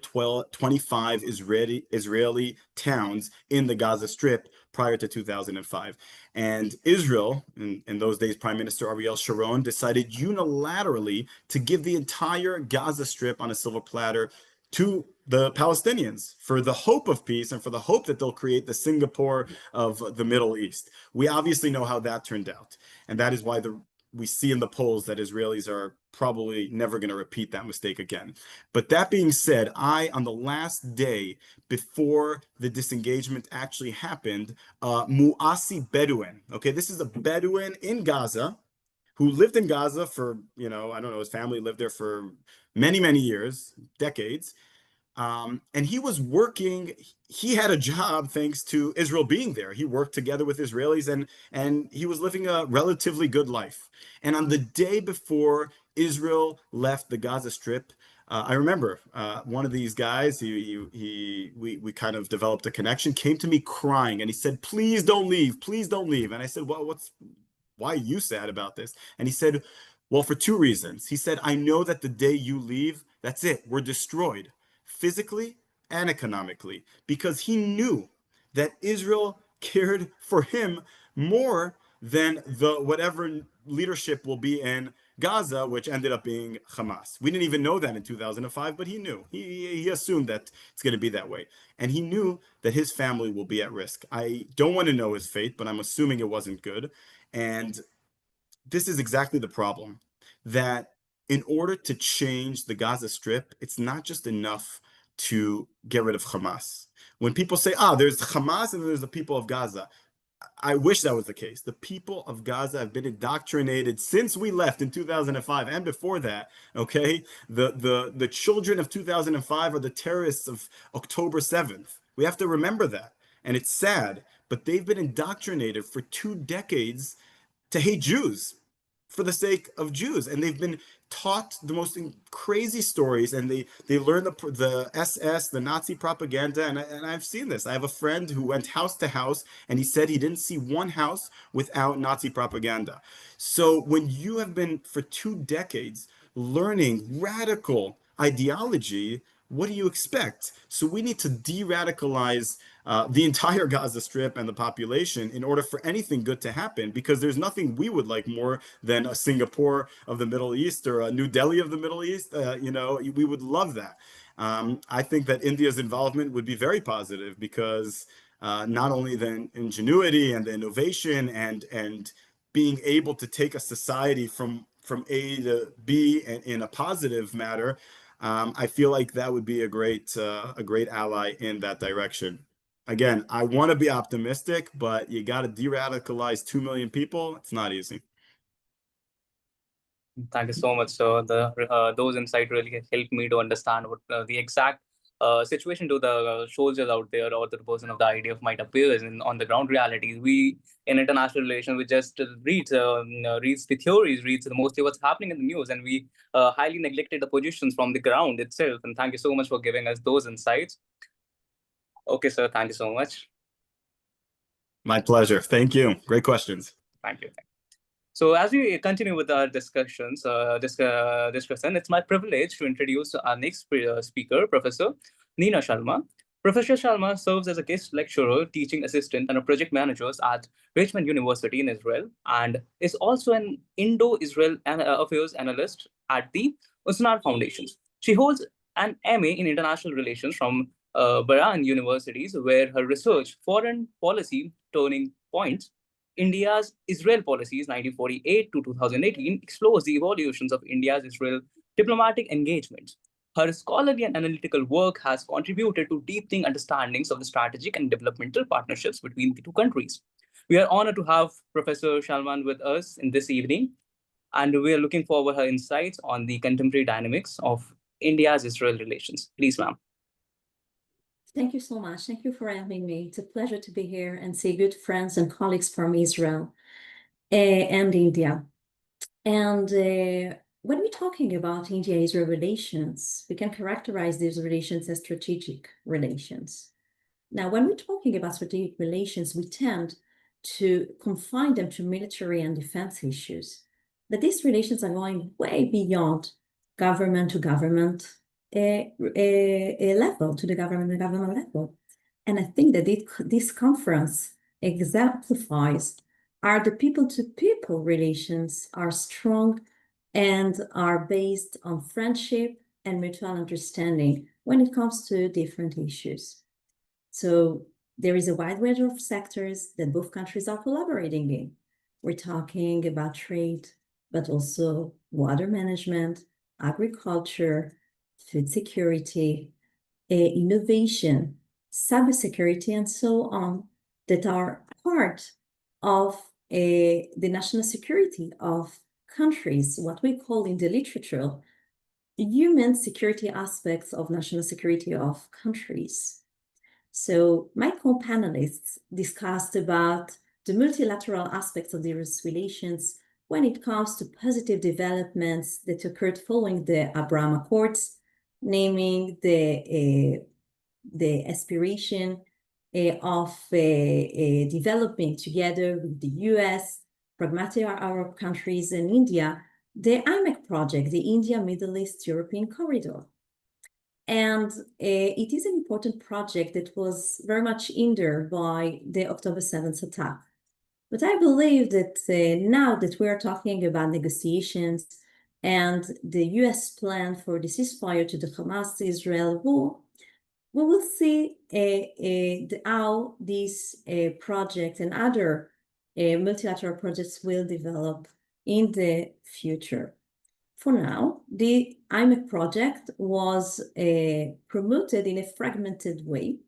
25 Israeli towns in the Gaza Strip prior to 2005. And Israel, in those days, Prime Minister Ariel Sharon, decided unilaterally to give the entire Gaza Strip on a silver platter to the Palestinians for the hope of peace and for the hope that they'll create the Singapore of the Middle East. We obviously know how that turned out. And that is why we see in the polls that Israelis are probably never going to repeat that mistake again. But that being said, on the last day before the disengagement actually happened, Muasi Bedouin, okay, this is a Bedouin in Gaza who lived in Gaza for, I don't know, his family lived there for many, many years, decades. And he was working, he had a job thanks to Israel being there. He worked together with Israelis and he was living a relatively good life. And on the day before Israel left the Gaza Strip, I remember one of these guys, we kind of developed a connection, came to me crying and he said, please don't leave, please don't leave. And I said, well, why are you sad about this? And he said, well, for 2 reasons. He said, I know that the day you leave, that's it, we're destroyed, physically and economically, because he knew that Israel cared for him more than whatever leadership will be in Gaza, which ended up being Hamas. We didn't even know that in 2005, but he knew. He assumed that it's going to be that way. And he knew that his family will be at risk. I don't want to know his fate, but I'm assuming it wasn't good. And this is exactly the problem, that in order to change the Gaza Strip, it's not just enough to get rid of Hamas. When people say, there's Hamas and there's the people of Gaza, I wish that was the case. The people of Gaza have been indoctrinated since we left in 2005 and before that, okay? The children of 2005 are the terrorists of October 7th. We have to remember that. And it's sad, but they've been indoctrinated for 2 decades to hate Jews for the sake of Jews. And they've been taught the most crazy stories, and they learn the SS, the Nazi propaganda, and I've seen this. I have a friend who went house to house, and he said he didn't see one house without Nazi propaganda. So when you have been for 2 decades learning radical ideology, what do you expect? So we need to de-radicalize the entire Gaza Strip and the population in order for anything good to happen, because there's nothing we would like more than a Singapore of the Middle East or a New Delhi of the Middle East. We would love that. I think that India's involvement would be very positive, because not only the ingenuity and the innovation and being able to take a society from A to B in a positive matter, I feel like that would be a great ally in that direction. Again, I want to be optimistic, but you got to de-radicalize 2 million people. It's not easy. Thank you so much, sir. Those insights really helped me to understand what the exact situation to the soldiers out there or the person of the IDF might appear in on the ground realities. We in international relations, we just read the theories, read mostly what's happening in the news, and we highly neglected the positions from the ground itself. And thank you so much for giving us those insights. Okay, sir. Thank you so much. My pleasure. Thank you. Great questions. Thank you. So as we continue with our discussion, it's my privilege to introduce our next speaker, Professor Neena Sharma. Professor Sharma serves as a guest lecturer, teaching assistant, and a project manager at Richmond University in Israel, and is also an Indo-Israel affairs analyst at the Usnar Foundation. She holds an MA in international relations from Bahrain universities, where her research, foreign policy turning points, India's Israel policies 1948 to 2018 explores the evolutions of India's Israel diplomatic engagements. Her scholarly and analytical work has contributed to deepening understandings of the strategic and developmental partnerships between the two countries. We are honored to have Professor Shalman with us in this evening, and we are looking forward to her insights on the contemporary dynamics of India's Israel relations. Please, ma'am. Thank you so much. Thank you for having me. It's a pleasure to be here and see good friends and colleagues from Israel and India. And when we're talking about India-Israel relations, we can characterize these relations as strategic relations. Now, when we're talking about strategic relations, we tend to confine them to military and defense issues. But these relations are going way beyond government to government level, to the government level. And I think that this conference exemplifies are the people-to-people relations are strong and are based on friendship and mutual understanding when it comes to different issues. So there is a wide range of sectors that both countries are collaborating in. We're talking about trade, but also water management, agriculture, food security, innovation, cybersecurity, and so on, that are part of the national security of countries, what we call in the literature, human security aspects of national security of countries. So my co-panelists discussed about the multilateral aspects of these relations when it comes to positive developments that occurred following the Abraham Accords, naming the aspiration of developing together with the US, pragmatic Arab countries, and India, the IMEC project, the India, Middle East, European Corridor. And it is an important project that was very much hindered by the October 7th attack. But I believe that now that we are talking about negotiations and the US plan for the ceasefire to the Hamas-Israel war, we will see how this project and other multilateral projects will develop in the future. For now, the IMEC project was promoted in a fragmented way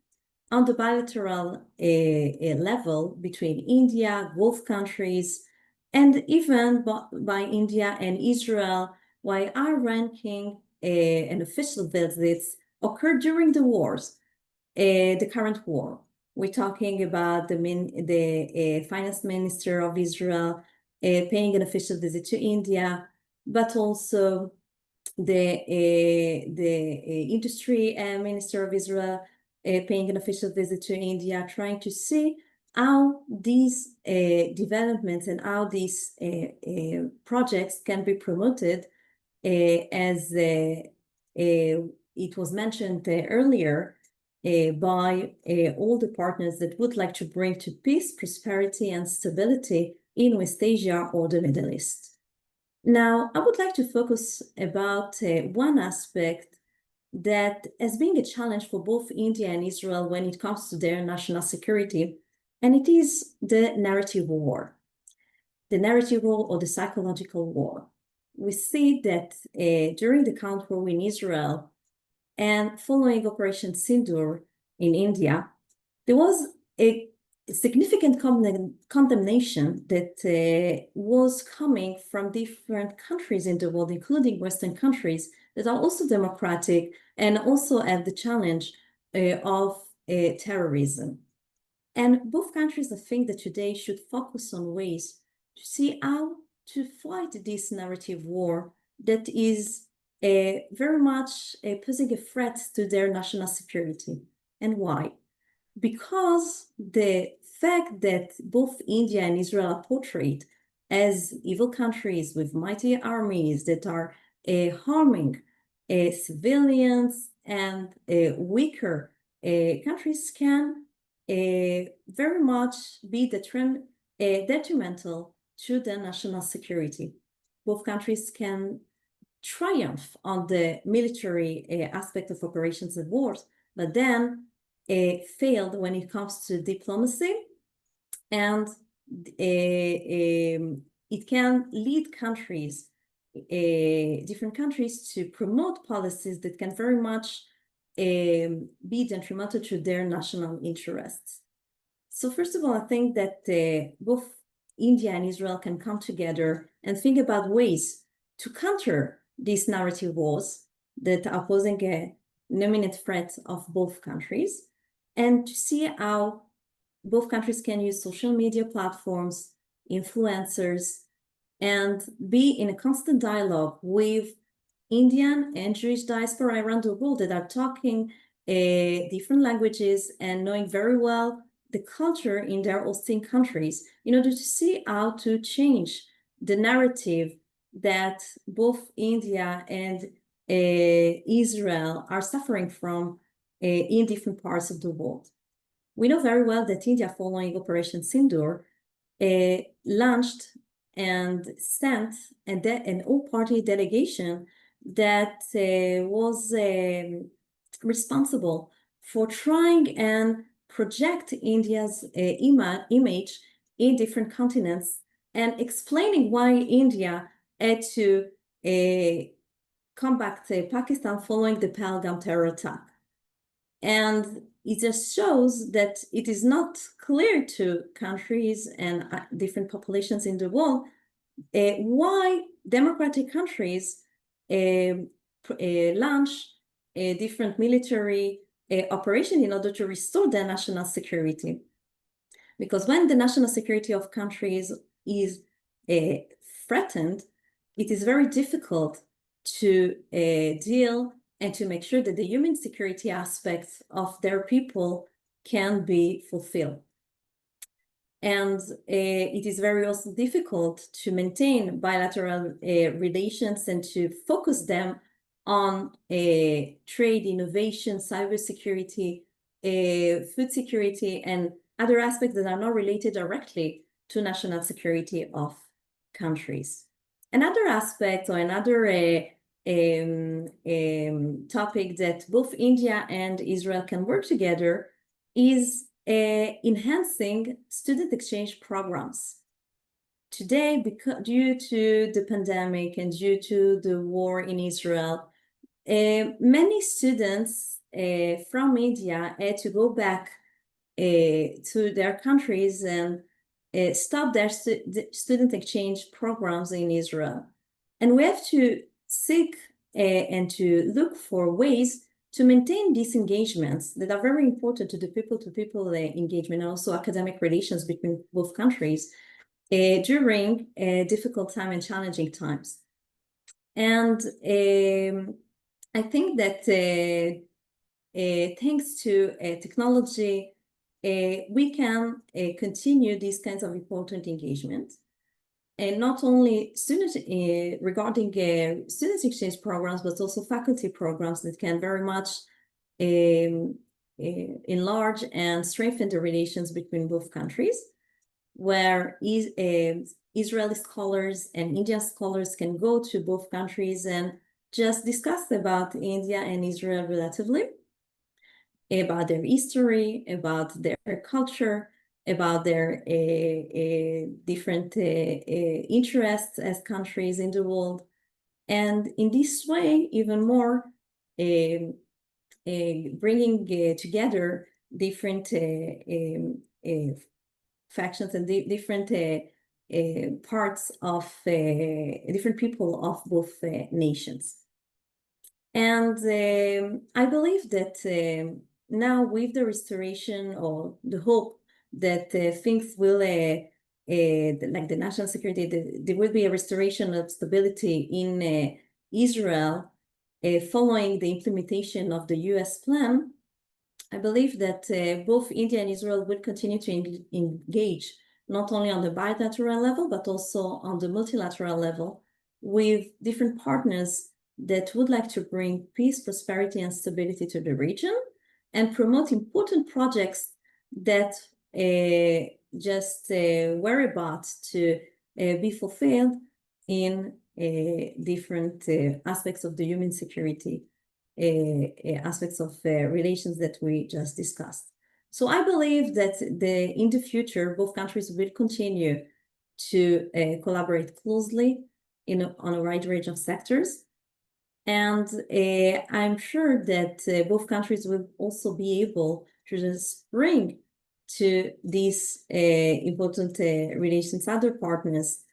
on the bilateral level between India, Gulf countries, and even by India and Israel, while our ranking and official visits occurred during the wars, the current war. We're talking about the finance minister of Israel paying an official visit to India, but also the industry minister of Israel paying an official visit to India, trying to see how these developments and how these projects can be promoted as it was mentioned earlier by all the partners that would like to bring to peace, prosperity, and stability in West Asia or the Middle East. Now, I would like to focus about one aspect that as being a challenge for both India and Israel when it comes to their national security, and it is the narrative war. The narrative war or the psychological war. We see that during the counter war in Israel and following Operation Sindoor in India, there was a significant condemnation that was coming from different countries in the world, including Western countries that are also democratic and also have the challenge of terrorism. And both countries, I think that today should focus on ways to see how to fight this narrative war that is very much posing a threat to their national security. And why? Because the fact that both India and Israel are portrayed as evil countries with mighty armies that are harming civilians and weaker countries can very much be detrimental to their national security. Both countries can triumph on the military aspect of operations and wars, but then failed when it comes to diplomacy, and it can lead countries, different countries, to promote policies that can very much be detrimental to their national interests. So first of all, I think that both India and Israel can come together and think about ways to counter these narrative wars that are posing an imminent threat of both countries, and to see how both countries can use social media platforms, influencers, and be in a constant dialogue with Indian and Jewish diaspora around the world that are talking different languages and knowing very well the culture in their hosting countries in order to see how to change the narrative that both India and Israel are suffering from in different parts of the world. We know very well that India, following Operation Sindoor, launched and sent an all-party delegation that was responsible for trying and project India's image in different continents and explaining why India had to combat Pakistan following the Pahalgam terror attack. And it just shows that it is not clear to countries and different populations in the world why democratic countries launch a different military operation in order to restore their national security. Because when the national security of countries is threatened, it is very difficult to deal and to make sure that the human security aspects of their people can be fulfilled. And it is very also difficult to maintain bilateral relations and to focus them on trade, innovation, cybersecurity, food security, and other aspects that are not related directly to national security of countries. Another aspect or another topic that both India and Israel can work together is enhancing student exchange programs. Today, due to the pandemic and due to the war in Israel, many students from India had to go back to their countries and stop their student exchange programs in Israel. And we have to seek and to look for ways to maintain these engagements that are very important to the people-to-people engagement and also academic relations between both countries during difficult time and challenging times. And I think that thanks to technology, we can continue these kinds of important engagement. And not only student regarding student exchange programs, but also faculty programs that can very much enlarge and strengthen the relations between both countries, where Israeli scholars and Indian scholars can go to both countries and just discuss about India and Israel relatively, about their history, about their culture, about their different interests as countries in the world. And in this way, even more, bringing together different factions and different parts of different people of both nations. And I believe that now with the restoration or the hope that things will, like the national security, there will be a restoration of stability in Israel following the implementation of the US plan. I believe that both India and Israel will continue to engage not only on the bilateral level, but also on the multilateral level with different partners that would like to bring peace, prosperity, and stability to the region and promote important projects that just were about to be fulfilled in different aspects of the human security, aspects of relations that we just discussed. So I believe that in the future, both countries will continue to collaborate closely on a wide range of sectors. And I'm sure that both countries will also be able to just bring to these important relations other partners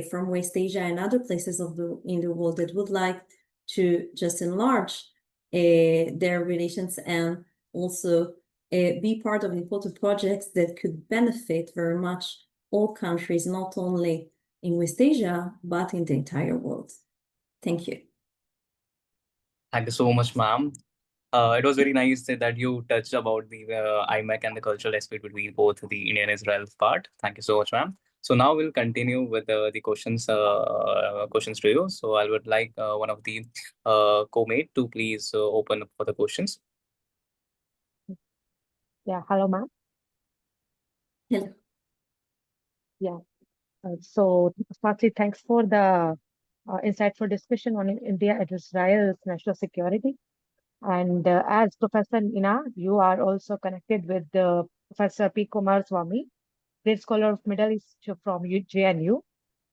from West Asia and other places in the world that would like to just enlarge their relations and also be part of important projects that could benefit very much all countries, not only in West Asia, but in the entire world. Thank you. Thank you so much, ma'am. It was very nice that you touched about the IMEC and the cultural aspect between both the Indian and Israel part. Thank you so much, ma'am. So now we'll continue with the questions to you. So I would like one of the co-mate to please open up for the questions. Yeah, hello, ma'am. Hello. Yeah. So firstly, thanks for the insightful discussion on India and Israel's national security. And as Professor Ina, you are also connected with Professor P. Swami, great scholar of Middle East from JNU.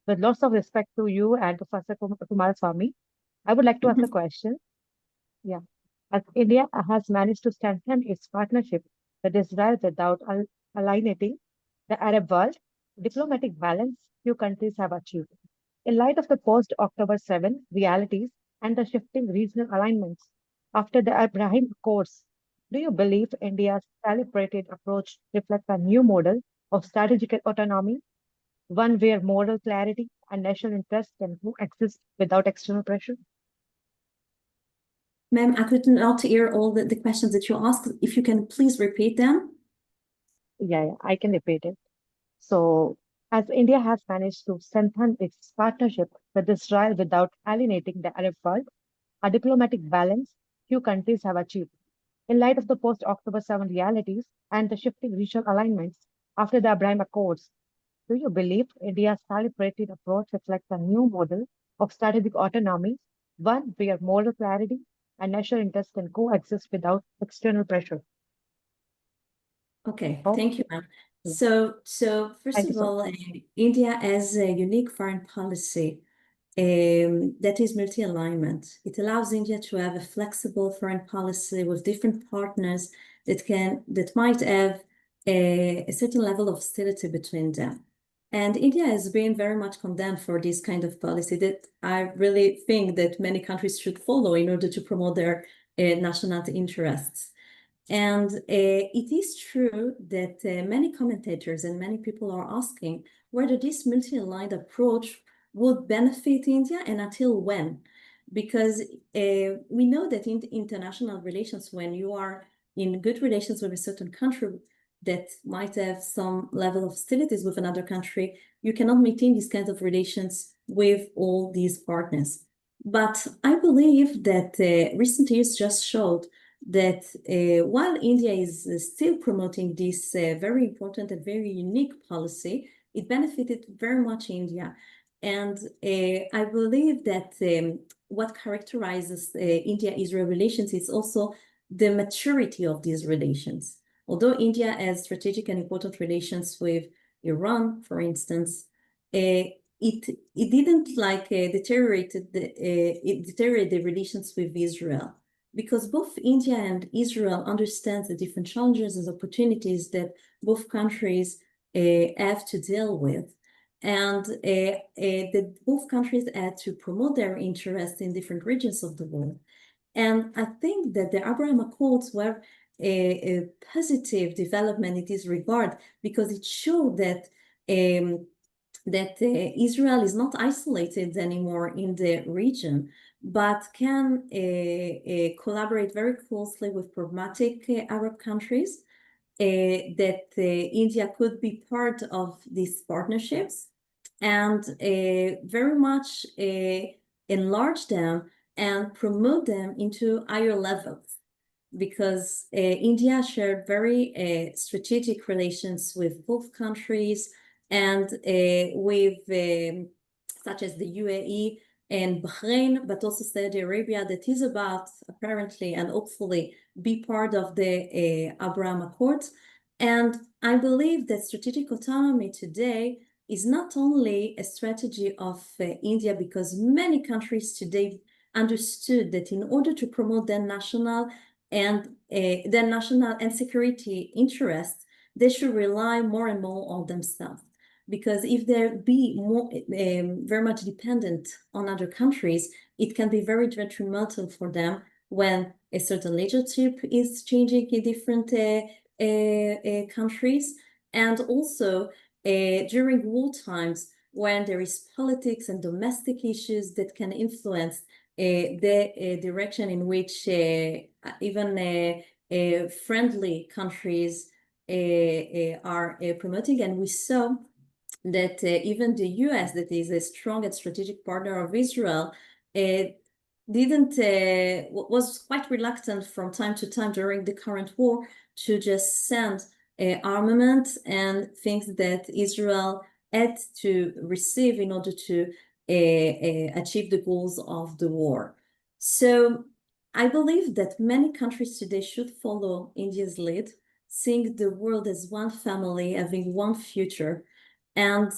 With lots of respect to you and Professor Swami, I would like to ask a question. Yeah. As India has managed to strengthen its partnership with Israel without alienating the Arab world, diplomatic balance few countries have achieved. In light of the post-October 7 realities and the shifting regional alignments after the Abraham Accords, do you believe India's calibrated approach reflects a new model of strategic autonomy, one where moral clarity and national interest can coexist without external pressure? Ma'am, I could not hear all the questions that you asked. If you can please repeat them. Yeah, I can repeat it. So, as India has managed to strengthen its partnership with Israel without alienating the Arab world, a diplomatic balance few countries have achieved. In light of the post-October 7 realities and the shifting regional alignments after the Abraham Accords, do you believe India's calibrated approach reflects a new model of strategic autonomy, one where moral clarity and national interest can coexist without external pressure? Okay, Oh, thank you, ma'am. yeah. So first Thank you of so all, much. India has a unique foreign policy that is multi-alignment. It allows India to have a flexible foreign policy with different partners that might have a certain level of hostility between them. And India has been very much condemned for this kind of policy that I really think that many countries should follow in order to promote their national interests. And it is true that many commentators and many people are asking whether this multi-aligned approach would benefit India and until when? Because we know that in international relations, when you are in good relations with a certain country that might have some level of hostilities with another country, you cannot maintain these kinds of relations with all these partners. But I believe that recent years just showed that while India is still promoting this very important and very unique policy, it benefited very much India. And I believe that what characterizes India-Israel relations is also the maturity of these relations. Although India has strategic and important relations with Iran, for instance, it didn't deteriorate the relations with Israel, because both India and Israel understand the different challenges and opportunities that both countries have to deal with. And that both countries had to promote their interests in different regions of the world. And I think that the Abraham Accords were a positive development in this regard, because it showed that Israel is not isolated anymore in the region, but can collaborate very closely with pragmatic Arab countries, that India could be part of these partnerships and very much enlarge them and promote them into higher levels, because India shared very strategic relations with both countries and with such as the UAE and Bahrain, but also Saudi Arabia, that is about apparently and hopefully be part of the Abraham Accords. And I believe that strategic autonomy today is not only a strategy of India, because many countries today understood that in order to promote their national and security interests, they should rely more and more on themselves. Because if they be more very much dependent on other countries, it can be very detrimental for them when a certain leadership is changing in different countries, and also during war times, when there is politics and domestic issues that can influence the direction in which even friendly countries are promoting. And we saw that even the US, that is a strong and strategic partner of Israel, was quite reluctant from time to time during the current war to just send armament and things that Israel had to receive in order to achieve the goals of the war. So I believe that many countries today should follow India's lead, seeing the world as one family, having one future, and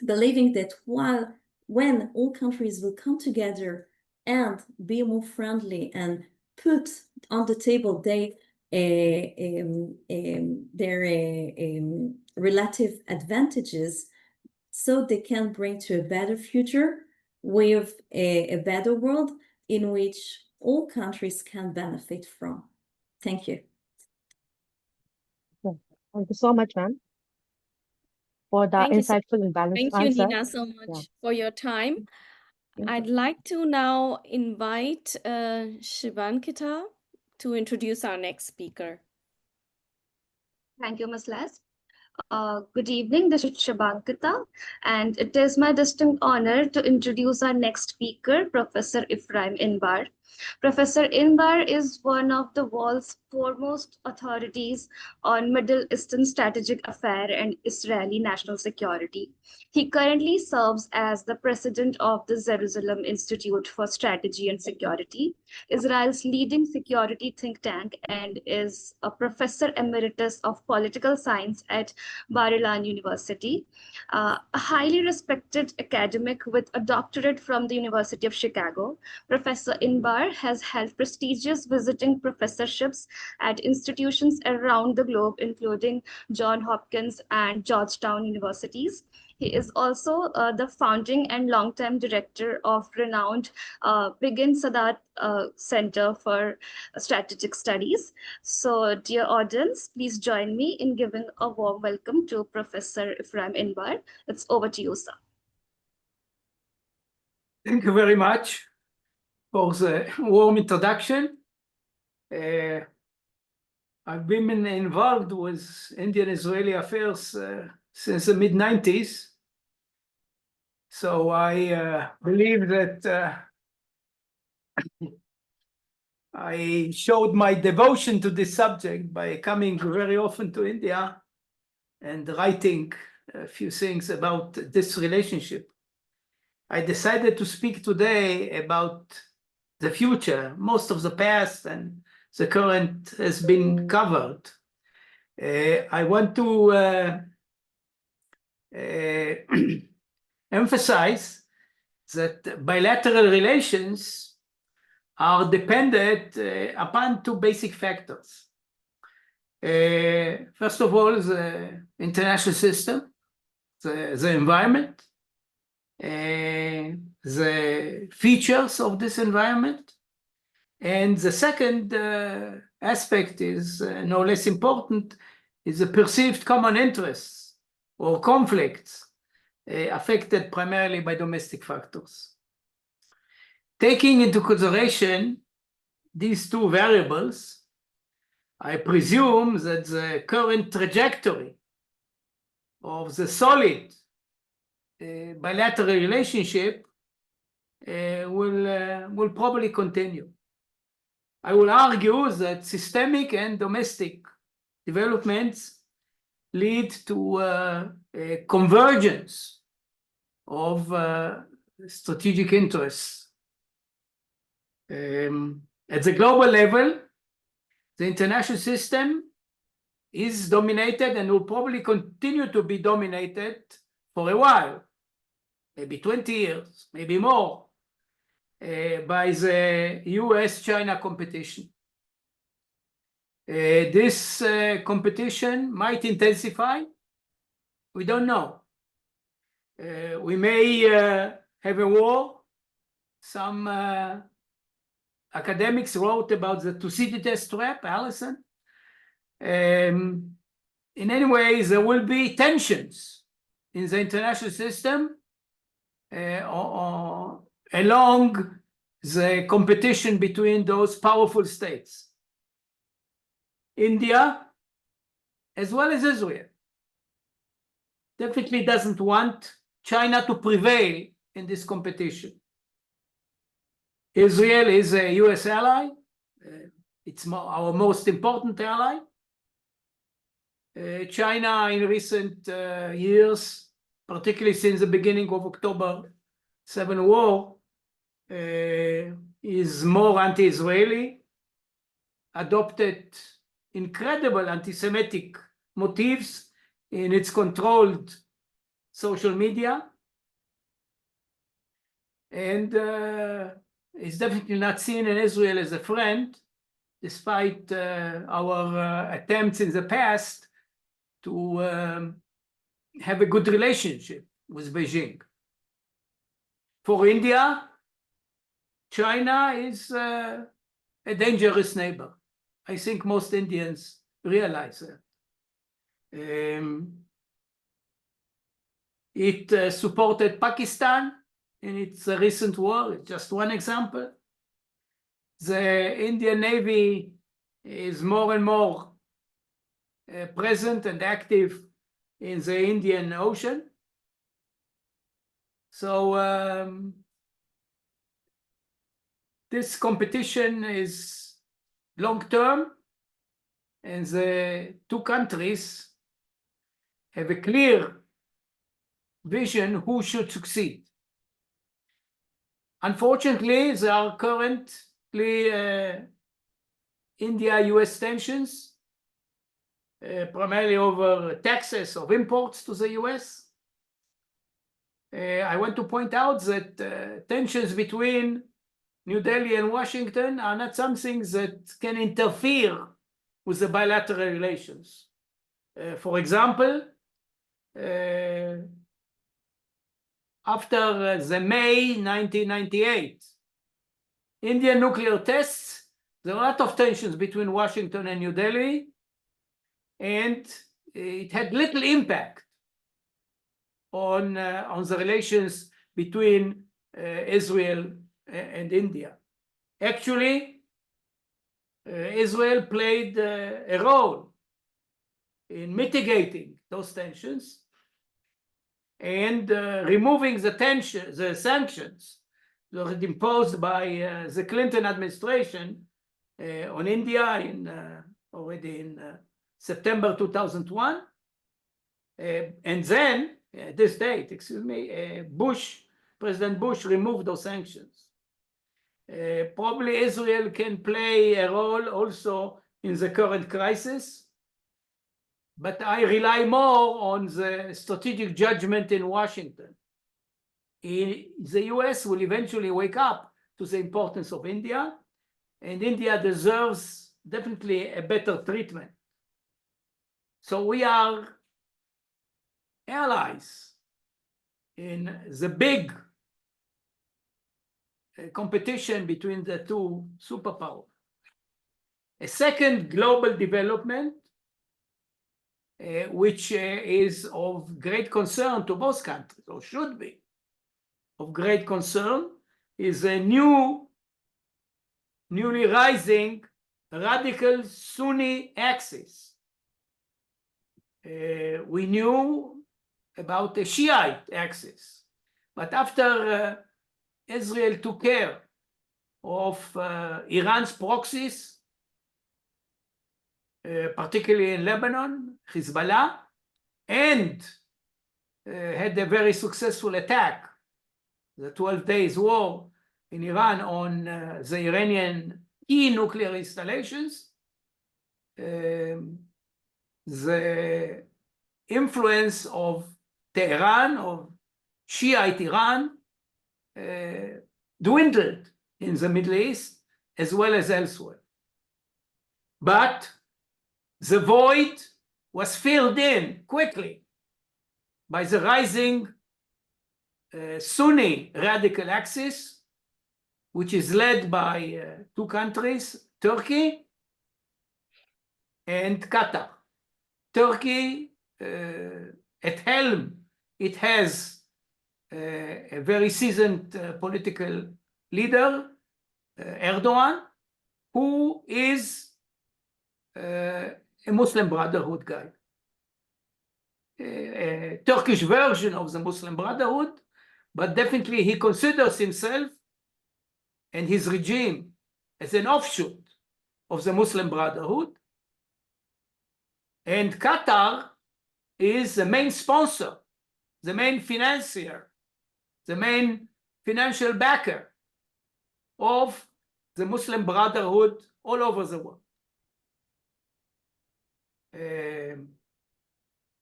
believing that when all countries will come together and be more friendly and put on the table their relative advantages, so they can bring to a better future with a better world in which all countries can benefit from. Thank you. Thank you so much, ma'am, for the Thank you so insightful and balanced Thank you, answer. Nina, so much Yeah. for your time. Thank I'd you. like to now invite Shivankita to introduce our next speaker. Thank you, Ms. Les. Good evening, this is Shivankita, and it is my distinct honor to introduce our next speaker, Professor Ephraim Inbar. Professor Inbar is one of the world's foremost authorities on Middle Eastern strategic affairs and Israeli national security. He currently serves as the president of the Jerusalem Institute for Strategy and Security, Israel's leading security think tank, and is a professor emeritus of political science at Bar-Ilan University, a highly respected academic with a doctorate from the University of Chicago. Professor Inbar has held prestigious visiting professorships at institutions around the globe, including Johns Hopkins and Georgetown universities. He is also the founding and longtime director of renowned Begin Sadat Center for Strategic Studies. So, dear audience, please join me in giving a warm welcome to Professor Ephraim Inbar. It's over to you, sir. Thank you very much for the warm introduction. I've been involved with Indian-Israeli affairs since the mid-90s. So I believe that I showed my devotion to this subject by coming very often to India and writing a few things about this relationship. I decided to speak today about the future. Most of the past and the current has been covered. I want to emphasize that bilateral relations are dependent upon two basic factors. First of all, the international system, the environment, the features of this environment. And the second aspect is no less important, is the perceived common interests or conflicts affected primarily by domestic factors. Taking into consideration these two variables, I presume that the current trajectory of the solid bilateral relationship will probably continue. I will argue that systemic and domestic developments lead to a convergence of strategic interests. At the global level, the international system is dominated and will probably continue to be dominated for a while, maybe 20 years, maybe more, by the US-China competition. This competition might intensify. We don't know. We may have a war. Some academics wrote about the Thucydides trap, Allison. In any way, there will be tensions in the international system along the competition between those powerful states. India, as well as Israel, definitely doesn't want China to prevail in this competition. Israel is a US ally. It's our most important ally. China in recent years, particularly since the beginning of October 7 war, is more anti-Israeli, adopted incredible anti-Semitic motifs in its controlled social media, and is definitely not seen in Israel as a friend, despite our attempts in the past to have a good relationship with Beijing. For India, China is a dangerous neighbor. I think most Indians realize that. It supported Pakistan in its recent war. It's just one example. The Indian Navy is more and more present and active in the Indian Ocean. So this competition is long-term, and the two countries have a clear vision who should succeed. Unfortunately, there are currently India-US tensions, primarily over taxes of imports to the US. I want to point out that tensions between New Delhi and Washington are not something that can interfere with the bilateral relations. For example, after the May 1998 Indian nuclear tests, there are a lot of tensions between Washington and New Delhi, and it had little impact on the relations between Israel and India. Actually, Israel played a role in mitigating those tensions and removing the sanctions that were imposed by the Clinton administration on India already in September 2001. And then, this date, excuse me, President Bush removed those sanctions. Probably Israel can play a role also in the current crisis, but I rely more on the strategic judgment in Washington. The US will eventually wake up to the importance of India, and India deserves definitely a better treatment. So we are allies in the big competition between the two superpowers. A second global development, which is of great concern to both countries, or should be of great concern, is a newly rising radical Sunni axis. We knew about the Shiite axis, but after Israel took care of Iran's proxies, particularly in Lebanon, Hezbollah, and had a very successful attack, the 12 Days War in Iran on the Iranian key nuclear installations. The influence of Tehran, of Shiite Iran, dwindled in the Middle East as well as elsewhere. But the void was filled in quickly by the rising Sunni radical axis, which is led by two countries, Turkey and Qatar. Turkey, at helm, it has a very seasoned political leader, Erdogan, who is a Muslim Brotherhood guy. A Turkish version of the Muslim Brotherhood, but definitely he considers himself and his regime as an offshoot of the Muslim Brotherhood. And Qatar is the main sponsor, the main financier, the main financial backer of the Muslim Brotherhood all over the world.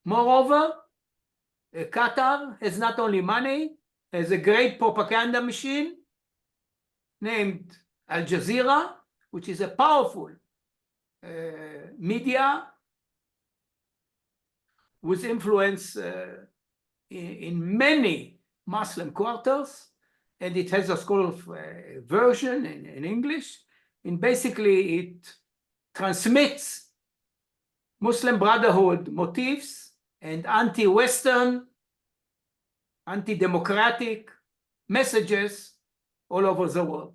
Moreover, Qatar has not only money, has a great propaganda machine named Al Jazeera, which is a powerful media with influence in many Muslim quarters, and it has a version in English, and basically it transmits Muslim Brotherhood motifs and anti-Western, anti-democratic messages all over the world.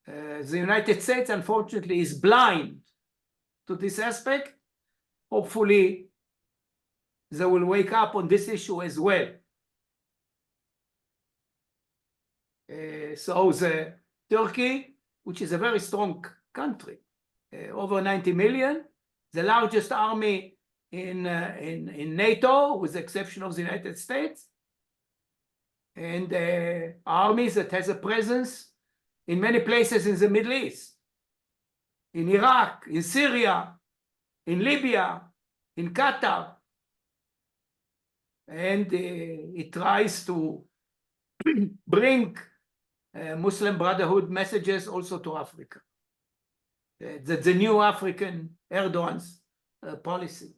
The United States, unfortunately, is blind to this aspect. Hopefully, they will wake up on this issue as well. So the Turkey, which is a very strong country, over 90 million, the largest army in NATO, with the exception of the United States, and armies that has a presence in many places in the Middle East, in Iraq, in Syria, in Libya, in Qatar, and it tries to bring Muslim Brotherhood messages also to Africa. The new African Erdogan's policy.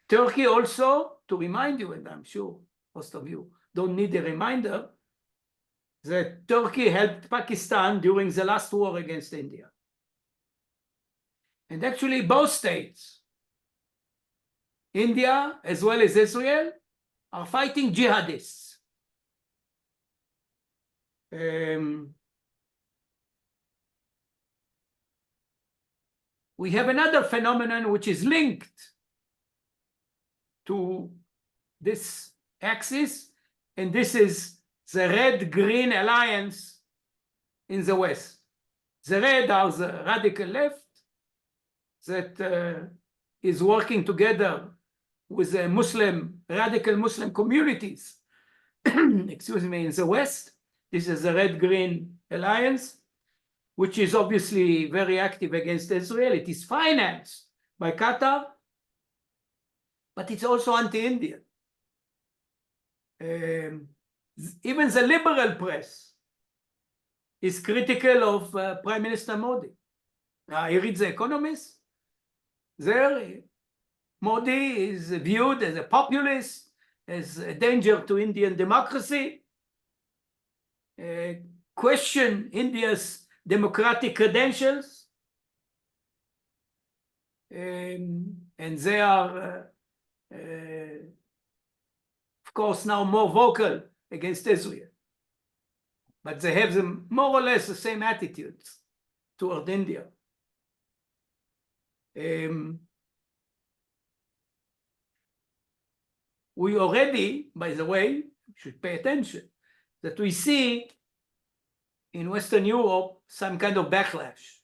Turkey also, to remind you, and I'm sure most of you don't need a reminder, that Turkey helped Pakistan during the last war against India. And actually both states, India as well as Israel, are fighting jihadists. We have another phenomenon which is linked to this axis, and this is the red-green alliance in the West. The red are the radical left that is working together with the radical Muslim communities, excuse me, in the West. This is the red-green alliance, which is obviously very active against Israel. It is financed by Qatar, but it's also anti-Indian. Even the liberal press is critical of Prime Minister Modi. I read The Economist. There, Modi is viewed as a populist, as a danger to Indian democracy, question India's democratic credentials, and they are, of course, now more vocal against Israel. But they have more or less the same attitudes toward India. We already, by the way, should pay attention that we see in Western Europe some kind of backlash.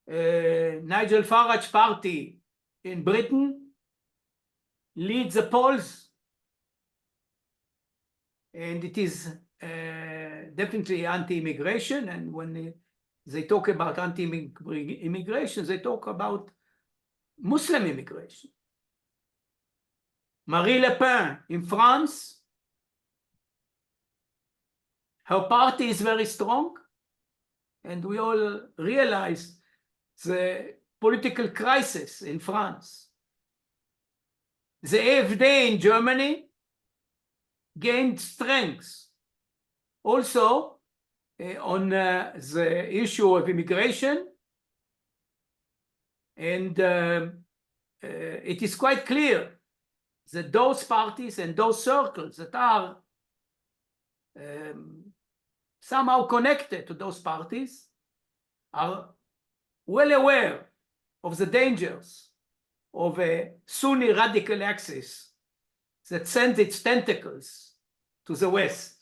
Nigel Farage's party in Britain leads the polls, and it is definitely anti-immigration. And when they talk about anti-immigration, they talk about Muslim immigration. Marie Le Pen in France, her party is very strong, and we all realize the political crisis in France. The AfD in Germany gained strength also on the issue of immigration, and it is quite clear that those parties and those circles that are somehow connected to those parties are well aware of the dangers of a Sunni radical axis that sends its tentacles to the West.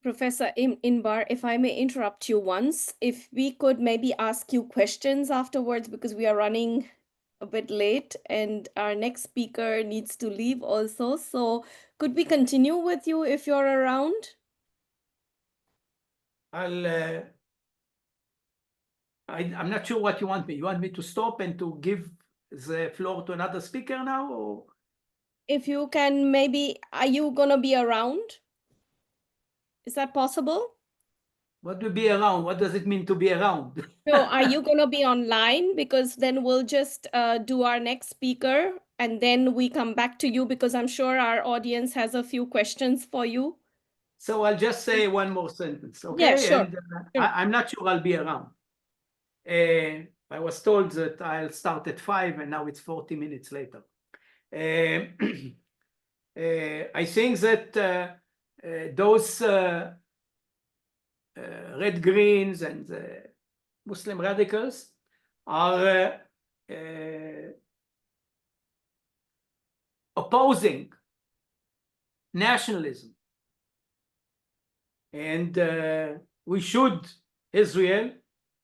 Professor Inbar, if I may interrupt you once, if we could maybe ask you questions afterwards, because we are running a bit late and our next speaker needs to leave also. So could we continue with you if you're around? I'm not sure what you want me. You want me to stop and to give the floor to another speaker now, or? If you can, maybe, are you gonna be around? Is that possible? What do be around? What does it mean to be around? So are you gonna be online? Because then we'll just do our next speaker and then we come back to you, because I'm sure our audience has a few questions for you. So I'll just say one more sentence, okay? Yeah, sure. And I'm not sure I'll be around. I was told that I'll start at 5 and now it's 40 minutes later. I think that those red greens and Muslim radicals are opposing nationalism. And Israel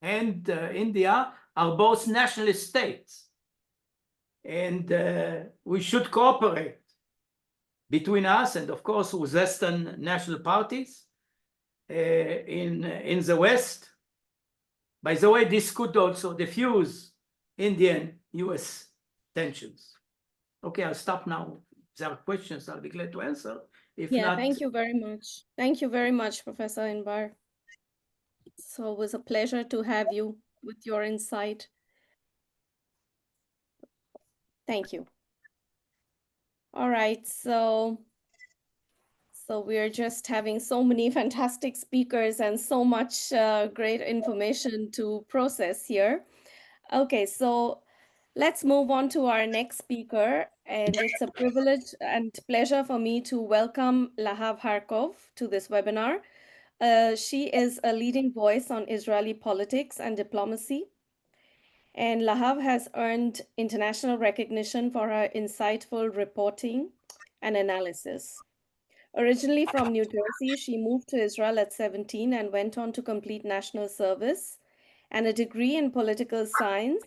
and India are both nationalist states. And we should cooperate between us and, of course, with Western national parties in the West. By the way, this could also diffuse Indian-US tensions. Okay, I'll stop now. If there are questions, I'll be glad to answer. If not, thank you very much. Thank you very much, Professor Inbar. So it was a pleasure to have you with your insight. Thank you. All right, so we're just having so many fantastic speakers and so much great information to process here. Okay, so Let's move on to our next speaker, and it's a privilege and pleasure for me to welcome Lahav Harkov to this webinar. She is a leading voice on Israeli politics and diplomacy, and Lahav has earned international recognition for her insightful reporting and analysis. Originally from New Jersey, she moved to Israel at 17 and went on to complete national service and a degree in political science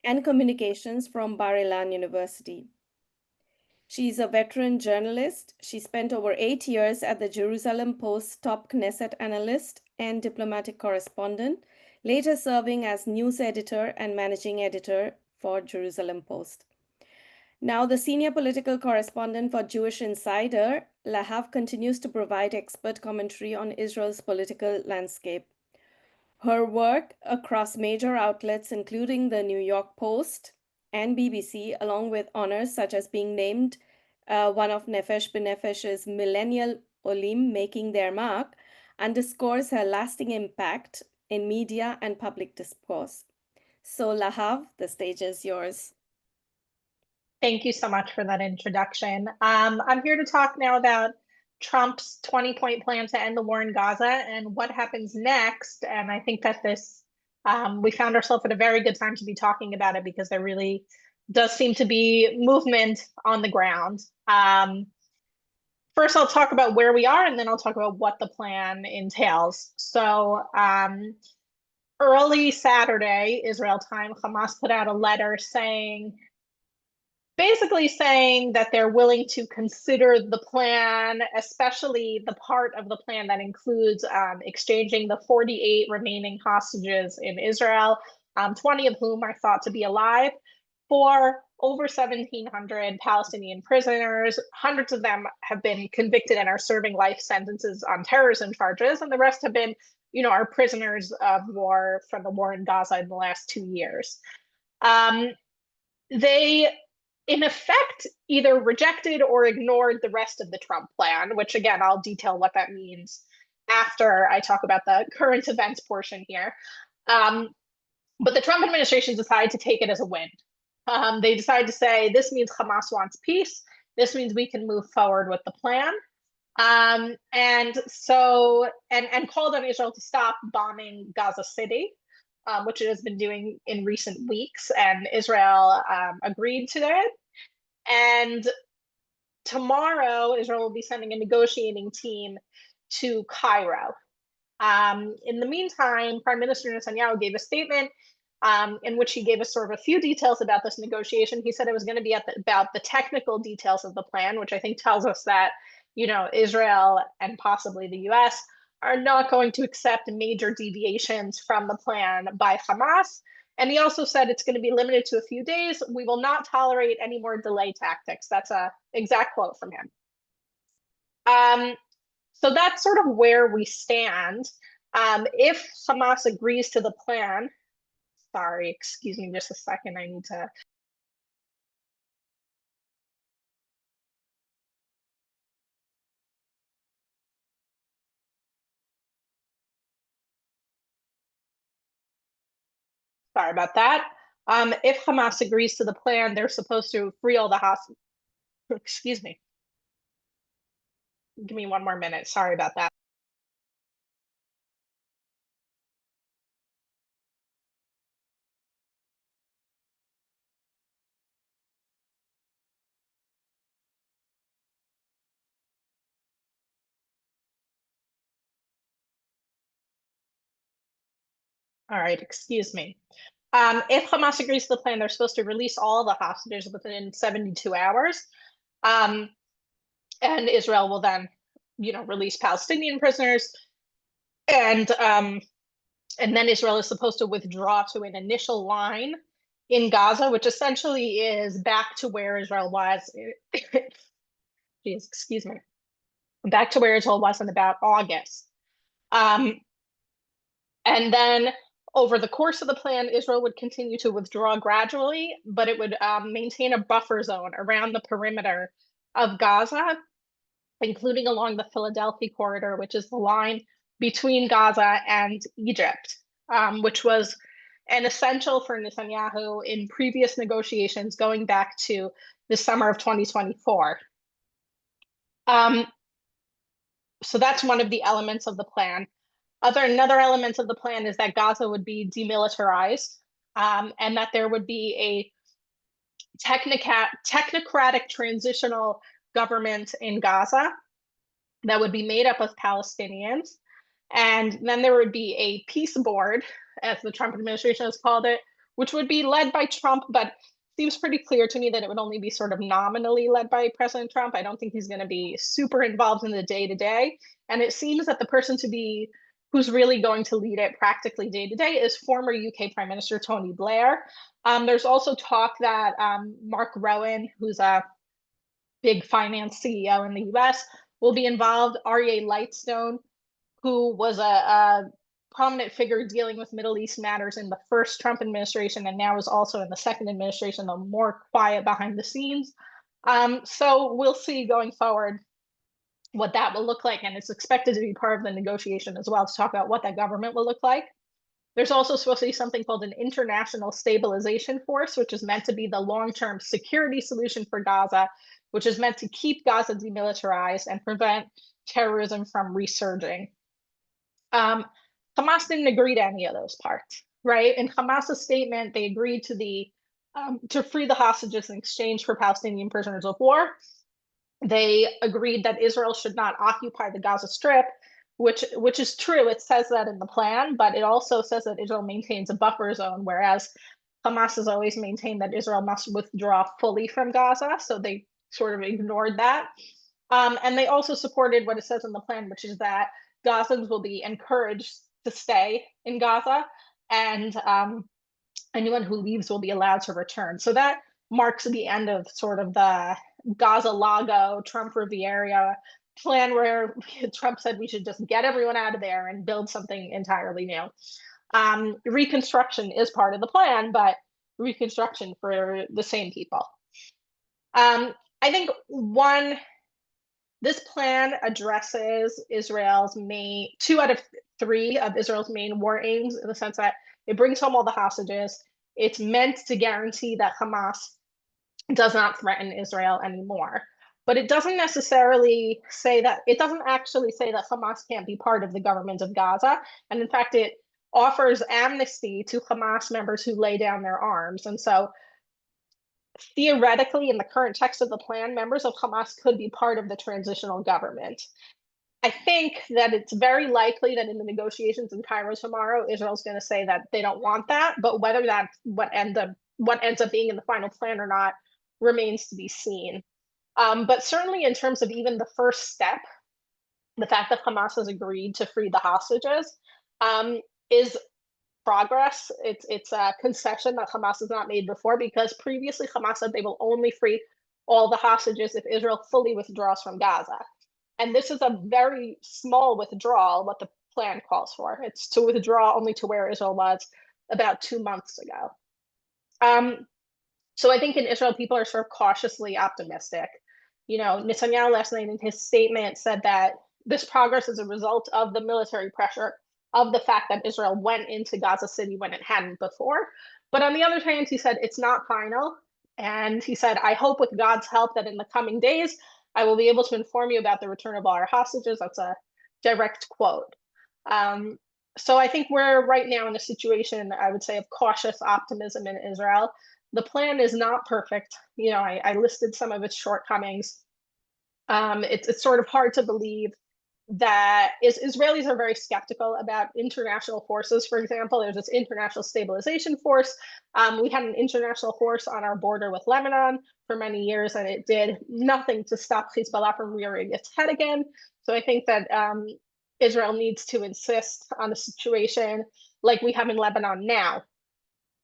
and communications from Bar-Ilan University. She's a veteran journalist. She spent over 8 years at the Jerusalem Post top Knesset analyst and diplomatic correspondent, later serving as news editor and managing editor for Jerusalem Post. Now the senior political correspondent for Jewish Insider, Lahav continues to provide expert commentary on Israel's political landscape. Her work across major outlets, including the New York Post and BBC, along with honors such as being named one of Nefesh B'Nefesh's millennial Olim making their mark, underscores her lasting impact in media and public discourse. So Lahav, the stage is yours. Thank you so much for that introduction. I'm here to talk now about Trump's 20-point plan to end the war in Gaza and what happens next. And I think that this, we found ourselves at a very good time to be talking about it because there really does seem to be movement on the ground. First, I'll talk about where we are, and then I'll talk about what the plan entails. So early Saturday, Israel time, Hamas put out a letter basically saying that they're willing to consider the plan, especially the part of the plan that includes exchanging the 48 remaining hostages in Israel, 20 of whom are thought to be alive, for over 1,700 Palestinian prisoners. Hundreds of them have been convicted and are serving life sentences on terrorism charges, and the rest have been, are prisoners of war from the war in Gaza in the last 2 years. They, in effect, either rejected or ignored the rest of the Trump plan, which again, I'll detail what that means after I talk about the current events portion here. But the Trump administration decided to take it as a win. They decided to say, this means Hamas wants peace. This means we can move forward with the plan. And called on Israel to stop bombing Gaza City, which it has been doing in recent weeks, and Israel agreed to it. And tomorrow, Israel will be sending a negotiating team to Cairo. In the meantime, Prime Minister Netanyahu gave a statement in which he gave us sort of a few details about this negotiation. He said it was going to be about the technical details of the plan, which I think tells us that, Israel and possibly the US are not going to accept major deviations from the plan by Hamas. And he also said it's going to be limited to a few days. We will not tolerate any more delay tactics. That's an exact quote from him. So that's sort of where we stand. If Hamas agrees to the plan, sorry, excuse me just a second, I need to. Sorry about that. If Hamas agrees to the plan, they're supposed to free all the hostages. Excuse me. Give me one more minute. Sorry about that. All right, excuse me. If Hamas agrees to the plan, they're supposed to release all the hostages within 72 hours. And Israel will then, release Palestinian prisoners. And then Israel is supposed to withdraw to an initial line in Gaza, which essentially is back to where Israel was. Geez, excuse me. Back to where Israel was in about August. And then over the course of the plan, Israel would continue to withdraw gradually, but it would maintain a buffer zone around the perimeter of Gaza, including along the Philadelphia corridor, which is the line between Gaza and Egypt, which was and essential for Netanyahu in previous negotiations going back to the summer of 2024. So that's one of the elements of the plan. Another element of the plan is that Gaza would be demilitarized, and that there would be a technocratic transitional government in Gaza that would be made up of Palestinians. And then there would be a peace board, as the Trump administration has called it, which would be led by Trump, but seems pretty clear to me that it would only be sort of nominally led by President Trump. I don't think he's going to be super involved in the day-to-day. And it seems that the person who's really going to lead it practically day-to-day is former UK Prime Minister Tony Blair. There's also talk that Mark Rowan, who's a big finance CEO in the US, will be involved. Aryeh Lightstone, who was a prominent figure dealing with Middle East matters in the first Trump administration and now is also in the second administration, though more quiet behind the scenes. So we'll see going forward what that will look like, and it's expected to be part of the negotiation as well to talk about what that government will look like. There's also supposed to be something called an international stabilization force, which is meant to be the long-term security solution for Gaza, which is meant to keep Gaza demilitarized and prevent terrorism from resurging. Hamas didn't agree to any of those parts, right? In Hamas's statement, they agreed to free the hostages in exchange for Palestinian prisoners of war. They agreed that Israel should not occupy the Gaza Strip, which is true. It says that in the plan, but it also says that Israel maintains a buffer zone, whereas Hamas has always maintained that Israel must withdraw fully from Gaza. So they sort of ignored that. And they also supported what it says in the plan, which is that Gazans will be encouraged to stay in Gaza, and anyone who leaves will be allowed to return. So that marks the end of sort of the Gaza Lago, Trump Riviera plan, where Trump said we should just get everyone out of there and build something entirely new. Reconstruction is part of the plan, but reconstruction for the same people. I think this plan addresses two out of three of Israel's main war aims, in the sense that it brings home all the hostages. It's meant to guarantee that Hamas does not threaten Israel anymore. But it doesn't actually say that Hamas can't be part of the government of Gaza. And in fact, it offers amnesty to Hamas members who lay down their arms. And so theoretically, in the current text of the plan, members of Hamas could be part of the transitional government. I think that it's very likely that in the negotiations in Cairo tomorrow, Israel's going to say that they don't want that, but whether that's what ends up being in the final plan or not remains to be seen. But certainly in terms of even the first step, the fact that Hamas has agreed to free the hostages is progress. It's a concession that Hamas has not made before, because previously Hamas said they will only free all the hostages if Israel fully withdraws from Gaza. And this is a very small withdrawal, what the plan calls for. It's to withdraw only to where Israel was about 2 months ago. So I think in Israel, people are sort of cautiously optimistic. Netanyahu last night in his statement said that this progress is a result of the military pressure, of the fact that Israel went into Gaza City when it hadn't before. But on the other hand, he said it's not final. And he said, I hope with God's help that in the coming days, I will be able to inform you about the return of all our hostages. That's a direct quote. So I think we're right now in a situation, I would say, of cautious optimism in Israel. The plan is not perfect. I listed some of its shortcomings. It's sort of hard to believe that Israelis are very skeptical about international forces. For example, there's this international stabilization force. We had an international force on our border with Lebanon for many years, and it did nothing to stop Hezbollah from rearing its head again. So I think that Israel needs to insist on a situation like we have in Lebanon now,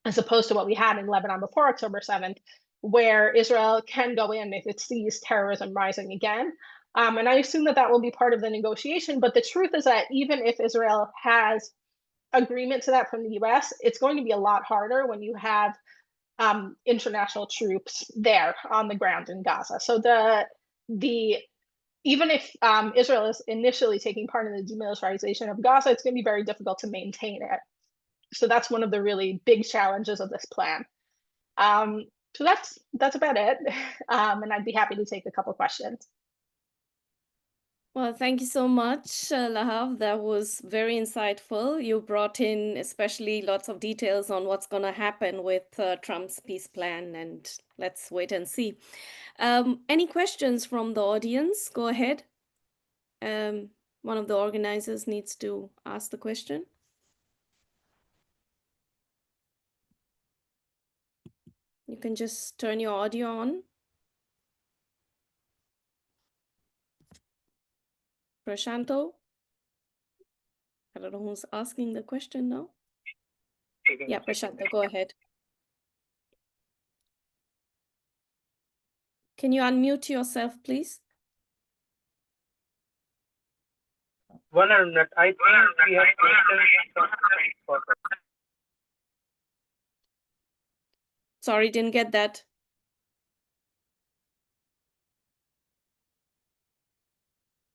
as opposed to what we had in Lebanon before October 7th, where Israel can go in if it sees terrorism rising again. And I assume that will be part of the negotiation. But the truth is that even if Israel has agreement to that from the US, it's going to be a lot harder when you have international troops there on the ground in Gaza. So even if Israel is initially taking part in the demilitarization of Gaza, it's going to be very difficult to maintain it. So that's one of the really big challenges of this plan. So that's about it. And I'd be happy to take a couple questions. Well, thank you so much, Lahav. That was very insightful. You brought in especially lots of details on what's going to happen with Trump's peace plan, and let's wait and see. Any questions from the audience? Go ahead. One of the organizers needs to ask the question. You can just turn your audio on. Prashanto? I don't know who's asking the question now. Yeah, Prashanto, go ahead. Can you unmute yourself, please? One minute. I think we have questions. Sorry, didn't get that.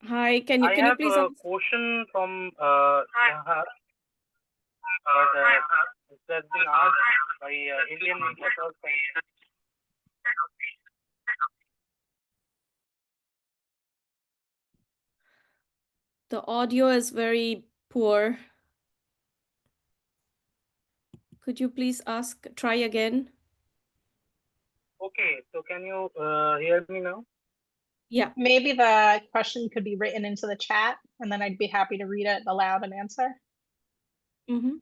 Hi, can you please I have a ask? question from Nahar, but it has been asked by Indian reporters. The audio is very poor. Could you please try again? Okay, so can you hear me now? Yeah. Maybe the question could be written into the chat, and then I'd be happy to read it aloud and answer. Mm-hmm.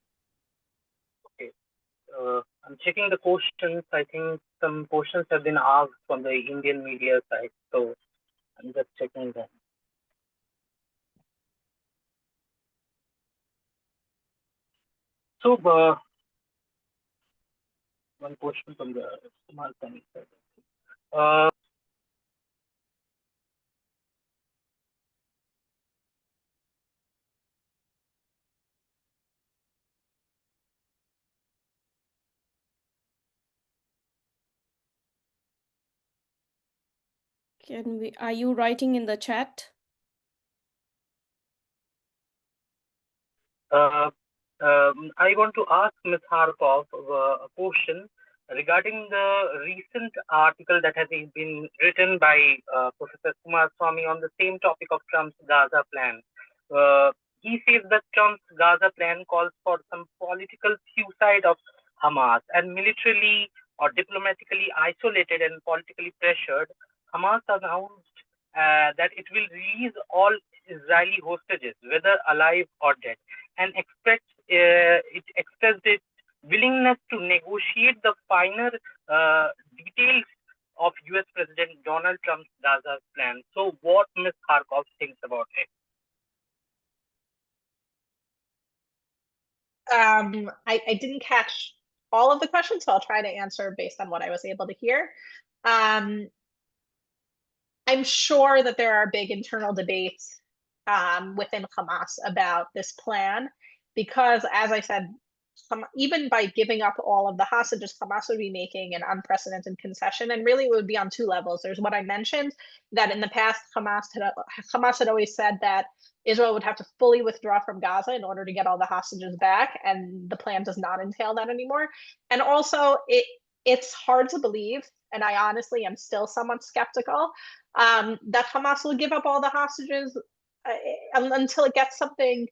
Okay. I'm checking the questions. I think some questions have been asked from the Indian media side, so I'm just checking them. So, one question from the Kumar Sani side. Are you writing in the chat? I want to ask Ms. Harkov a question regarding the recent article that has been written by Professor Kumar Swami on the same topic of Trump's Gaza plan. He says that Trump's Gaza plan calls for some political suicide of Hamas, and militarily or diplomatically isolated and politically pressured, Hamas announced that it will release all Israeli hostages, whether alive or dead, and it expressed its willingness to negotiate the finer details of U.S. President Donald Trump's Gaza plan. So, what Ms. Kharkov thinks about it? I didn't catch all of the questions, so I'll try to answer based on what I was able to hear. I'm sure that there are big internal debates within Hamas about this plan, because, as I said, even by giving up all of the hostages, Hamas would be making an unprecedented concession, and really it would be on two levels. There's what I mentioned, that in the past Hamas had always said that Israel would have to fully withdraw from Gaza in order to get all the hostages back, and the plan does not entail that anymore. And also, it's hard to believe, and I honestly am still somewhat skeptical, that Hamas will give up all the hostages until it gets something,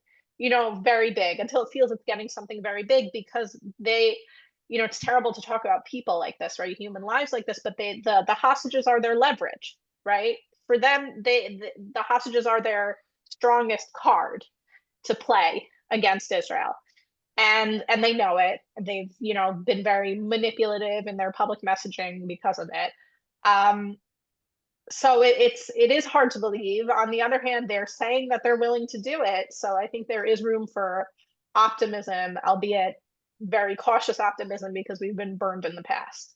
very big, until it feels it's getting something very big, because it's terrible to talk about people like this, right? Human lives like this, but the hostages are their leverage, right? For them, the hostages are their strongest card to play against Israel. And they know it. They've, been very manipulative in their public messaging because of it. So it is hard to believe. On the other hand, they're saying that they're willing to do it. So I think there is room for optimism, albeit very cautious optimism, because we've been burned in the past.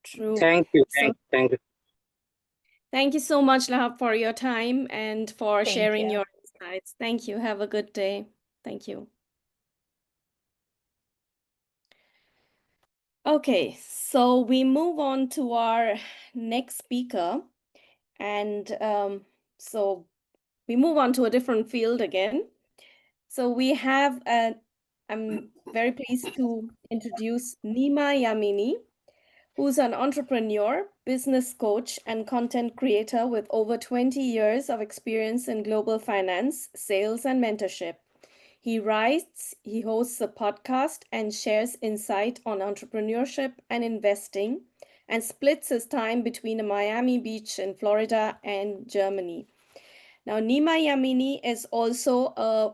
True. Thank you. Thank you. Thank you so much, Lahab, for your time and for Thank sharing you. your insights. Thank you. Have a good day. Thank you. Okay, so we move on to our next speaker. And so we move on to a different field again. So I'm very pleased to introduce Nima Yamini, who's an entrepreneur, business coach, and content creator with over 20 years of experience in global finance, sales, and mentorship. He writes, he hosts a podcast, and shares insight on entrepreneurship and investing, and splits his time between a Miami Beach in Florida and Germany. Now, Nima Yamini is also a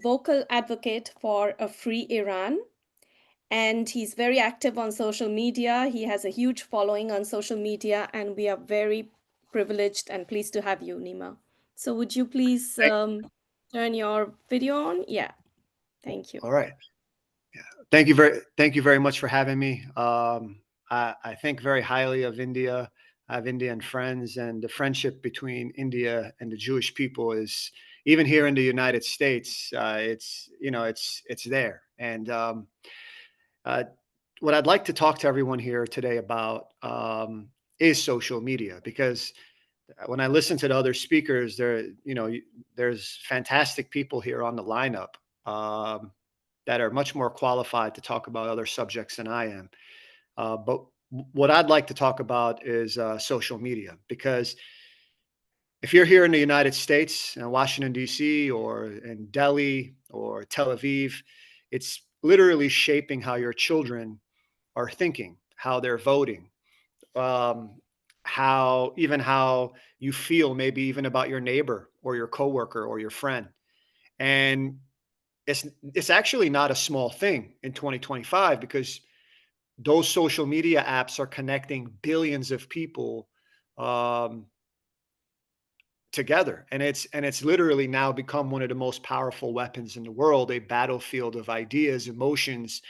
vocal advocate for a free Iran, and he's very active on social media. He has a huge following on social media, and we are very privileged and pleased to have you, Nima. So would you please turn your video on? Yeah, thank you. All right. Yeah. Thank you very much for having me. I think very highly of India. I have Indian friends, and the friendship between India and the Jewish people is, even here in the United States, it's there. And what I'd like to talk to everyone here today about is social media, because when I listen to the other speakers, there's fantastic people here on the lineup that are much more qualified to talk about other subjects than I am. But what I'd like to talk about is social media, because if you're here in the United States, in Washington, D.C., or in Delhi or Tel Aviv, it's literally shaping how your children are thinking, how they're voting, how you feel, maybe even about your neighbor or your coworker or your friend. And it's actually not a small thing in 2025, because those social media apps are connecting billions of people together, and it's literally now become one of the most powerful weapons in the world, a battlefield of ideas, emotions,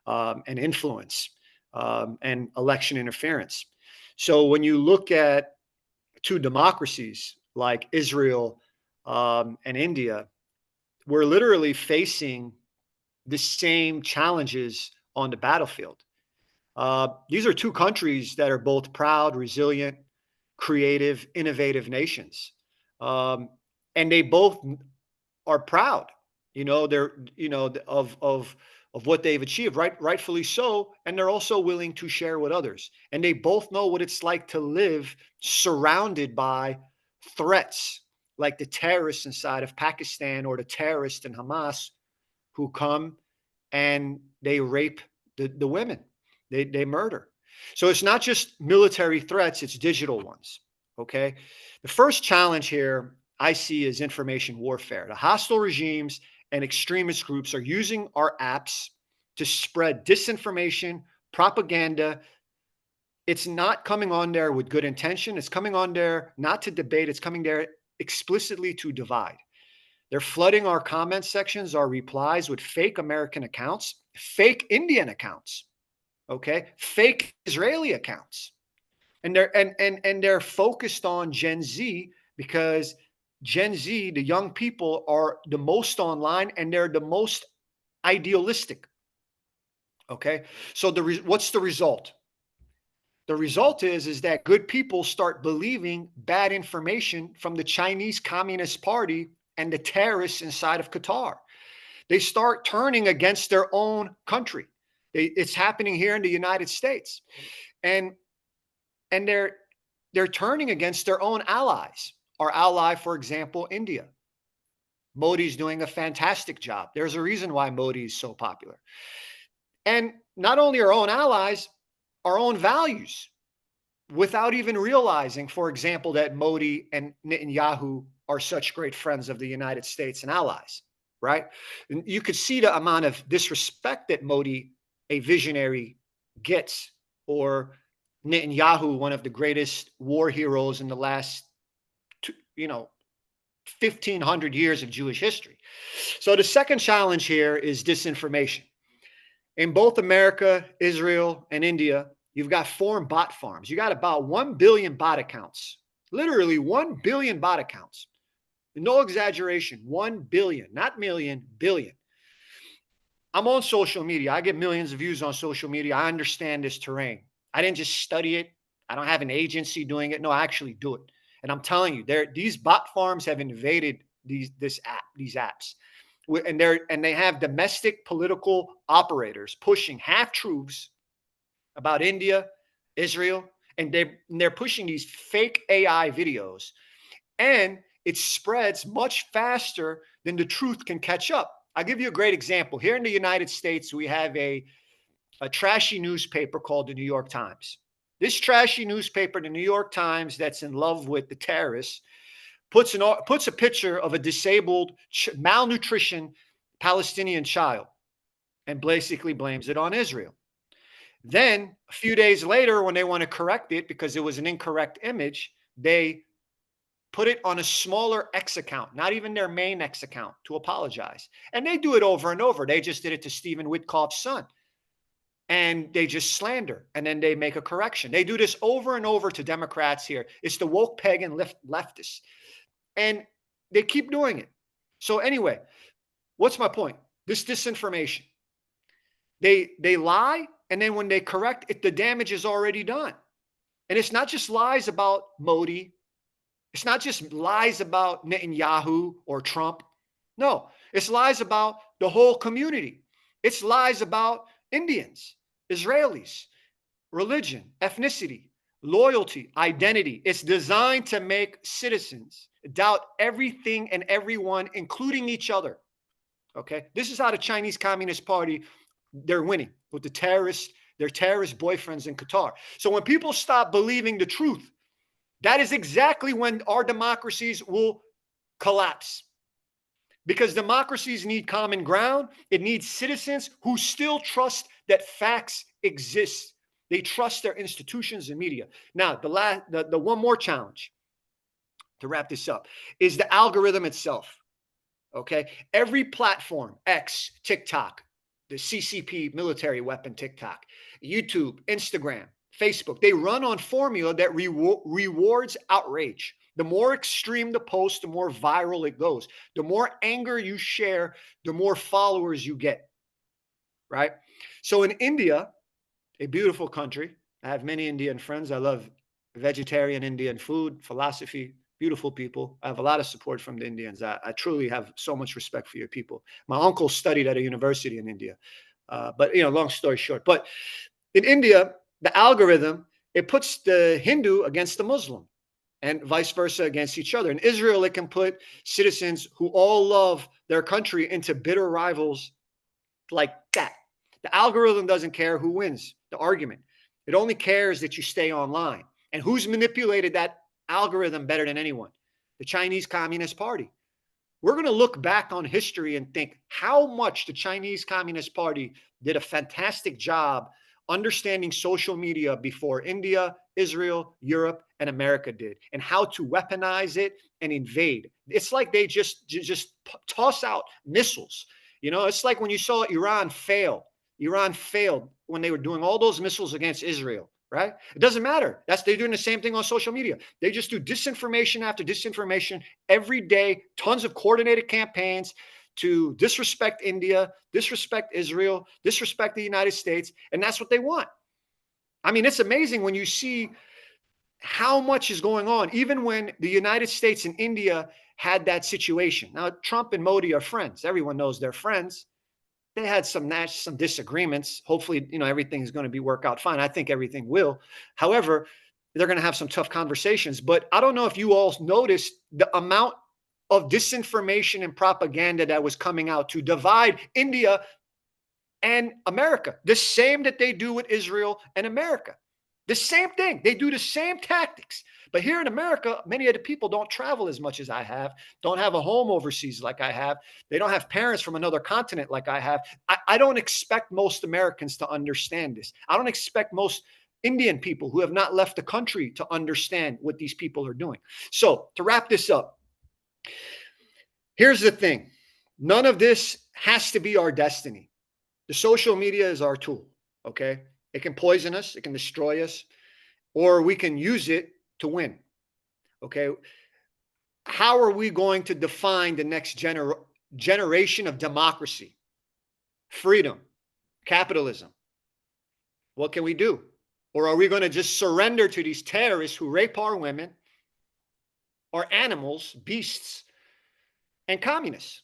and influence, and election interference. So when you look at two democracies like Israel and India, we're literally facing the same challenges on the battlefield. These are two countries that are both proud, resilient, creative, innovative nations. And they both are proud, they're, of what they've achieved, rightfully so. And they're also willing to share with others. And they both know what it's like to live surrounded by threats, like the terrorists inside of Pakistan or the terrorists in Hamas who come and they rape the women. They murder. So it's not just military threats, it's digital ones. Okay. The first challenge here I see is information warfare. The hostile regimes and extremist groups are using our apps to spread disinformation, propaganda. It's not coming on there with good intention. It's coming on there not to debate. It's coming there explicitly to divide. They're flooding our comment sections, our replies with fake American accounts, fake Indian accounts, okay, fake Israeli accounts. And they're focused on Gen Z, because Gen Z, the young people, are the most online and they're the most idealistic. Okay. So what's the result? The result is that good people start believing bad information from the Chinese Communist Party and the terrorists inside of Qatar. They start turning against their own country. It's happening here in the United States. And they're turning against their own allies. Our ally, for example, India. Modi's doing a fantastic job. There's a reason why Modi is so popular. And not only our own allies, our own values, without even realizing, for example, that Modi and Netanyahu are such great friends of the United States and allies, right? And you could see the amount of disrespect that Modi, a visionary, gets, or Netanyahu, one of the greatest war heroes in the last, 1,500 years of Jewish history. So the second challenge here is disinformation. In both America, Israel, and India, you've got foreign bot farms. You got about 1 billion bot accounts, literally 1 billion bot accounts. No exaggeration, 1 billion, not million, billion. I'm on social media. I get millions of views on social media. I understand this terrain. I didn't just study it. I don't have an agency doing it. No, I actually do it. And I'm telling you, these bot farms have invaded these apps. and they have domestic political operators pushing half truths about India, Israel, and they're pushing these fake AI videos, and it spreads much faster than the truth can catch up. I'll give you a great example. Here in the United States, we have a trashy newspaper called the New York Times. This trashy newspaper, the New York Times, that's in love with the terrorists, puts a picture of a disabled, malnutrition Palestinian child and basically blames it on Israel. Then a few days later, when they want to correct it because it was an incorrect image, they put it on a smaller X account, not even their main X account, to apologize. And they do it over and over. They just did it to Stephen Witkoff's son. And they just slander, and then they make a correction. They do this over and over to Democrats here. It's the woke pagan leftists. And they keep doing it. So anyway, what's my point? This disinformation. They lie, and then when they correct it, the damage is already done. And it's not just lies about Modi. It's not just lies about Netanyahu or Trump. No, it's lies about the whole community. It's lies about Indians, Israelis, religion, ethnicity, loyalty, identity. It's designed to make citizens doubt everything and everyone, including each other. Okay? This is how the Chinese Communist Party, they're winning with their terrorist boyfriends in Qatar. So when people stop believing the truth, that is exactly when our democracies will collapse. Because democracies need common ground. It needs citizens who still trust that facts exist. They trust their institutions and media. Now, the one more challenge to wrap this up is the algorithm itself. Okay? Every platform, X, TikTok, the CCP military weapon TikTok, YouTube, Instagram, Facebook, they run on formula that rewards outrage. The more extreme the post, the more viral it goes. The more anger you share, the more followers you get, right? So in India, a beautiful country, I have many Indian friends. I love vegetarian Indian food, philosophy, beautiful people. I have a lot of support from the Indians. I truly have so much respect for your people. My uncle studied at a university in India. But, long story short. But in India, the algorithm, it puts the Hindu against the Muslim and vice versa against each other. In Israel, it can put citizens who all love their country into bitter rivals like that. The algorithm doesn't care who wins the argument. It only cares that you stay online. And who's manipulated that algorithm better than anyone? The Chinese Communist Party. We're going to look back on history and think how much the Chinese Communist Party did a fantastic job understanding social media before India, Israel, Europe, and America did, and how to weaponize it and invade. It's like they just toss out missiles. It's like when you saw Iran fail. Iran failed when they were doing all those missiles against Israel, right? It doesn't matter. They're doing the same thing on social media. They just do disinformation after disinformation every day, tons of coordinated campaigns to disrespect India, disrespect Israel, disrespect the United States, and that's what they want. I mean, it's amazing when you see how much is going on, even when the United States and India had that situation. Now, Trump and Modi are friends. Everyone knows they're friends. They had some disagreements. Hopefully, everything's going to be work out fine. I think everything will. However, they're going to have some tough conversations. But I don't know if you all noticed the amount of disinformation and propaganda that was coming out to divide India and America. The same that they do with Israel and America. The same thing. They do the same tactics. But here in America, many of the people don't travel as much as I have, don't have a home overseas like I have. They don't have parents from another continent like I have. I don't expect most Americans to understand this. I don't expect most Indian people who have not left the country to understand what these people are doing. So to wrap this up, here's the thing. None of this has to be our destiny. The social media is our tool, okay? It can poison us, it can destroy us, or we can use it to win, okay? How are we going to define the next generation of democracy, freedom, capitalism? What can we do? Or are we going to just surrender to these terrorists who rape our women, our animals, beasts, and communists?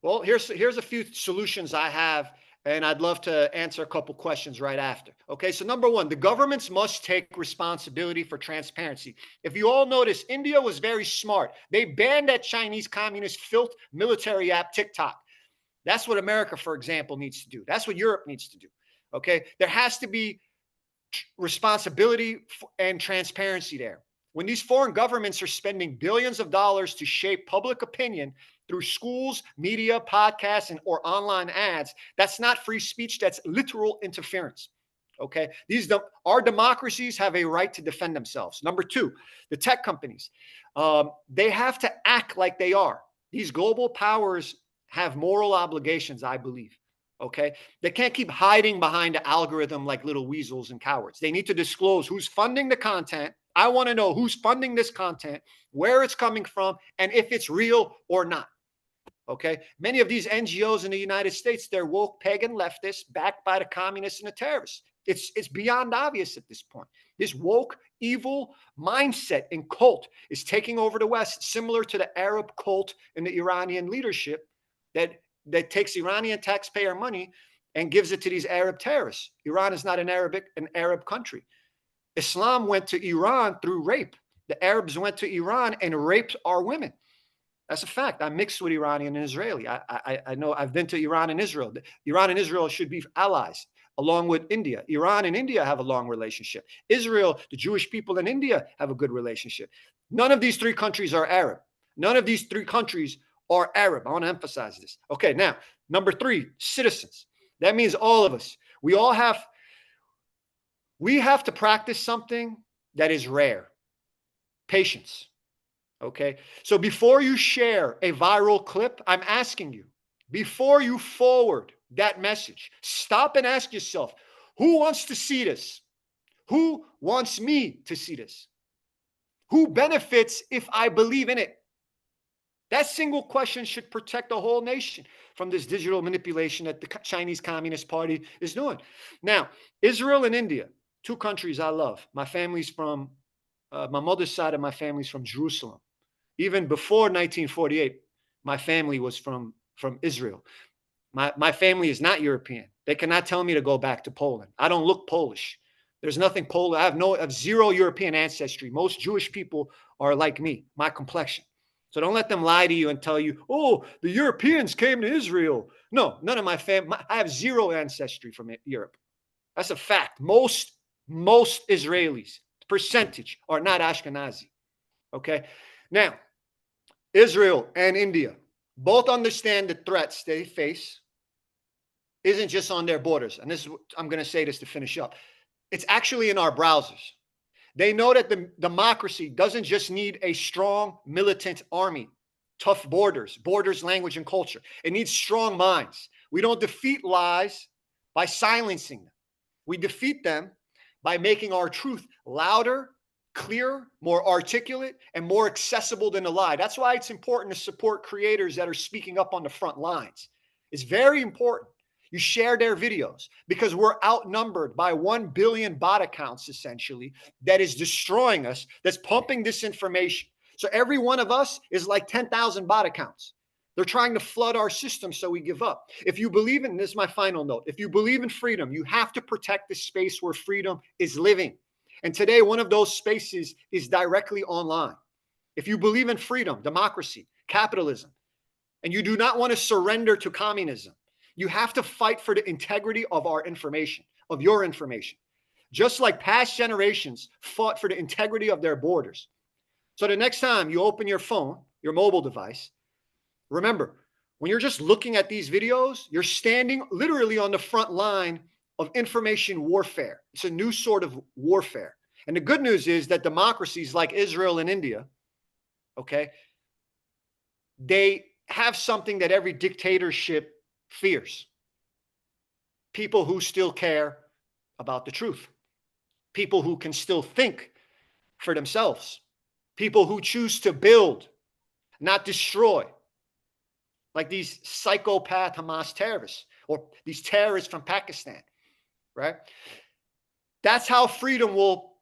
Well, here's a few solutions I have, and I'd love to answer a couple questions right after. Okay, so number one, the governments must take responsibility for transparency. If you all notice, India was very smart. They banned that Chinese communist filth military app TikTok. That's what America, for example, needs to do. That's what Europe needs to do. Okay, there has to be responsibility and transparency there. When these foreign governments are spending billions of dollars to shape public opinion through schools, media, podcasts, and or online ads, that's not free speech. That's literal interference. Okay, our democracies have a right to defend themselves. Number two, the tech companies, they have to act like they are. These global powers have moral obligations, I believe. Okay, they can't keep hiding behind the algorithm like little weasels and cowards. They need to disclose who's funding the content. I want to know who's funding this content, where it's coming from, and if it's real or not. Okay, many of these NGOs in the United States, they're woke pagan leftists backed by the communists and the terrorists. It's beyond obvious at this point. This woke evil mindset and cult is taking over the West, similar to the Arab cult and the Iranian leadership that takes Iranian taxpayer money and gives it to these Arab terrorists. Iran is not an Arab country. Islam went to Iran through rape. The Arabs went to Iran and raped our women. That's a fact. I'm mixed with Iranian and Israeli. I know I've been to Iran and Israel. Iran and Israel should be allies along with India. Iran and India have a long relationship. Israel, the Jewish people in India have a good relationship. None of these three countries are Arab. None of these three countries are Arab. I want to emphasize this. Okay, now, number three, citizens. That means all of us. We have to practice something that is rare. Patience. Okay, so before you share a viral clip, I'm asking you, before you forward that message, stop and ask yourself, who wants to see this? Who wants me to see this? Who benefits if I believe in it? That single question should protect the whole nation from this digital manipulation that the Chinese Communist Party is doing. Now, Israel and India, two countries I love. My family's from, my mother's side of my family's from Jerusalem. Even before 1948, my family was from Israel. My family is not European. They cannot tell me to go back to Poland. I don't look Polish. There's nothing Polish. I have zero European ancestry. Most Jewish people are like me, my complexion. So don't let them lie to you and tell you, oh, the Europeans came to Israel. No, none of my family. I have zero ancestry from Europe. That's a fact. Most Israelis, percentage, are not Ashkenazi. Okay. Now, Israel and India both understand the threats they face isn't just on their borders. And this is, I'm going to say this to finish up. It's actually in our browsers. They know that the democracy doesn't just need a strong militant army, tough borders, language, and culture. It needs strong minds. We don't defeat lies by silencing them. We defeat them by making our truth louder, clearer, more articulate, and more accessible than a lie. That's why it's important to support creators that are speaking up on the front lines. It's very important. You share their videos because we're outnumbered by 1 billion bot accounts, essentially, that is destroying us, that's pumping disinformation. So every one of us is like 10,000 bot accounts. They're trying to flood our system so we give up. If you believe in, this is my final note, if you believe in freedom, you have to protect the space where freedom is living. And today, one of those spaces is directly online. If you believe in freedom, democracy, capitalism, and you do not want to surrender to communism, you have to fight for the integrity of our information, of your information, just like past generations fought for the integrity of their borders. So the next time you open your phone, your mobile device, remember, when you're just looking at these videos, you're standing literally on the front line of information warfare. It's a new sort of warfare. And the good news is that democracies like Israel and India, okay, they have something that every dictatorship fears. People who still care about the truth. People who can still think for themselves. People who choose to build, not destroy. Like these psychopath Hamas terrorists or these terrorists from Pakistan, right? That's how freedom will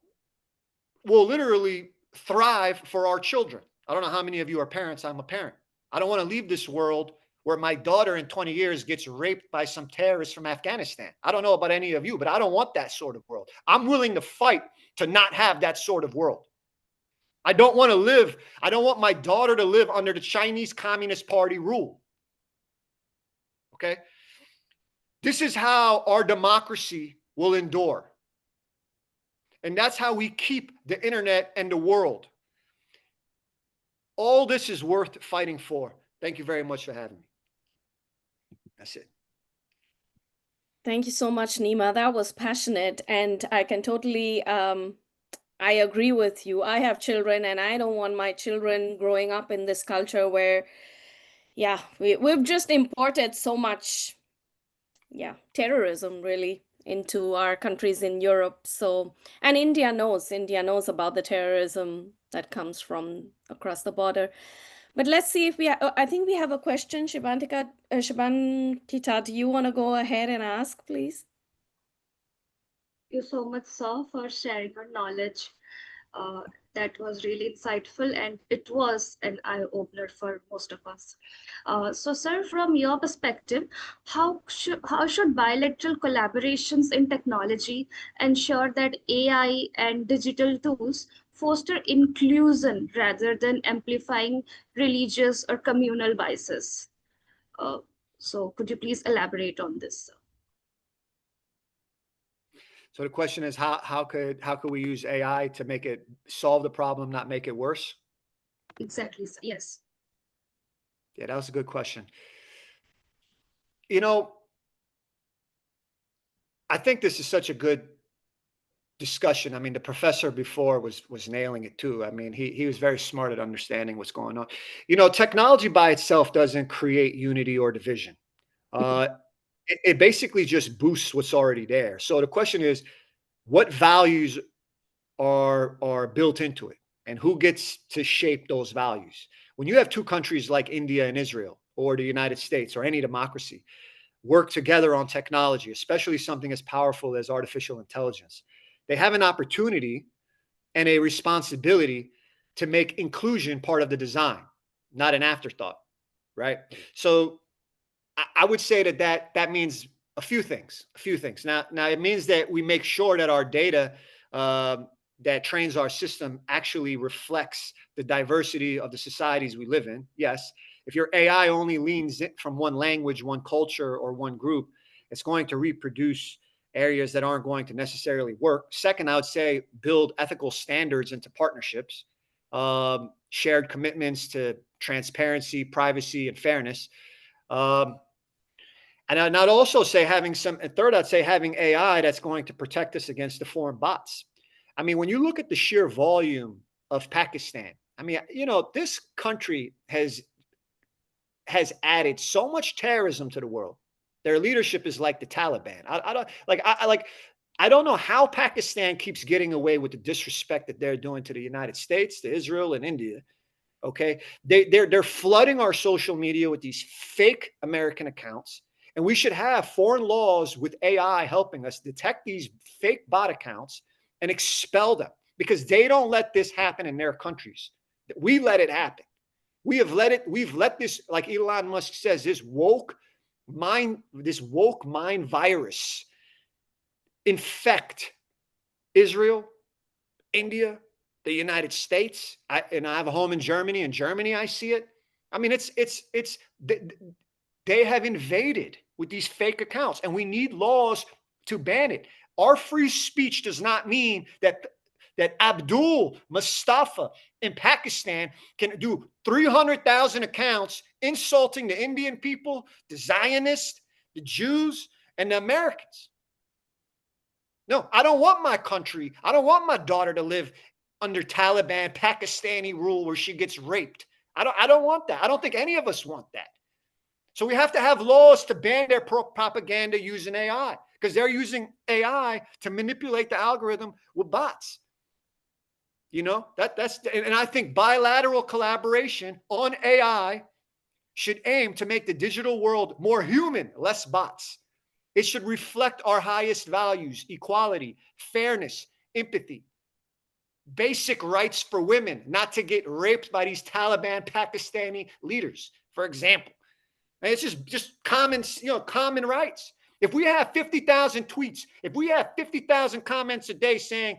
literally thrive for our children. I don't know how many of you are parents. I'm a parent. I don't want to leave this world where my daughter in 20 years gets raped by some terrorists from Afghanistan. I don't know about any of you, but I don't want that sort of world. I'm willing to fight to not have that sort of world. I don't want my daughter to live under the Chinese Communist Party rule. Okay? This is how our democracy will endure. And that's how we keep the internet and the world. All this is worth fighting for. Thank you very much for having me. That's it. Thank you so much, Nima. That was passionate, and I can totally I agree with you. I have children, and I don't want my children growing up in this culture where, yeah, we've just imported so much, yeah, terrorism really into our countries in Europe. So, and India knows about the terrorism that comes from across the border. But let's see if I think we have a question. Shibankita, do you want to go ahead and ask, please? Thank you so much, sir, for sharing your knowledge. Uh, that was really insightful and it was an eye opener for most of us. So, sir, from your perspective, how should bilateral collaborations in technology ensure that AI and digital tools foster inclusion rather than amplifying religious or communal biases? So, could you please elaborate on this, sir? So the question is, how could we use AI to make it solve the problem, not make it worse? Exactly. Yes. Yeah, that was a good question. You know, I think this is such a good discussion. I mean, the professor before was nailing it too. I mean, he was very smart at understanding what's going on. You know, technology by itself doesn't create unity or division. It basically just boosts what's already there. So the question is, what values are built into it, and who gets to shape those values? When you have two countries like India and Israel, or the United States, or any democracy, work together on technology, especially something as powerful as artificial intelligence, they have an opportunity and a responsibility to make inclusion part of the design, not an afterthought, right? So I would say that means a few things. Now it means that we make sure that our data that trains our system actually reflects the diversity of the societies we live in. Yes, if your AI only leans from one language, one culture, or one group, it's going to reproduce areas that aren't going to necessarily work. Second, I would say build ethical standards into partnerships, shared commitments to transparency, privacy, and fairness. And I'd also say third, I'd say having AI that's going to protect us against the foreign bots. I mean, when you look at the sheer volume of Pakistan, I mean, you know, this country has added so much terrorism to the world. Their leadership is like the Taliban. I don't know how Pakistan keeps getting away with the disrespect that they're doing to the United States, to Israel, and India. Okay, they're flooding our social media with these fake American accounts, and we should have foreign laws with AI helping us detect these fake bot accounts and expel them, because they don't let this happen in their countries. We let it happen. We've let this, like Elon Musk says, this woke mind virus infect Israel, India, the United States. I have a home in Germany. In Germany, I see it. I mean, they have invaded with these fake accounts, and we need laws to ban it. Our free speech does not mean that Abdul Mustafa in Pakistan can do 300,000 accounts insulting the Indian people, the Zionists, the Jews, and the Americans. No, I don't want my country, I don't want my daughter to live under Taliban, Pakistani rule where she gets raped. I don't want that. I don't think any of us want that. So we have to have laws to ban their propaganda using AI, because they're using AI to manipulate the algorithm with bots. You know, and I think bilateral collaboration on AI should aim to make the digital world more human, less bots. It should reflect our highest values: equality, fairness, empathy, basic rights for women, not to get raped by these Taliban Pakistani leaders, for example. And it's just common, common rights. If we have 50,000 tweets, if we have 50,000 comments a day saying,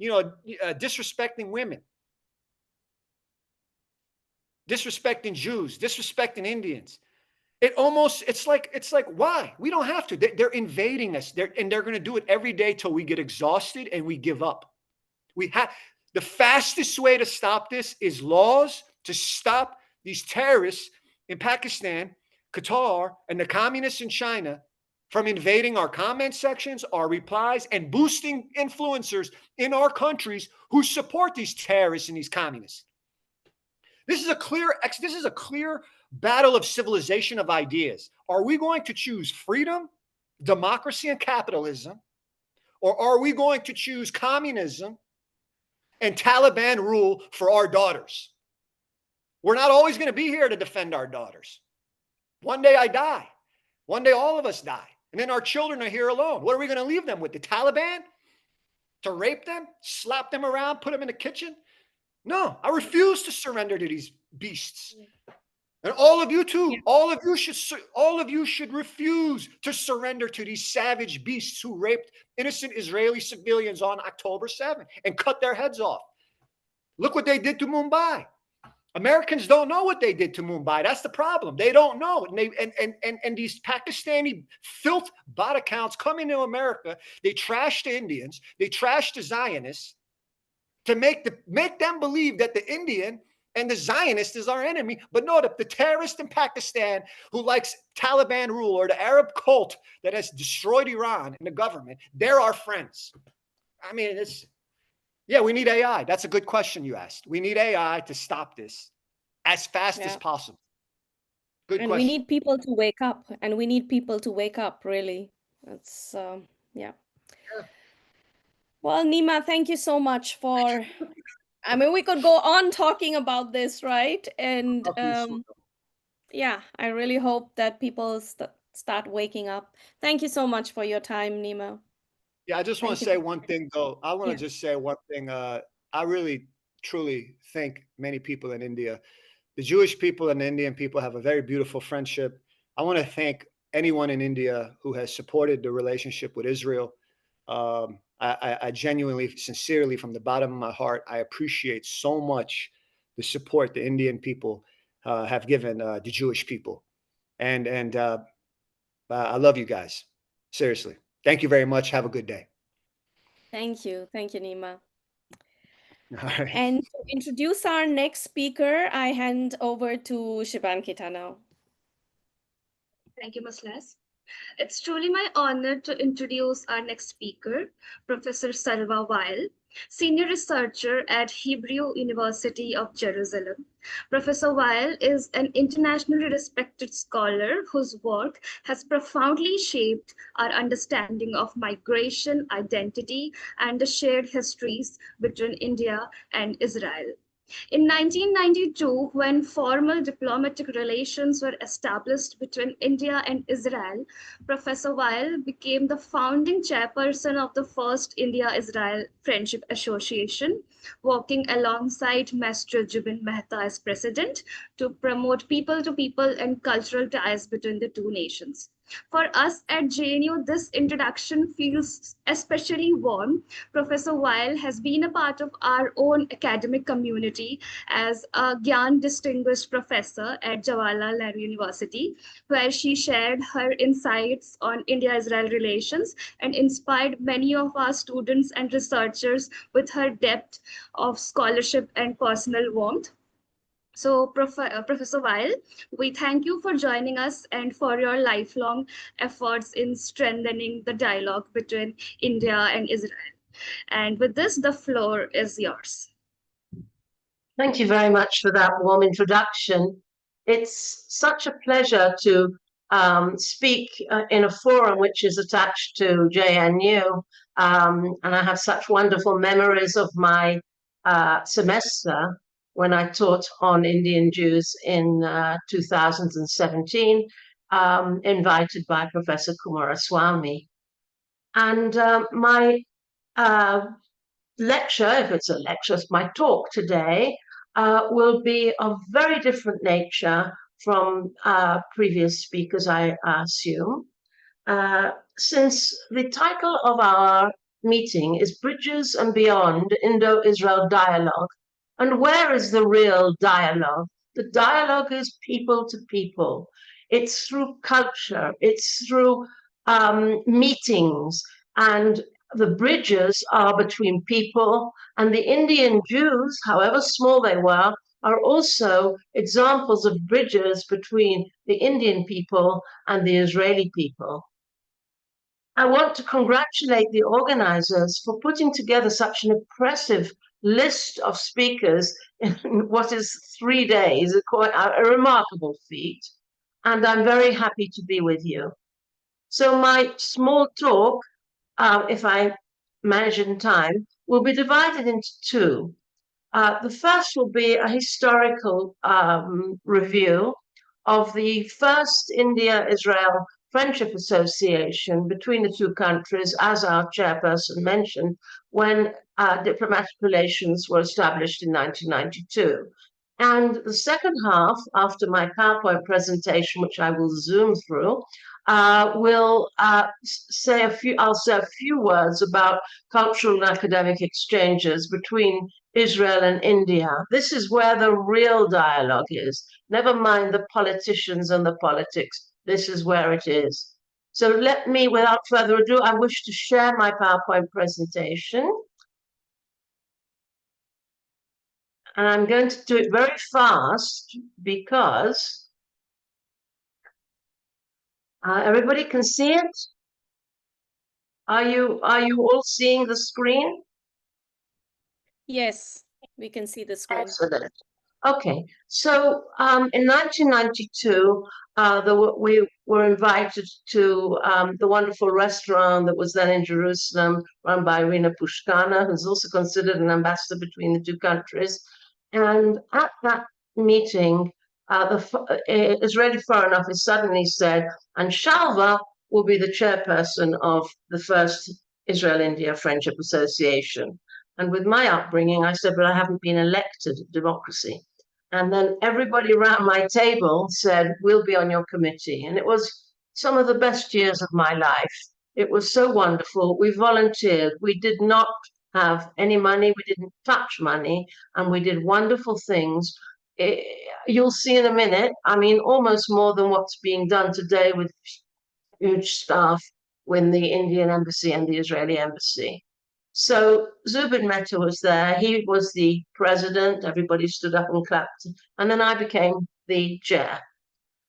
disrespecting women, disrespecting Jews, disrespecting Indians, it's like why? We don't have to. They're invading us. They're going to do it every day till we get exhausted and we give up. The fastest way to stop this is laws to stop these terrorists in Pakistan, Qatar, and the communists in China from invading our comment sections, our replies, and boosting influencers in our countries who support these terrorists and these communists. This is a clear battle of civilization of ideas. Are we going to choose freedom, democracy, and capitalism, or are we going to choose communism and Taliban rule for our daughters? We're not always going to be here to defend our daughters. One day I die. One day all of us die. And then our children are here alone. What are we going to leave them with? The Taliban? To rape them? Slap them around? Put them in the kitchen? No, I refuse to surrender to these beasts. And all of you too, all of you should refuse to surrender to these savage beasts who raped innocent Israeli civilians on October 7th and cut their heads off. Look what they did to Mumbai. Americans don't know what they did to Mumbai. That's the problem. They don't know. And these Pakistani filth bot accounts come into America. They trash the Indians. They trash the Zionists to make them believe that the Indian and the Zionist is our enemy. But no, the terrorist in Pakistan who likes Taliban rule, or the Arab cult that has destroyed Iran and the government, they're our friends. I mean, we need AI. That's a good question you asked. We need AI to stop this as fast as possible. Good question. We need people to wake up, really. That's, Well, Nima, thank you so much for, we could go on talking about this, right? And I really hope that people start waking up. Thank you so much for your time, Nima. Yeah, I just want to say one thing, though. I want to just say one thing. I really, truly think many people in India, the Jewish people and the Indian people, have a very beautiful friendship. I want to thank anyone in India who has supported the relationship with Israel. I genuinely, sincerely, from the bottom of my heart, I appreciate so much the support the Indian people have given the Jewish people. And I love you guys. Seriously. Thank you very much. Have a good day. Thank you. Thank you, Nima. All right. And to introduce our next speaker, I hand over to Shibankita now. Thank you, Ms. Les. It's truly my honor to introduce our next speaker, Professor Salwa Weil, Senior Researcher at Hebrew University of Jerusalem. Professor Weil is an internationally respected scholar whose work has profoundly shaped our understanding of migration, identity, and the shared histories between India and Israel. In 1992, when formal diplomatic relations were established between India and Israel, Professor Weil became the founding chairperson of the first India-Israel Friendship Association, working alongside Master Jubin Mehta as president to promote people-to-people and cultural ties between the two nations. For us at JNU, this introduction feels especially warm. Professor Weil has been a part of our own academic community as a Gyan Distinguished Professor at Jawaharlal Nehru University, where she shared her insights on India-Israel relations and inspired many of our students and researchers with her depth of scholarship and personal warmth. So, Professor Weil, we thank you for joining us and for your lifelong efforts in strengthening the dialogue between India and Israel. And with this, the floor is yours. Thank you very much for that warm introduction. It's such a pleasure to speak in a forum which is attached to JNU. And I have such wonderful memories of my semester when I taught on Indian Jews in 2017, invited by Professor Kumaraswamy. And my lecture, if it's a lecture, my talk today will be of very different nature from previous speakers, I assume. Since the title of our meeting is Bridges and Beyond Indo-Israel Dialogue, and where is the real dialogue? The dialogue is people to people. It's through culture, it's through meetings, and the bridges are between people, and the Indian Jews, however small they were, are also examples of bridges between the Indian people and the Israeli people. I want to congratulate the organizers for putting together such an impressive list of speakers in what is 3 days, a remarkable feat. And I'm very happy to be with you. So my small talk, if I manage in time, will be divided into two. The first will be a historical review of the first India-Israel Friendship Association between the two countries, as our chairperson mentioned, when diplomatic relations were established in 1992. And the second half, after my PowerPoint presentation, which I will zoom through, will say I'll say a few words about cultural and academic exchanges between Israel and India. This is where the real dialogue is. Never mind the politicians and the politics. This is where it is. So let me, without further ado, I wish to share my PowerPoint presentation. And I'm going to do it very fast because everybody can see it. Are you all seeing the screen? Yes, we can see the screen. Excellent. Okay, so in 1992, we were invited to the wonderful restaurant that was then in Jerusalem, run by Irina Pushkana, who's also considered an ambassador between the two countries. And at that meeting, the Israeli Foreign Office suddenly said, and Shalva will be the chairperson of the first Israel-India Friendship Association. And with my upbringing, I said, but I haven't been elected democracy. And then everybody around my table said, we'll be on your committee. And it was some of the best years of my life. It was so wonderful. We volunteered. We did not have any money. We didn't touch money. And we did wonderful things. You'll see in a minute, I mean, almost more than what's being done today with huge staff with the Indian embassy and the Israeli embassy. So Zubin Mehta was there. He was the president. Everybody stood up and clapped. And then I became the chair.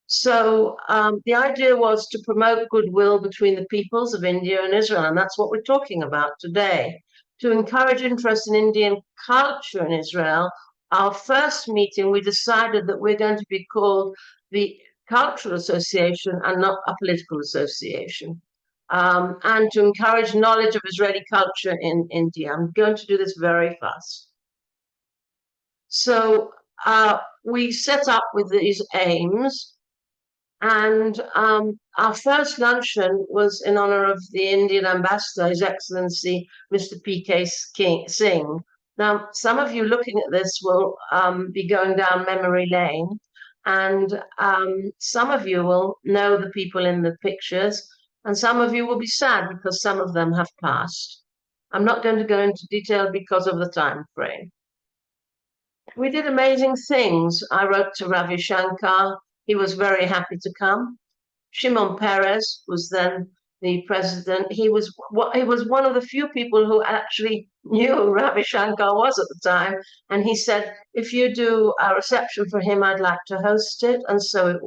So the idea was to promote goodwill between the peoples of India and Israel. And that's what we're talking about today. To encourage interest in Indian culture in Israel, our first meeting, we decided that we're going to be called the Cultural Association and not a political association. And to encourage knowledge of Israeli culture in India. I'm going to do this very fast. So we set up with these aims, and our first luncheon was in honor of the Indian ambassador, His Excellency Mr. P.K. Singh. Now, some of you looking at this will be going down memory lane, and some of you will know the people in the pictures, and some of you will be sad because some of them have passed. I'm not going to go into detail because of the time frame. We did amazing things. I wrote to Ravi Shankar. He was very happy to come. Shimon Peres was then the president. He was one of the few people who actually knew who Ravi Shankar was at the time. And he said, if you do a reception for him, I'd like to host it. And so it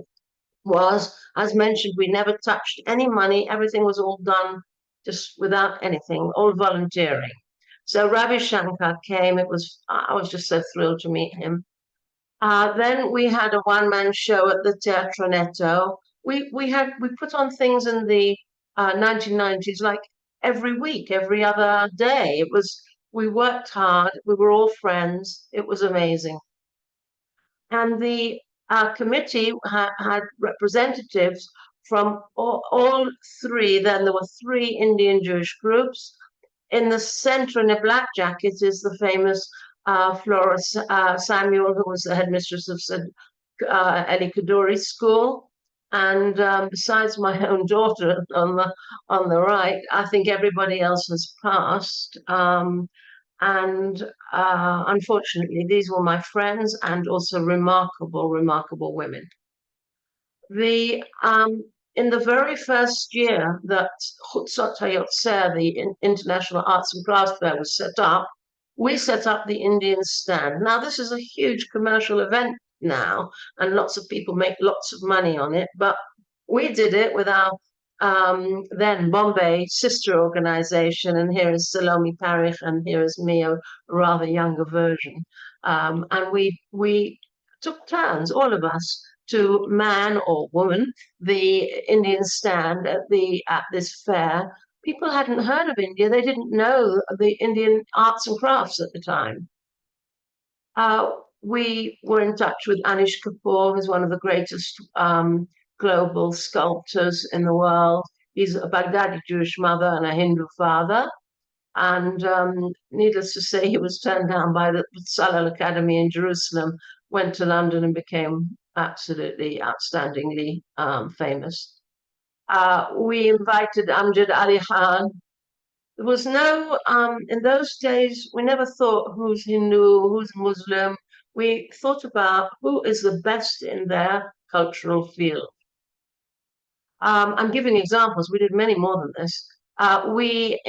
was. As mentioned, we never touched any money. Everything was all done just without anything, all volunteering. So Ravi Shankar came. I was just so thrilled to meet him. Then we had a one-man show at the Teatro Netto. We put on things in the 1990s, like every week, every other day. We worked hard. We were all friends. It was amazing. And the committee had representatives from all three. Then there were three Indian Jewish groups. In the center, in a black jacket, is the famous Flora Samuel, who was the headmistress of St. Eli Kaduri School. And besides my own daughter on the right, I think everybody else has passed. Unfortunately, these were my friends and also remarkable women. In the very first year that Chutzot HaYotzeh, the International Arts and Crafts Fair, was set up, we set up the Indian stand. Now, this is a huge commercial event now, and lots of people make lots of money on it, but we did it with our then Bombay sister organization, and here is Salome Parikh, and here is me, a rather younger version. And we took turns, all of us, to man or woman the Indian stand at this fair. People hadn't heard of India. They didn't know the Indian arts and crafts at the time. We were in touch with Anish Kapoor, who's one of the greatest global sculptors in the world. He's a Baghdadi Jewish mother and a Hindu father. And needless to say, he was turned down by the Salal Academy in Jerusalem, went to London and became absolutely outstandingly famous. We invited Amjad Ali Khan. There was no, in those days, we never thought who's Hindu, who's Muslim. We thought about who is the best in their cultural field. I'm giving examples. We did many more than this. We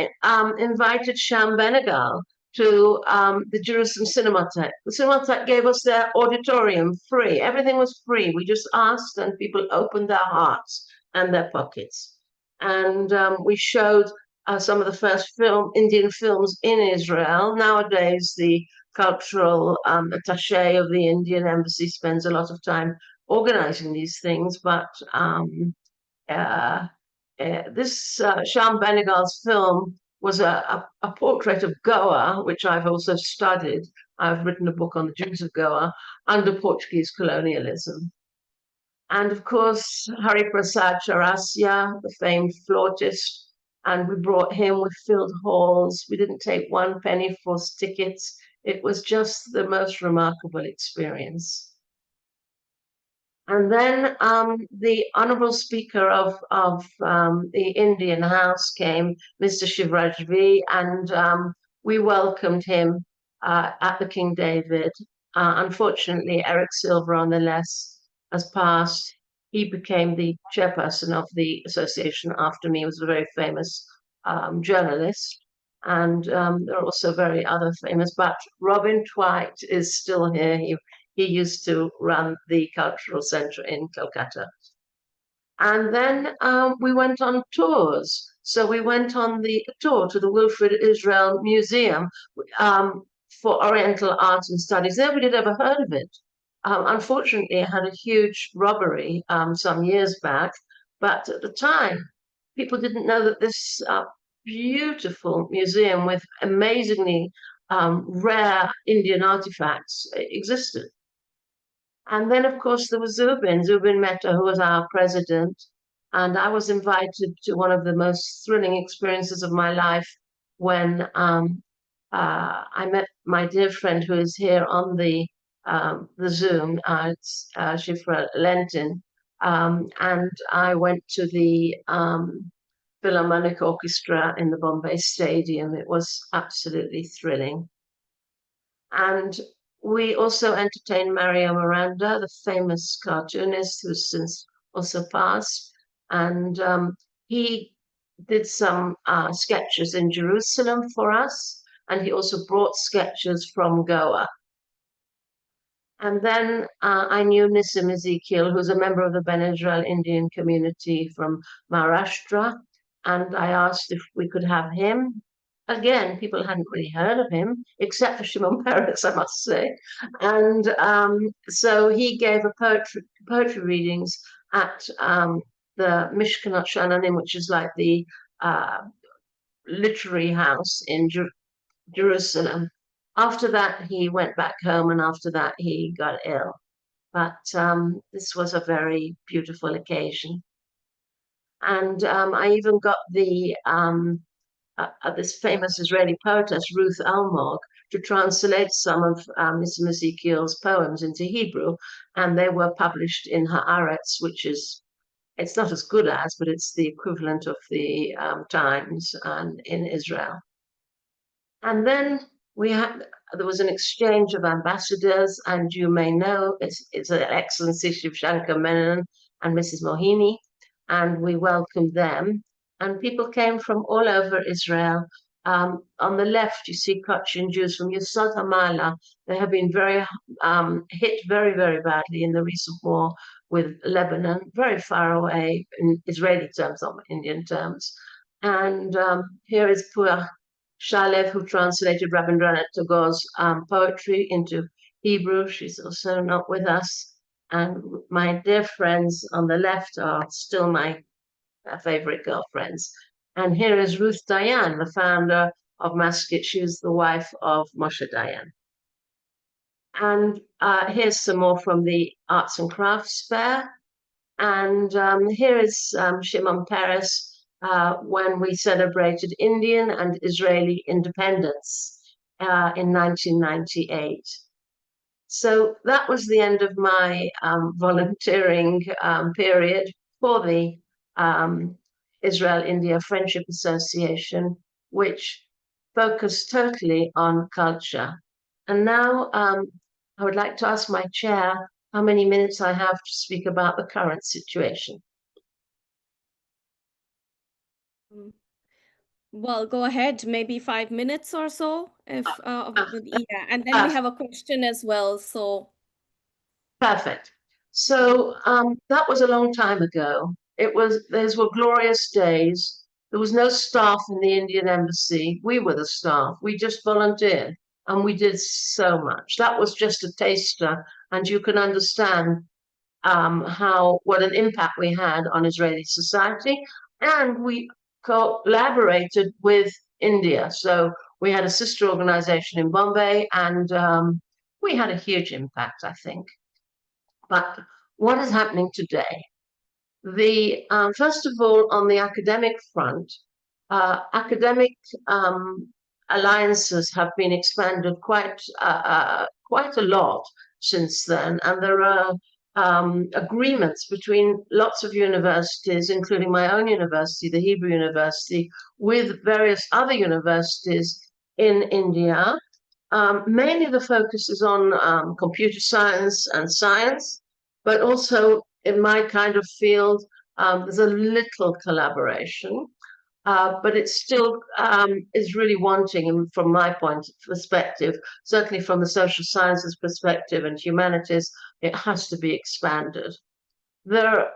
invited Sham Benegal to the Jerusalem Cinematheque. The Cinematheque gave us their auditorium free. Everything was free. We just asked, and people opened their hearts and their pockets. And we showed some of the first Indian films in Israel. Nowadays, the cultural attaché of the Indian embassy spends a lot of time organizing these things, but this Sham Benegal's film was a portrait of Goa, which I've also studied. I've written a book on the Jews of Goa under Portuguese colonialism. And of course, Hari Prasad Chaurasia, the famed flautist, and we brought him. We filled halls. We didn't take one penny for tickets. It was just the most remarkable experience. And then the honorable speaker of the Indian House came, Mr. Shivraj V, and we welcomed him at the King David. Unfortunately, Eric Silver on the left has passed. He became the chairperson of the association after me. He was a very famous journalist. And there are also very other famous, but Robin Twite is still here. He used to run the cultural center in Calcutta. And then we went on tours. So we went on the tour to the Wilfrid Israel Museum for Oriental Art and Studies. Nobody had ever heard of it. Unfortunately, it had a huge robbery some years back. But at the time, people didn't know that this beautiful museum with amazingly rare Indian artifacts existed. And then, of course, there was Zubin Mehta, who was our president. And I was invited to one of the most thrilling experiences of my life when I met my dear friend who is here on the Zoom, Shifra Lentin. And I went to the Philharmonic Orchestra in the Bombay Stadium. It was absolutely thrilling. And we also entertained Mario Miranda, the famous cartoonist who's since also passed. And he did some sketches in Jerusalem for us. And he also brought sketches from Goa. And then I knew Nissim Ezekiel, who's a member of the Ben Israel Indian community from Maharashtra. And I asked if we could have him. Again, people hadn't really heard of him, except for Shimon Peretz, I must say. And so he gave a poetry readings at the Mishkanot Shananim, which is like the literary house in Jerusalem. After that, he went back home, and after that, he got ill. But this was a very beautiful occasion. And I even got the this famous Israeli poetess, Ruth Almog. to translate some of Mr. Ezekiel's poems into Hebrew, and they were published in Haaretz, which is, it's not as good as, but it's the equivalent of the Times in Israel. And then there was an exchange of ambassadors, and you may know it's Her Excellency Shivshankar Menon and Mrs. Mohini, and we welcomed them. And people came from all over Israel. On the left, you see Cochin Jews from Yesod HaMa'ala. They have been very hit very, very badly in the recent war with Lebanon, very far away in Israeli terms, not Indian terms. And here is Pua Shalev, who translated Rabindranath Tagore's poetry into Hebrew. She's also not with us. And my dear friends on the left are still my favorite girlfriends. And here is Ruth Dayan, the founder of Maskit. She was the wife of Moshe Dayan. And here's some more from the Arts and Crafts Fair. And here is Shimon Peres, when we celebrated Indian and Israeli independence in 1998. So that was the end of my volunteering period for the Israel-India Friendship Association, which focused totally on culture. And now I would like to ask my chair how many minutes I have to speak about the current situation. Well, go ahead, maybe 5 minutes or so, if yeah, and then we have a question as well. So perfect. So that was a long time ago. Those were glorious days. There was no staff in the Indian embassy. We were the staff. We just volunteered, and we did so much. That was just a taster, and you can understand what an impact we had on Israeli society. And we collaborated with India. So we had a sister organization in Bombay, and we had a huge impact, I think. But what is happening today? First of all, on the academic front, academic alliances have been expanded quite a lot since then, and there are agreements between lots of universities, including my own university, the Hebrew University, with various other universities in India. Mainly the focus is on computer science and science, but also in my kind of field, there's a little collaboration. But it still is really wanting, and from my perspective, certainly from the social sciences perspective and humanities, it has to be expanded. There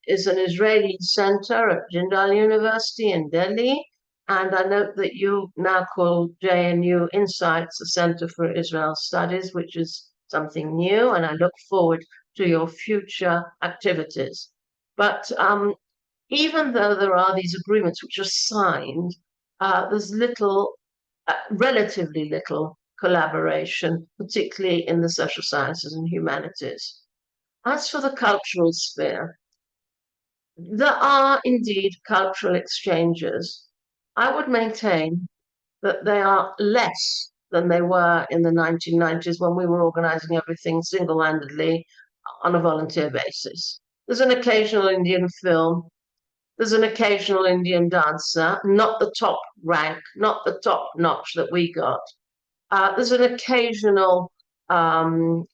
is an Israeli center at Jindal University in Delhi, and I note that you now call JNU Insights a Center for Israel Studies, which is something new, and I look forward to your future activities. But even though there are these agreements which are signed, there's relatively little collaboration, particularly in the social sciences and humanities. As for the cultural sphere, there are indeed cultural exchanges. I would maintain that they are less than they were in the 1990s when we were organizing everything single-handedly on a volunteer basis. There's an occasional Indian film. There's an occasional Indian dancer, not the top rank, not the top notch that we got. There's an occasional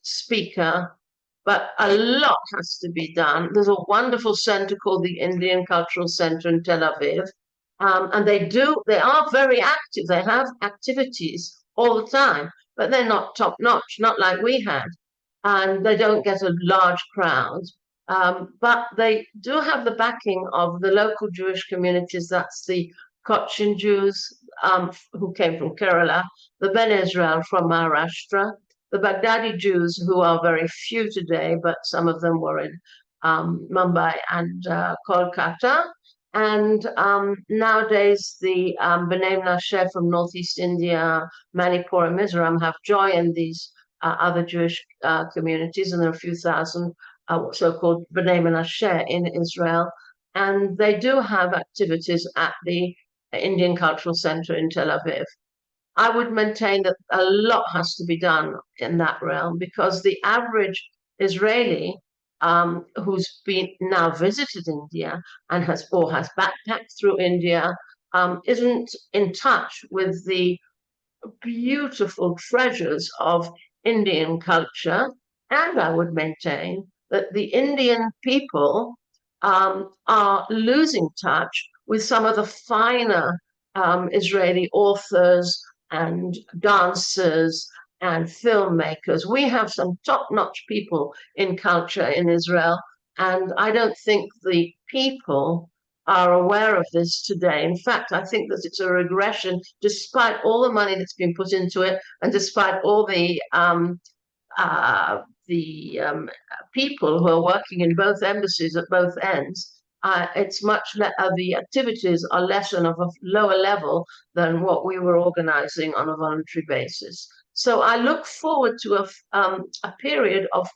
speaker, but a lot has to be done. There's a wonderful center called the Indian Cultural Center in Tel Aviv. And they are very active. They have activities all the time, but they're not top notch, not like we had. And they don't get a large crowd. But they do have the backing of the local Jewish communities. That's the Cochin Jews who came from Kerala, the Ben Israel from Maharashtra, the Baghdadi Jews, who are very few today, but some of them were in Mumbai and Kolkata. And nowadays, the B'nai Mnasseh from Northeast India, Manipur, and Mizoram have joined these other Jewish communities, and there are a few thousand so-called B'nai Mnasseh in Israel. And they do have activities at the Indian Cultural Center in Tel Aviv. I would maintain that a lot has to be done in that realm, because the average Israeli who's been now visited India and has backpacked through India isn't in touch with the beautiful treasures of Indian culture. And I would maintain that the Indian people are losing touch with some of the finer Israeli authors and dancers and filmmakers. We have some top-notch people in culture in Israel, and I don't think the people are aware of this today. In fact, I think that it's a regression, despite all the money that's been put into it, and despite all the people who are working in both embassies at both ends. It's the activities are less and of a lower level than what we were organizing on a voluntary basis. So I look forward to a period of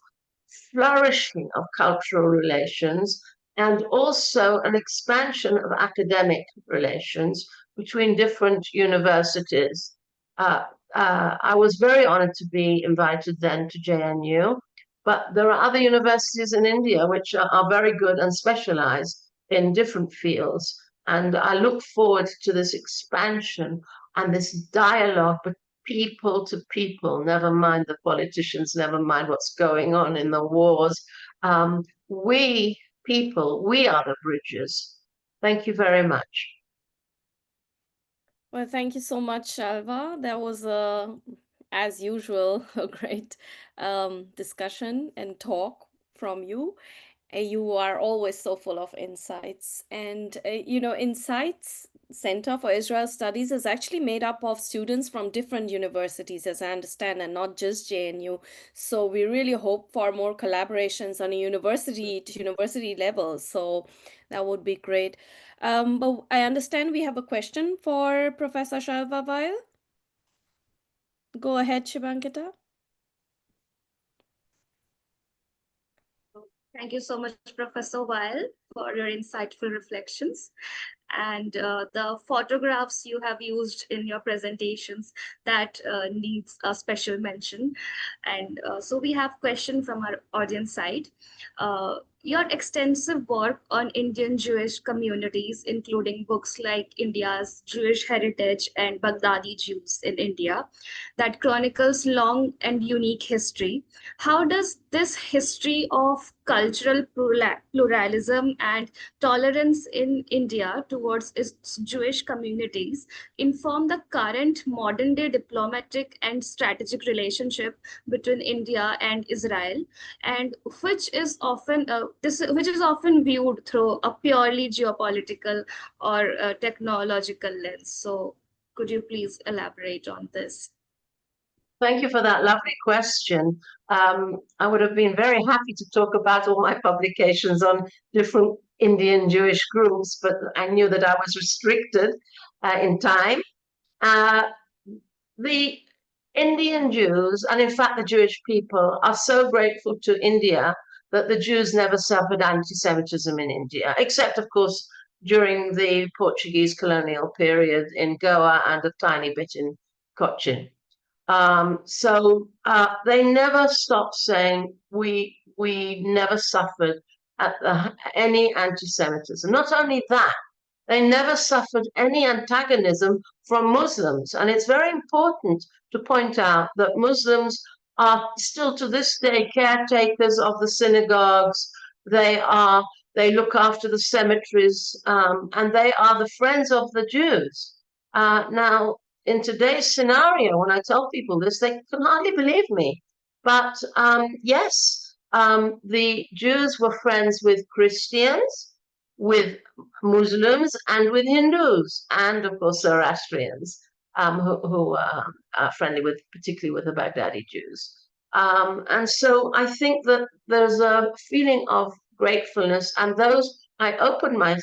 flourishing of cultural relations, and also an expansion of academic relations between different universities. I was very honored to be invited then to JNU, but there are other universities in India which are very good and specialize in different fields. And I look forward to this expansion and this dialogue people to people, never mind the politicians, never mind what's going on in the wars. We people, we are the bridges. Thank you very much. Well, thank you so much, Shalva. That was, as usual, a great discussion and talk from you. You are always so full of insights. And, Insights Center for Israel Studies is actually made up of students from different universities, as I understand, and not just JNU. So we really hope for more collaborations on a university to university level. So that would be great. But I understand we have a question for Professor Shalva Weil. Go ahead, Shibankita. Thank you so much, Professor Weil, for your insightful reflections and the photographs you have used in your presentations that needs a special mention. And so we have question from our audience side. Your extensive work on Indian Jewish communities, including books like India's Jewish Heritage and Baghdadi Jews in India, that chronicles long and unique history. How does this history of cultural pluralism and tolerance in India towards its Jewish communities inform the current modern day diplomatic and strategic relationship between India and Israel, and which is often viewed through a purely geopolitical or technological lens? So could you please elaborate on this? Thank you for that lovely question. I would have been very happy to talk about all my publications on different Indian Jewish groups, but I knew that I was restricted in time. The Indian Jews, and in fact the Jewish people, are so grateful to India that the Jews never suffered anti-Semitism in India, except, of course, during the Portuguese colonial period in Goa and a tiny bit in Cochin. So they never stopped saying we never suffered any anti-Semitism. Not only that, they never suffered any antagonism from Muslims. And it's very important to point out that Muslims are still to this day caretakers of the synagogues. They look after the cemeteries, and they are the friends of the Jews. Now, in today's scenario, when I tell people this, they can hardly believe me. But yes, the Jews were friends with Christians, with Muslims, and with Hindus, and of course Zoroastrians, who are friendly with, particularly with the Baghdadi Jews. And so I think that there's a feeling of gratefulness, and I opened my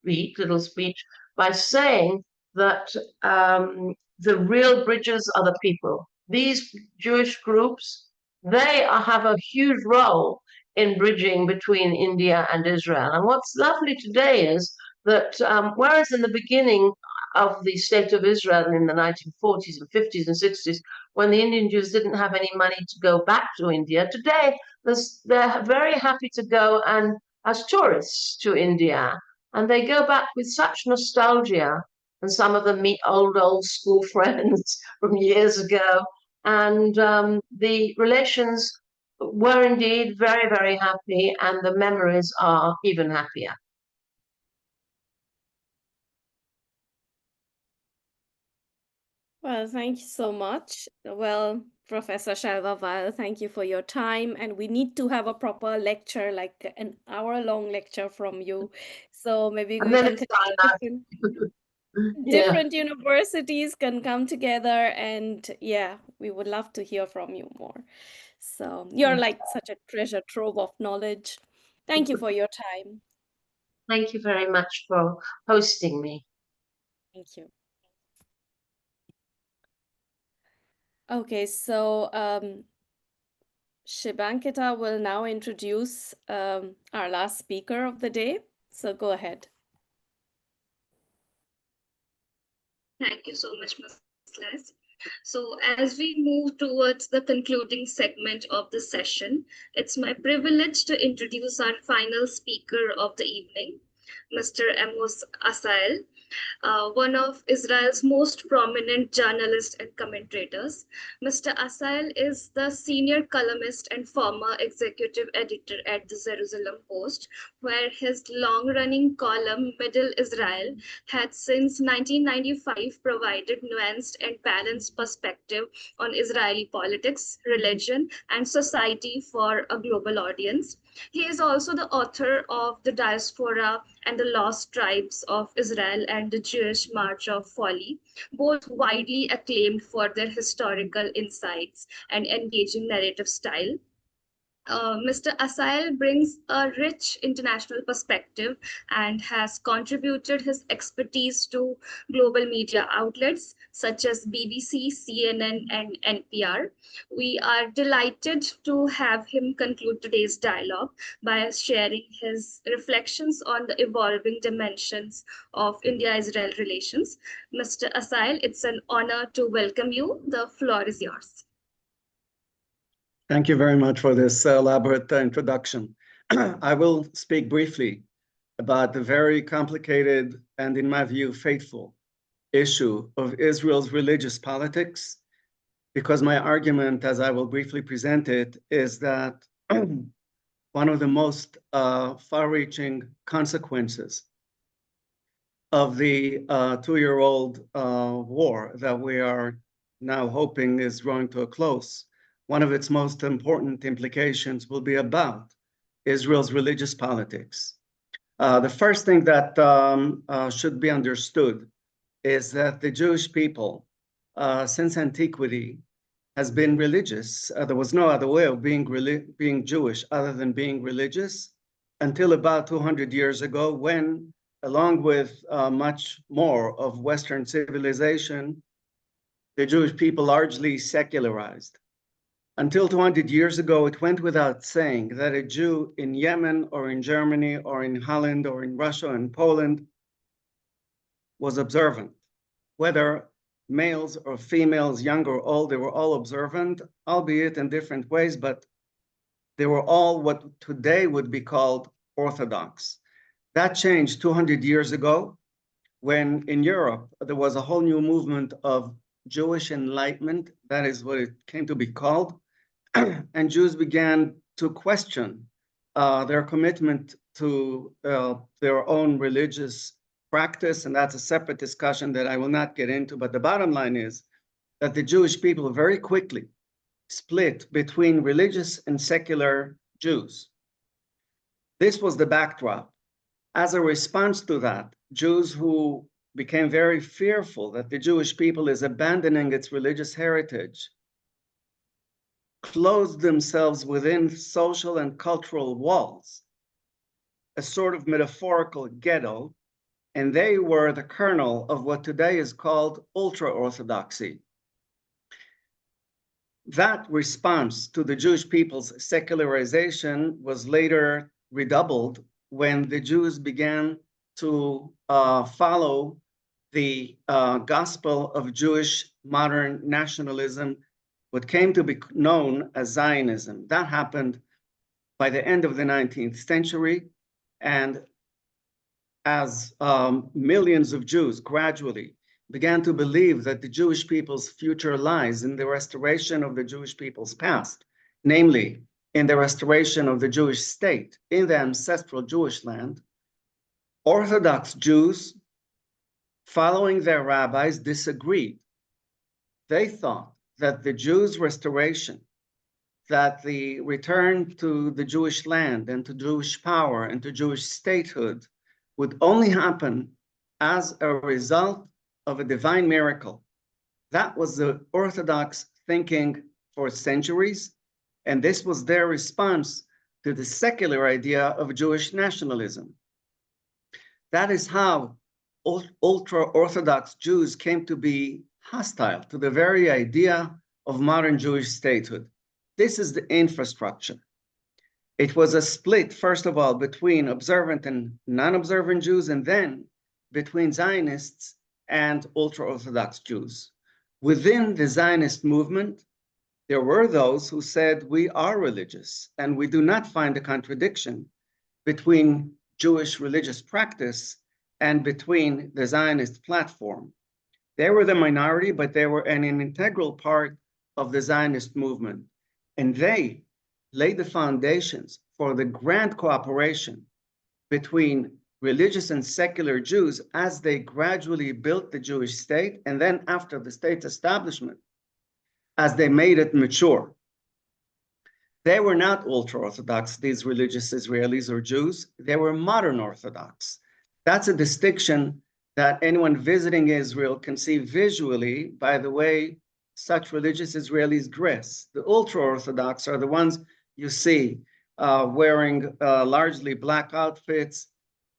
little speech by saying that the real bridges are the people. These Jewish groups, they have a huge role in bridging between India and Israel. And what's lovely today is that whereas in the beginning of the state of Israel in the 1940s and 50s and 60s, when the Indian Jews didn't have any money to go back to India. Today, they're very happy to go and as tourists to India, and they go back with such nostalgia, and some of them meet old school friends from years ago, and the relations were indeed very, very happy, and the memories are even happier. Well, thank you so much. Well, Professor Shalva, thank you for your time. And we need to have a proper lecture, like an hour-long lecture from you. So maybe And we then can it's connect time different universities can come together, and yeah, we would love to hear from you more. So you're like such a treasure trove of knowledge. Thank you for your time. Thank you very much for hosting me. Thank you. Okay, so Shibankita will now introduce our last speaker of the day. So go ahead. Thank you so much, Ms. Les. So as we move towards the concluding segment of the session, it's my privilege to introduce our final speaker of the evening, Mr. Amos Asael, one of Israel's most prominent journalists and commentators. Mr. Asael is the senior columnist and former executive editor at the Jerusalem Post, where his long-running column, Middle Israel, had since 1995 provided nuanced and balanced perspective on Israeli politics, religion, and society for a global audience. He is also the author of The Diaspora and the Lost Tribes of Israel and the Jewish March of Folly, both widely acclaimed for their historical insights and engaging narrative style. Mr. Asael brings a rich international perspective and has contributed his expertise to global media outlets such as BBC, CNN, and NPR. We are delighted to have him conclude today's dialogue by sharing his reflections on the evolving dimensions of India-Israel relations. Mr. Asael, it's an honor to welcome you. The floor is yours. Thank you very much for this elaborate introduction. I will speak briefly about the very complicated and, in my view, fateful issue of Israel's religious politics, because my argument, as I will briefly present it, is that one of the most far-reaching consequences of the two-year-old war that we are now hoping is drawing to a close, one of its most important implications will be about Israel's religious politics. The first thing that should be understood is that the Jewish people, since antiquity, has been religious. There was no other way of being Jewish other than being religious until about 200 years ago, when, along with much more of Western civilization, the Jewish people largely secularized. Until 200 years ago, it went without saying that a Jew in Yemen or in Germany or in Holland or in Russia and Poland was observant. Whether males or females, young or old, they were all observant, albeit in different ways, but they were all what today would be called Orthodox. That changed 200 years ago when in Europe, there was a whole new movement of Jewish enlightenment. That is what it came to be called. And Jews began to question their commitment to their own religious practice, and that's a separate discussion that I will not get into. But the bottom line is that the Jewish people very quickly split between religious and secular Jews. This was the backdrop. As a response to that, Jews who became very fearful that the Jewish people is abandoning its religious heritage closed themselves within social and cultural walls, a sort of metaphorical ghetto, and they were the kernel of what today is called ultra-Orthodoxy. That response to the Jewish people's secularization was later redoubled when the Jews began to follow the gospel of Jewish modern nationalism, what came to be known as Zionism. That happened by the end of the 19th century, and as millions of Jews gradually began to believe that the Jewish people's future lies in the restoration of the Jewish people's past, namely in the restoration of the Jewish state in the ancestral Jewish land, Orthodox Jews, following their rabbis, disagreed. They thought that the Jews' restoration, that the return to the Jewish land and to Jewish power and to Jewish statehood would only happen as a result of a divine miracle. That was the Orthodox thinking for centuries, and this was their response to the secular idea of Jewish nationalism. That is how ultra-Orthodox Jews came to be hostile to the very idea of modern Jewish statehood. This is the infrastructure. It was a split, first of all, between observant and non-observant Jews, and then between Zionists and ultra-Orthodox Jews. Within the Zionist movement, there were those who said, we are religious, and we do not find a contradiction between Jewish religious practice and between the Zionist platform. They were the minority, but they were an integral part of the Zionist movement. And they laid the foundations for the grand cooperation between religious and secular Jews as they gradually built the Jewish state, and then after the state's establishment, as they made it mature. They were not ultra-Orthodox, these religious Israelis or Jews. They were modern Orthodox. That's a distinction that anyone visiting Israel can see visually by the way such religious Israelis dress. The ultra-Orthodox are the ones you see wearing largely black outfits,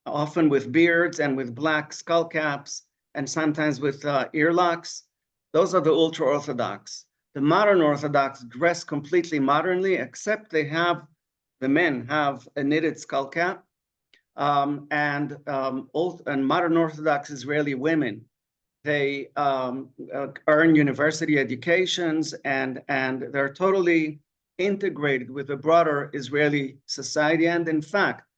often with beards and with black skull caps, and sometimes with earlocks. Those are the ultra-Orthodox. The modern Orthodox dress completely modernly, except the men have a knitted skull cap, and modern Orthodox Israeli women, they earn university educations, and they're totally integrated with the broader Israeli society. And in fact,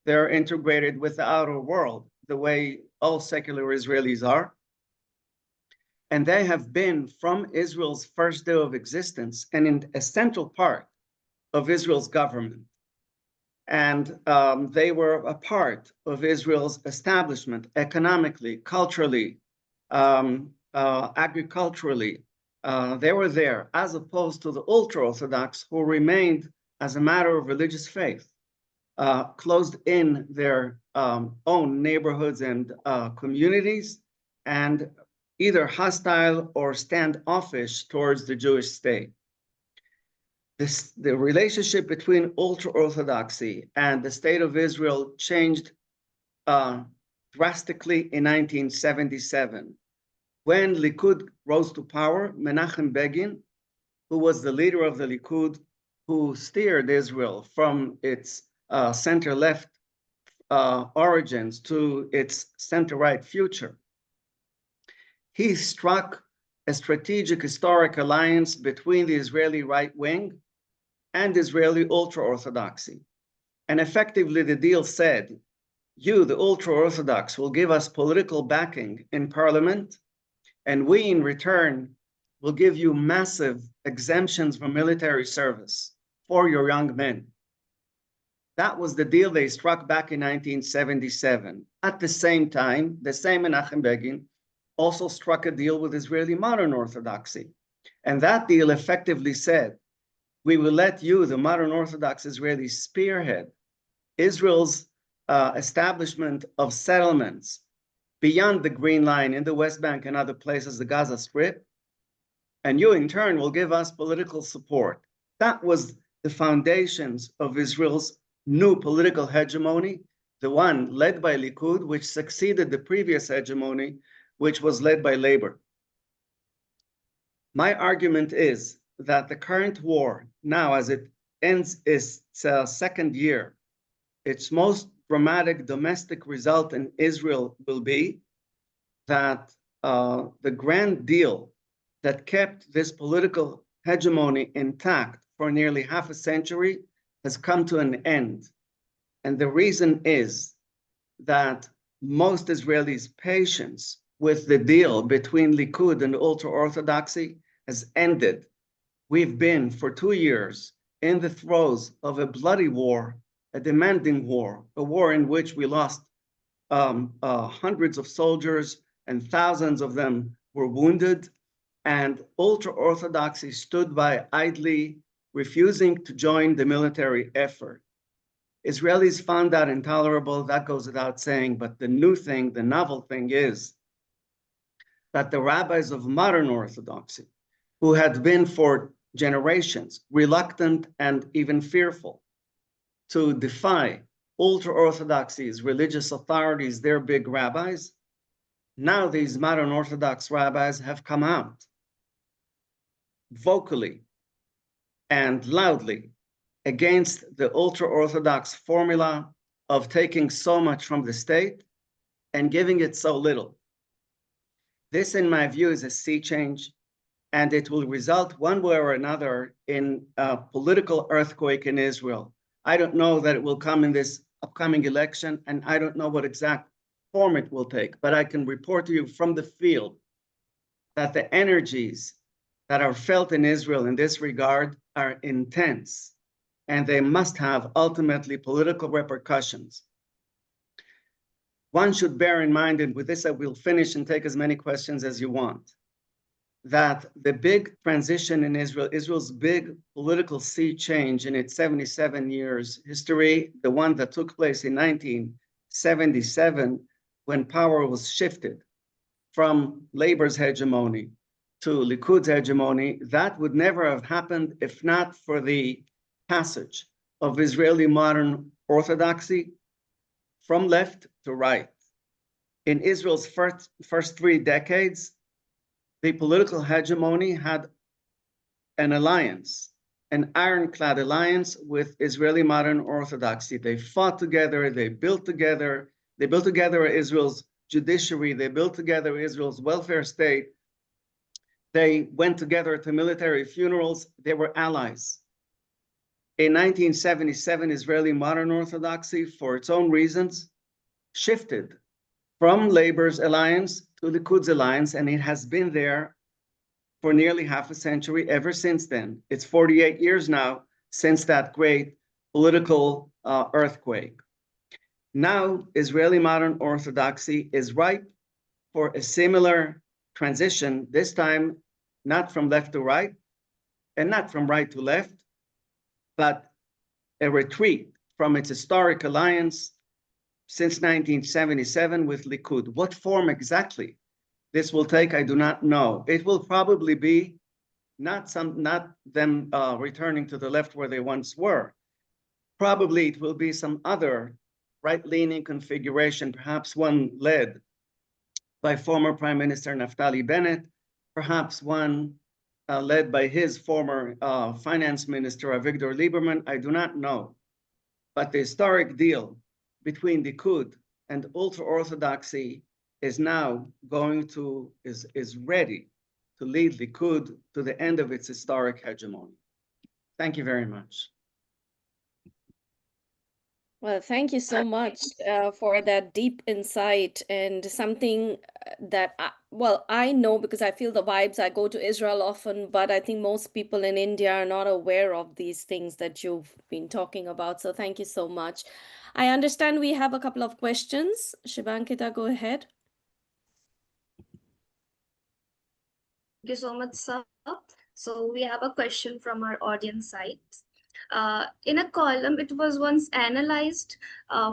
they're integrated with the outer world, the way all secular Israelis are. And they have been, from Israel's first day of existence, an essential part of Israel's government. And they were a part of Israel's establishment economically, culturally, agriculturally. They were there, as opposed to the ultra-Orthodox, who remained, as a matter of religious faith, closed in their own neighborhoods and communities, and either hostile or standoffish towards the Jewish state. The relationship between ultra-Orthodoxy and the state of Israel changed drastically in 1977. When Likud rose to power, Menachem Begin, who was the leader of the Likud, who steered Israel from its center-left origins to its center-right future, he struck a strategic historic alliance between the Israeli right wing and Israeli ultra-Orthodoxy. And effectively, the deal said, you, the ultra-Orthodox, will give us political backing in parliament, and we, in return, will give you massive exemptions from military service for your young men. That was the deal they struck back in 1977. At the same time, the same Menachem Begin also struck a deal with Israeli modern Orthodoxy. And that deal effectively said, we will let you, the modern Orthodox Israelis, spearhead Israel's establishment of settlements beyond the Green Line in the West Bank and other places, the Gaza Strip, and you in turn will give us political support. That was the foundations of Israel's new political hegemony, the one led by Likud, which succeeded the previous hegemony, which was led by Labor. My argument is that the current war, now as it ends its second year, its most dramatic domestic result in Israel will be that the grand deal that kept this political hegemony intact for nearly half a century has come to an end. And the reason is that most Israelis' patience with the deal between Likud and ultra-Orthodoxy has ended. We've been for 2 years in the throes of a bloody war, a demanding war, a war in which we lost hundreds of soldiers and thousands of them were wounded, and ultra-Orthodoxy stood by idly, refusing to join the military effort. Israelis found that intolerable, that goes without saying, but the new thing, the novel thing is that the rabbis of modern Orthodoxy, who had been for generations reluctant and even fearful to defy ultra-Orthodoxy's religious authorities, their big rabbis, now these modern Orthodox rabbis have come out vocally and loudly against the ultra-Orthodox formula of taking so much from the state and giving it so little. This, in my view, is a sea change, and it will result one way or another in a political earthquake in Israel. I don't know that it will come in this upcoming election, and I don't know what exact form it will take, but I can report to you from the field that the energies that are felt in Israel in this regard are intense, and they must have ultimately political repercussions. One should bear in mind, and with this I will finish and take as many questions as you want, that the big transition in Israel, Israel's big political sea change in its 77 years history, the one that took place in 1977, when power was shifted from Labor's hegemony to Likud's hegemony, that would never have happened if not for the passage of Israeli modern orthodoxy from left to right. In Israel's first 3 decades, the political hegemony had an alliance, an ironclad alliance with Israeli modern orthodoxy. They fought together, they built together Israel's judiciary, they built together Israel's welfare state, they went together to military funerals, they were allies. In 1977, Israeli modern orthodoxy, for its own reasons, shifted from Labor's alliance to Likud's alliance, and it has been there for nearly half a century ever since then. It's 48 years now since that great political earthquake. Now, Israeli modern orthodoxy is ripe for a similar transition, this time not from left to right and not from right to left, but a retreat from its historic alliance since 1977 with Likud. What form exactly this will take, I do not know. It will probably be not them returning to the left where they once were. Probably it will be some other right-leaning configuration, perhaps one led by former Prime Minister Naftali Bennett, perhaps one led by his former finance minister, Avigdor Lieberman. I do not know. But the historic deal between Likud and ultra-Orthodoxy is now is ready to lead Likud to the end of its historic hegemony. Thank you very much. Well, thank you so much for that deep insight and something that, I know because I feel the vibes. I go to Israel often, but I think most people in India are not aware of these things that you've been talking about. So thank you so much. I understand we have a couple of questions. Shivankita, go ahead. Thank you so much, sir. So we have a question from our audience side. In a column, it was once analyzed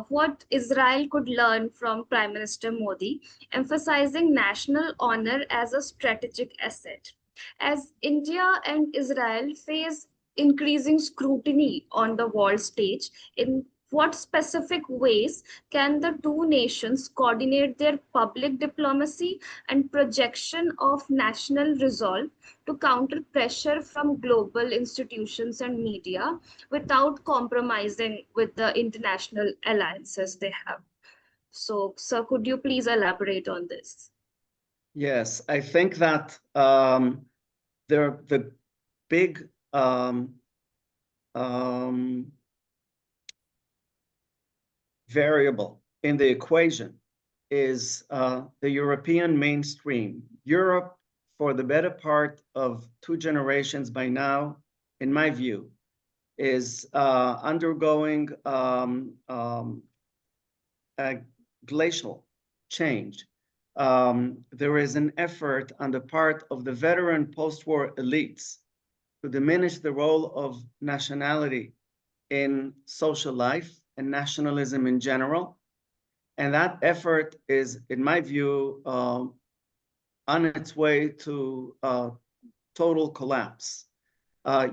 what Israel could learn from Prime Minister Modi, emphasizing national honor as a strategic asset. As India and Israel face increasing scrutiny on the world stage, in what specific ways can the two nations coordinate their public diplomacy and projection of national resolve to counter pressure from global institutions and media without compromising with the international alliances they have? So, sir, could you please elaborate on this? Yes, I think that the big variable in the equation is the European mainstream. Europe, for the better part of 2 generations by now, in my view, is undergoing a glacial change. There is an effort on the part of the veteran post-war elites to diminish the role of nationality in social life and nationalism in general. And that effort is, in my view, on its way to total collapse.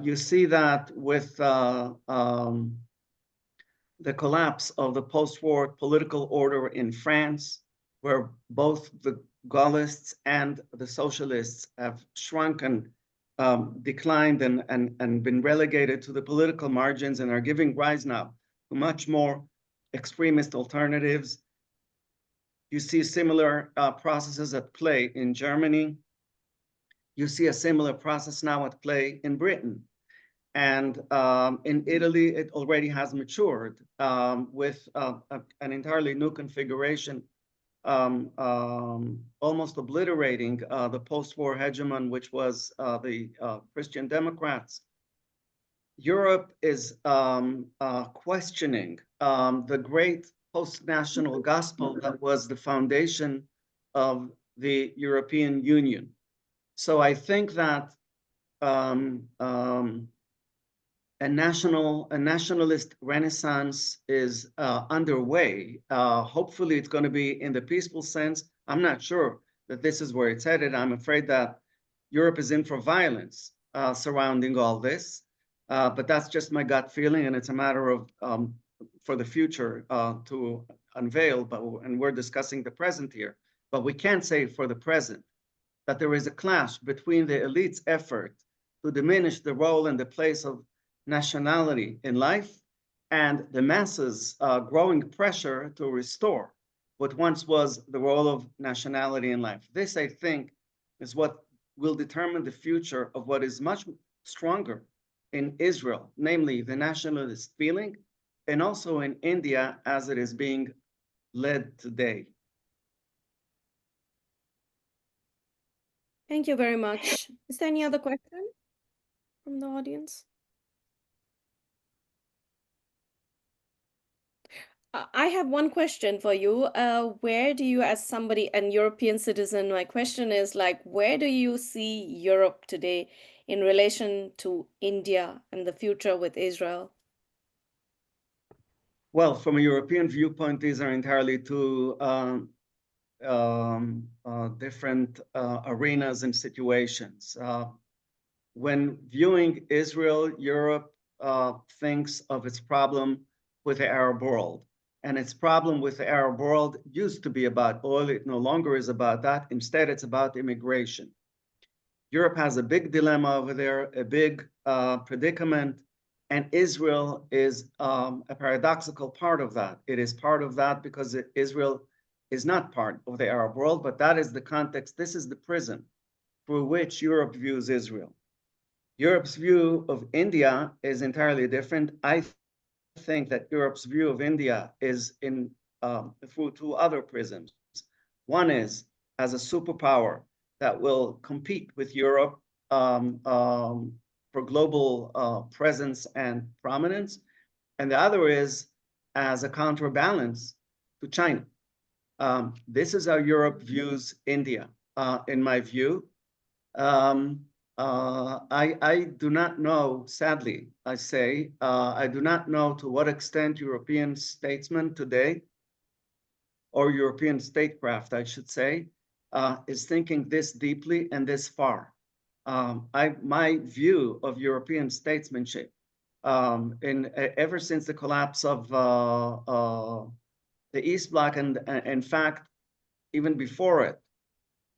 You see that with the collapse of the post-war political order in France, where both the Gaullists and the socialists have shrunken, declined, and been relegated to the political margins and are giving rise now to much more extremist alternatives. You see similar processes at play in Germany. You see a similar process now at play in Britain. And in Italy, it already has matured with an entirely new configuration, almost obliterating the post-war hegemon, which was the Christian Democrats. Europe is questioning the great post-national gospel that was the foundation of the European Union. So I think that a nationalist renaissance is underway. Hopefully it's going to be in the peaceful sense. I'm not sure that this is where it's headed. I'm afraid that Europe is in for violence surrounding all this. But that's just my gut feeling, and it's a matter of for the future to unveil. And we're discussing the present here. But we can say for the present that there is a clash between the elite's effort to diminish the role and the place of nationality in life and the masses' growing pressure to restore what once was the role of nationality in life. This, I think, is what will determine the future of what is much stronger in Israel, namely the nationalist feeling, and also in India as it is being led today. Thank you very much. Is there any other question from the audience? I have one question for you. Where do you, as somebody, an European citizen, my question is like, where do you see Europe today in relation to India and the future with Israel? Well, from a European viewpoint, these are entirely two different arenas and situations. When viewing Israel, Europe thinks of its problem with the Arab world. And its problem with the Arab world used to be about oil. It no longer is about that. Instead, it's about immigration. Europe has a big dilemma over there, a big predicament, and Israel is a paradoxical part of that. It is part of that because Israel is not part of the Arab world, but that is the context. This is the prism through which Europe views Israel. Europe's view of India is entirely different. I think that Europe's view of India is through two other prisms. One is as a superpower that will compete with Europe for global presence and prominence. And the other is as a counterbalance to China. This is how Europe views India, in my view. I do not know, sadly, I say, I do not know to what extent European statesmen today, or European statecraft, I should say, is thinking this deeply and this far. My view of European statesmanship, ever since the collapse of the East Bloc, and in fact, even before it,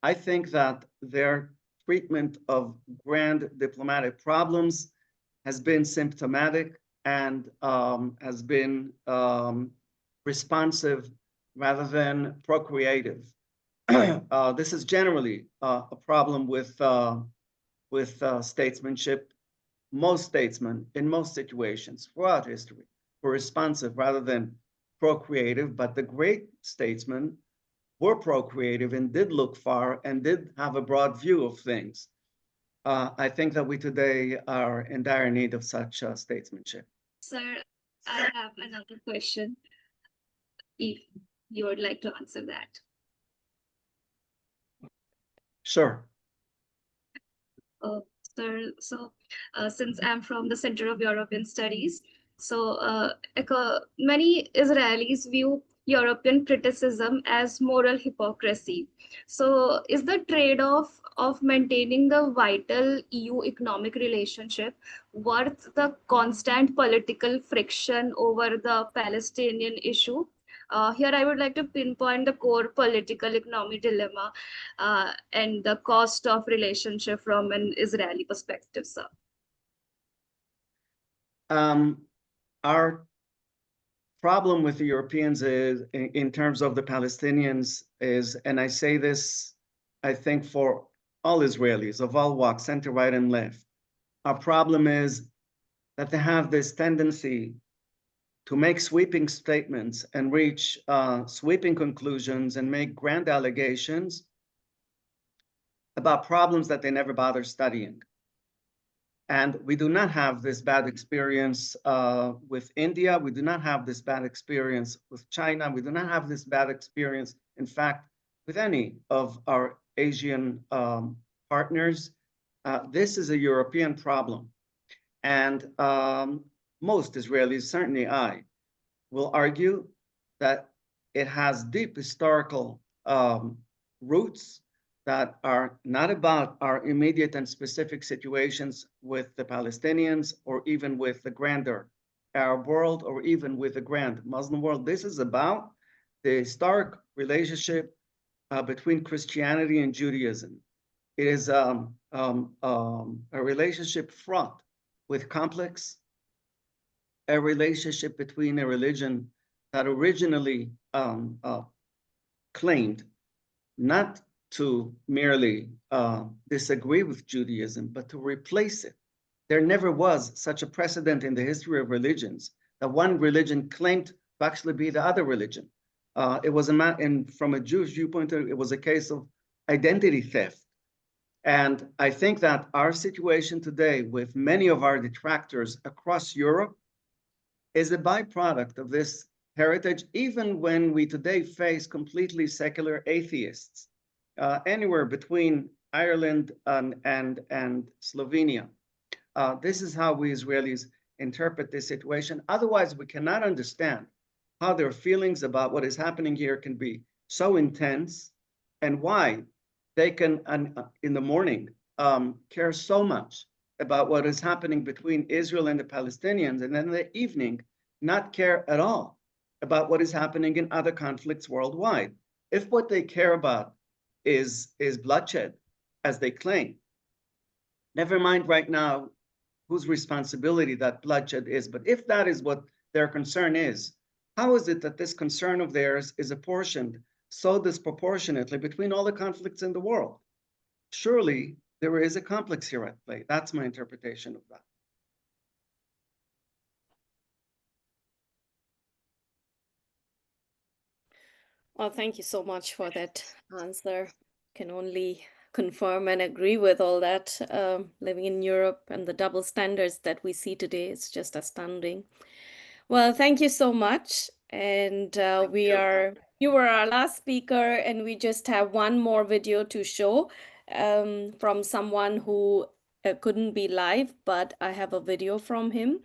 I think that their treatment of grand diplomatic problems has been symptomatic and has been responsive rather than procreative. this is generally a problem with statesmanship. Most statesmen in most situations throughout history were responsive rather than procreative, but the great statesmen were procreative and did look far and did have a broad view of things. I think that we today are in dire need of such statesmanship. Sir, I have another question, if you would like to answer that. Sure. Sir, so since I'm from the Center of European Studies, so many Israelis view European criticism as moral hypocrisy. So is the trade-off of maintaining the vital EU economic relationship worth the constant political friction over the Palestinian issue? Here, I would like to pinpoint the core political economic dilemma and the cost of relationship from an Israeli perspective, sir. Our problem with the Europeans is, in terms of the Palestinians, is, and I say this, I think, for all Israelis of all walks, center, right, and left. Our problem is that they have this tendency to make sweeping statements and reach sweeping conclusions and make grand allegations about problems that they never bother studying. And we do not have this bad experience with India. We do not have this bad experience with China. We do not have this bad experience, in fact, with any of our Asian partners. This is a European problem. And most Israelis, certainly I, will argue that it has deep historical roots that are not about our immediate and specific situations with the Palestinians or even with the grander Arab world or even with the grand Muslim world. This is about the historic relationship between Christianity and Judaism. It is a relationship fraught with complex, a relationship between a religion that originally claimed not to merely disagree with Judaism, but to replace it. There never was such a precedent in the history of religions that one religion claimed to actually be the other religion. It was from a Jewish viewpoint, it was a case of identity theft. And I think that our situation today with many of our detractors across Europe is a byproduct of this heritage, even when we today face completely secular atheists. Anywhere between Ireland and Slovenia. This is how we Israelis interpret this situation. Otherwise, we cannot understand how their feelings about what is happening here can be so intense and why they can, in the morning, care so much about what is happening between Israel and the Palestinians, and then in the evening, not care at all about what is happening in other conflicts worldwide. If what they care about is bloodshed, as they claim. Never mind right now whose responsibility that bloodshed is, but if that is what their concern is, how is it that this concern of theirs is apportioned so disproportionately between all the conflicts in the world? Surely there is a complex here at play. That's my interpretation of that. Well, thank you so much for that answer. Can only confirm and agree with all that. Living in Europe and the double standards that we see today is just astounding. Well, thank you so much. And you were our last speaker, and we just have one more video to show from someone who couldn't be live, but I have a video from him.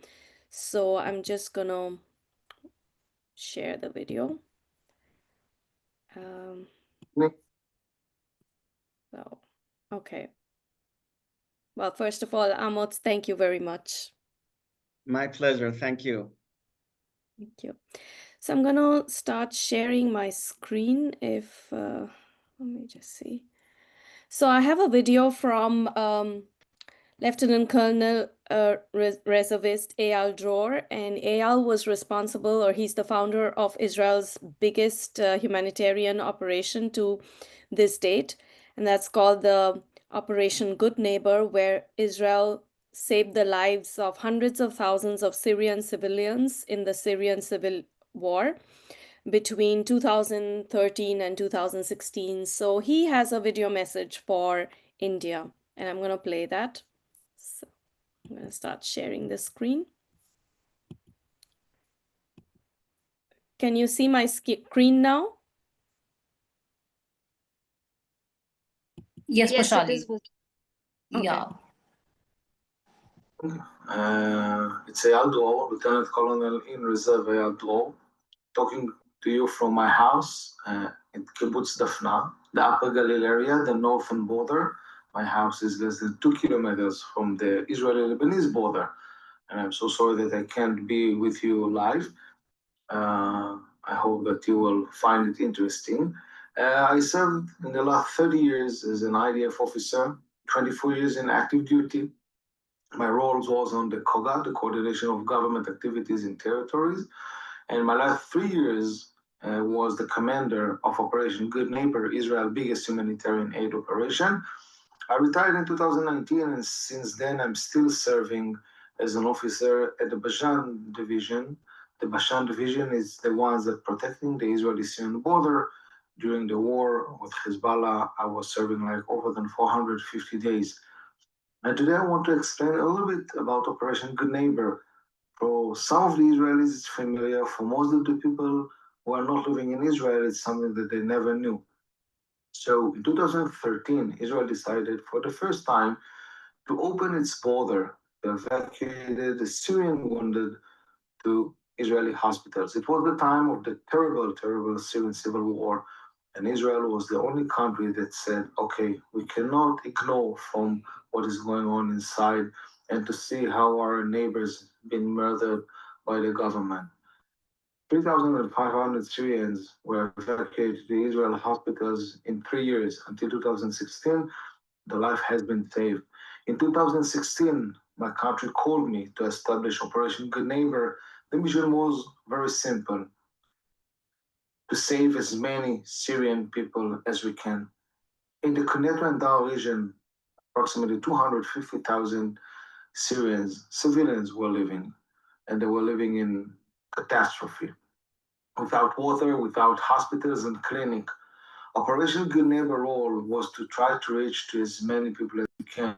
So I'm just gonna share the video. So, okay. Well, first of all, Amos, thank you very much. My pleasure. Thank you. Thank you. So I'm gonna start sharing my screen if, let me just see. So I have a video from Lieutenant Colonel Reservist Eyal Dror, and Eyal was responsible, or he's the founder of Israel's biggest humanitarian operation to this date, and that's called the Operation Good Neighbor, where Israel saved the lives of hundreds of thousands of Syrian civilians in the Syrian civil war between 2013 and 2016. So he has a video message for India, and I'm going to play that. So I'm going to start sharing the screen. Can you see my screen now? Yes, it Pashali. is. Yeah. It's Eyal Dror, Lieutenant Colonel in Reserve Eyal Dror, talking to you from my house in Kibbutz Dafna, the Upper Galilee area, the northern border. My house is less than 2 kilometers from the Israeli-Lebanese border. And I'm so sorry that I can't be with you live. I hope that you will find it interesting. I served in the last 30 years as an IDF officer, 24 years in active duty. My role was on the COGA, the Coordination of Government Activities in Territories, and my last 3 years was the commander of Operation Good Neighbor, Israel's biggest humanitarian aid operation. I retired in 2019, and since then I'm still serving as an officer at the Bashan Division. The Bashan Division is the ones that protecting the Israeli-Syrian border. During the war with Hezbollah, I was serving like over than 450 days. And today I want to explain a little bit about Operation Good Neighbor. For some of the Israelis, it's familiar. For most of the people who are not living in Israel, it's something that they never knew. So in 2013, Israel decided for the first time to open its border, to evacuate the Syrian wounded to Israeli hospitals. It was the time of the terrible, terrible Syrian civil war. And Israel was the only country that said, okay, we cannot ignore from what is going on inside and to see how our neighbors been murdered by the government. 3,500 Syrians were evacuated to the Israel hospitals in 3 years. Until 2016, the life has been saved. In 2016, my country called me to establish Operation Good Neighbor. The mission was very simple: to save as many Syrian people as we can. In the Kinneret and Dal region, approximately 250,000 Syrians, civilians were living, and they were living in catastrophe. Without water, without hospitals and clinic. Operation Good Neighbor role was to try to reach to as many people as we can.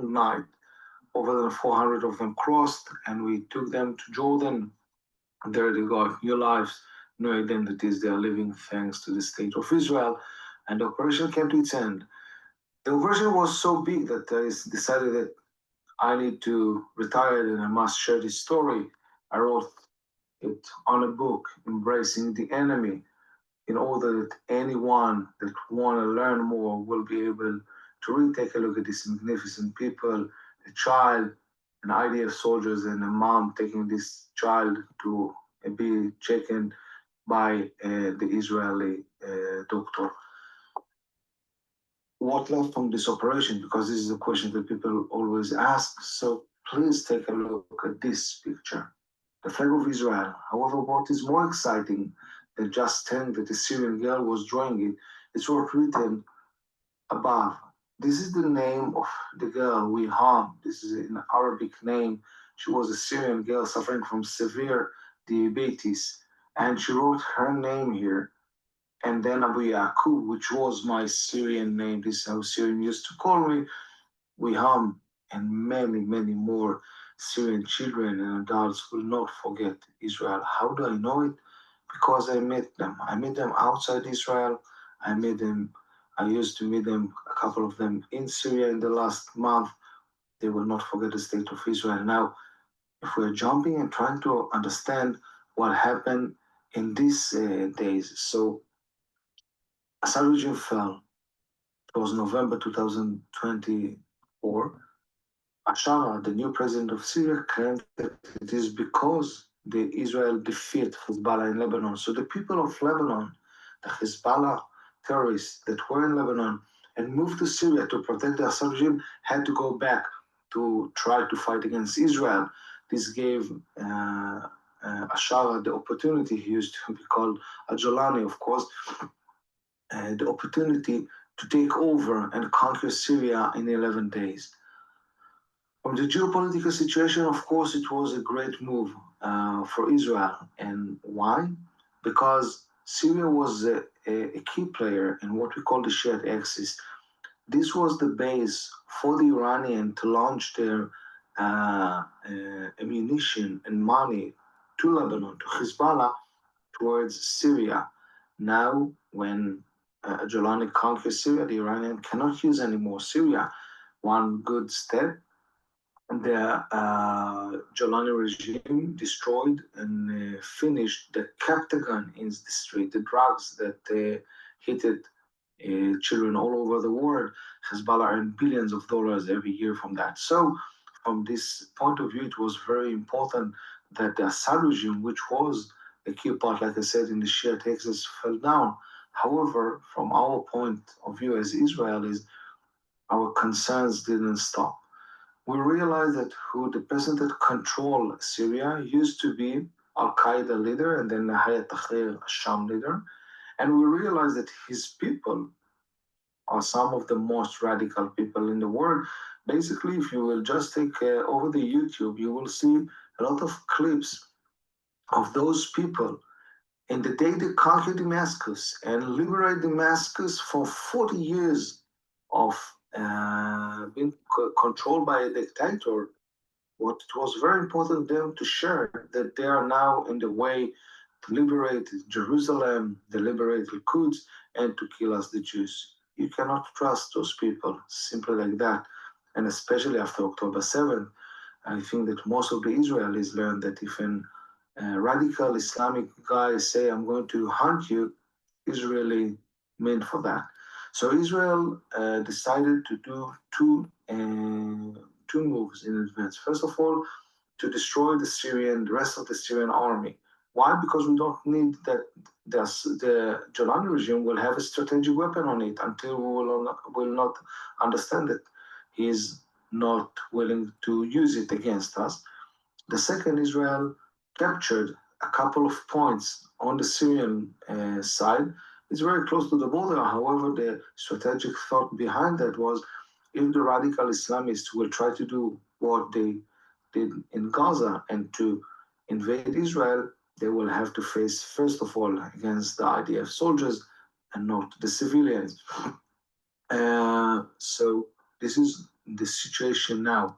Night. Over than 400 of them crossed, and we took them to Jordan. There they got new lives, new identities. They are living thanks to the state of Israel. And the operation came to its end. The operation was so big that I decided that I need to retire and I must share this story. I wrote it on a book, Embracing the Enemy, in order that anyone that want to learn more will be able to really take a look at these magnificent people, a child an IDF soldiers and a mom taking this child to be checked by the Israeli doctor. What left from this operation? Because this is a question that people always ask. So please take a look at this picture. The flag of Israel. However, what is more exciting than just telling that a Syrian girl was drawing it, it's what's written above. This is the name of the girl we harmed. This is an Arabic name. She was a Syrian girl suffering from severe diabetes, and she wrote her name here. And then Abu Yaqub, which was my Syrian name, this is how Syrian used to call me, Wiham, and many, many more Syrian children and adults will not forget Israel. How do I know it? Because I met them. I met them outside Israel. I used to meet them, a couple of them in Syria in the last month. They will not forget the state of Israel. Now, if we're jumping and trying to understand what happened in these days, so Assad regime fell. It was November 2024. Ashara, the new president of Syria, claimed that it is because the Israel defeated Hezbollah in Lebanon. So the people of Lebanon, the Hezbollah terrorists that were in Lebanon and moved to Syria to protect the Assad regime, had to go back to try to fight against Israel. This gave Ashara the opportunity. He used to be called Ajolani, of course, the opportunity to take over and conquer Syria in 11 days. From the geopolitical situation, of course, it was a great move for Israel. And why? Because Syria was a key player in what we call the shared axis. This was the base for the Iranian to launch their ammunition and money to Lebanon, to Hezbollah, towards Syria. Now, when Jolani conquers Syria, the Iranian cannot use anymore Syria. One good step, the Jolani regime destroyed and finished the Captagon in the street, the drugs that hit children all over the world. Hezbollah earned billions of dollars every year from that. So, from this point of view, it was very important that the Assad regime, which was a key part, like I said, in the shared axis, fell down. However, from our point of view as Israelis, our concerns didn't stop. We realized that who the person that controlled Syria used to be Al-Qaeda leader and then Hayat Tahrir Sham leader. And we realized that his people are some of the most radical people in the world. Basically, if you will just take over the YouTube, you will see a lot of clips of those people in the day they conquered Damascus and liberate Damascus for 40 years of being controlled by a dictator. What it was very important to them to share that they are now in the way to liberate Jerusalem, to liberate the Quds, and to kill us, the Jews. You cannot trust those people simply like that. And especially after October 7th, I think that most of the Israelis learned that if a radical Islamic guy say, I'm going to hunt you, is really meant for that. So Israel decided to do two moves in advance. First of all, to destroy the rest of the Syrian army. Why? Because we don't need that the Jolani regime will have a strategic weapon on it until we will not understand that he is not willing to use it against us. The second, Israel captured a couple of points on the Syrian side. It's very close to the border. However, the strategic thought behind that was if the radical Islamists will try to do what they did in Gaza and to invade Israel, they will have to face, first of all, against the IDF soldiers and not the civilians. So this is the situation now.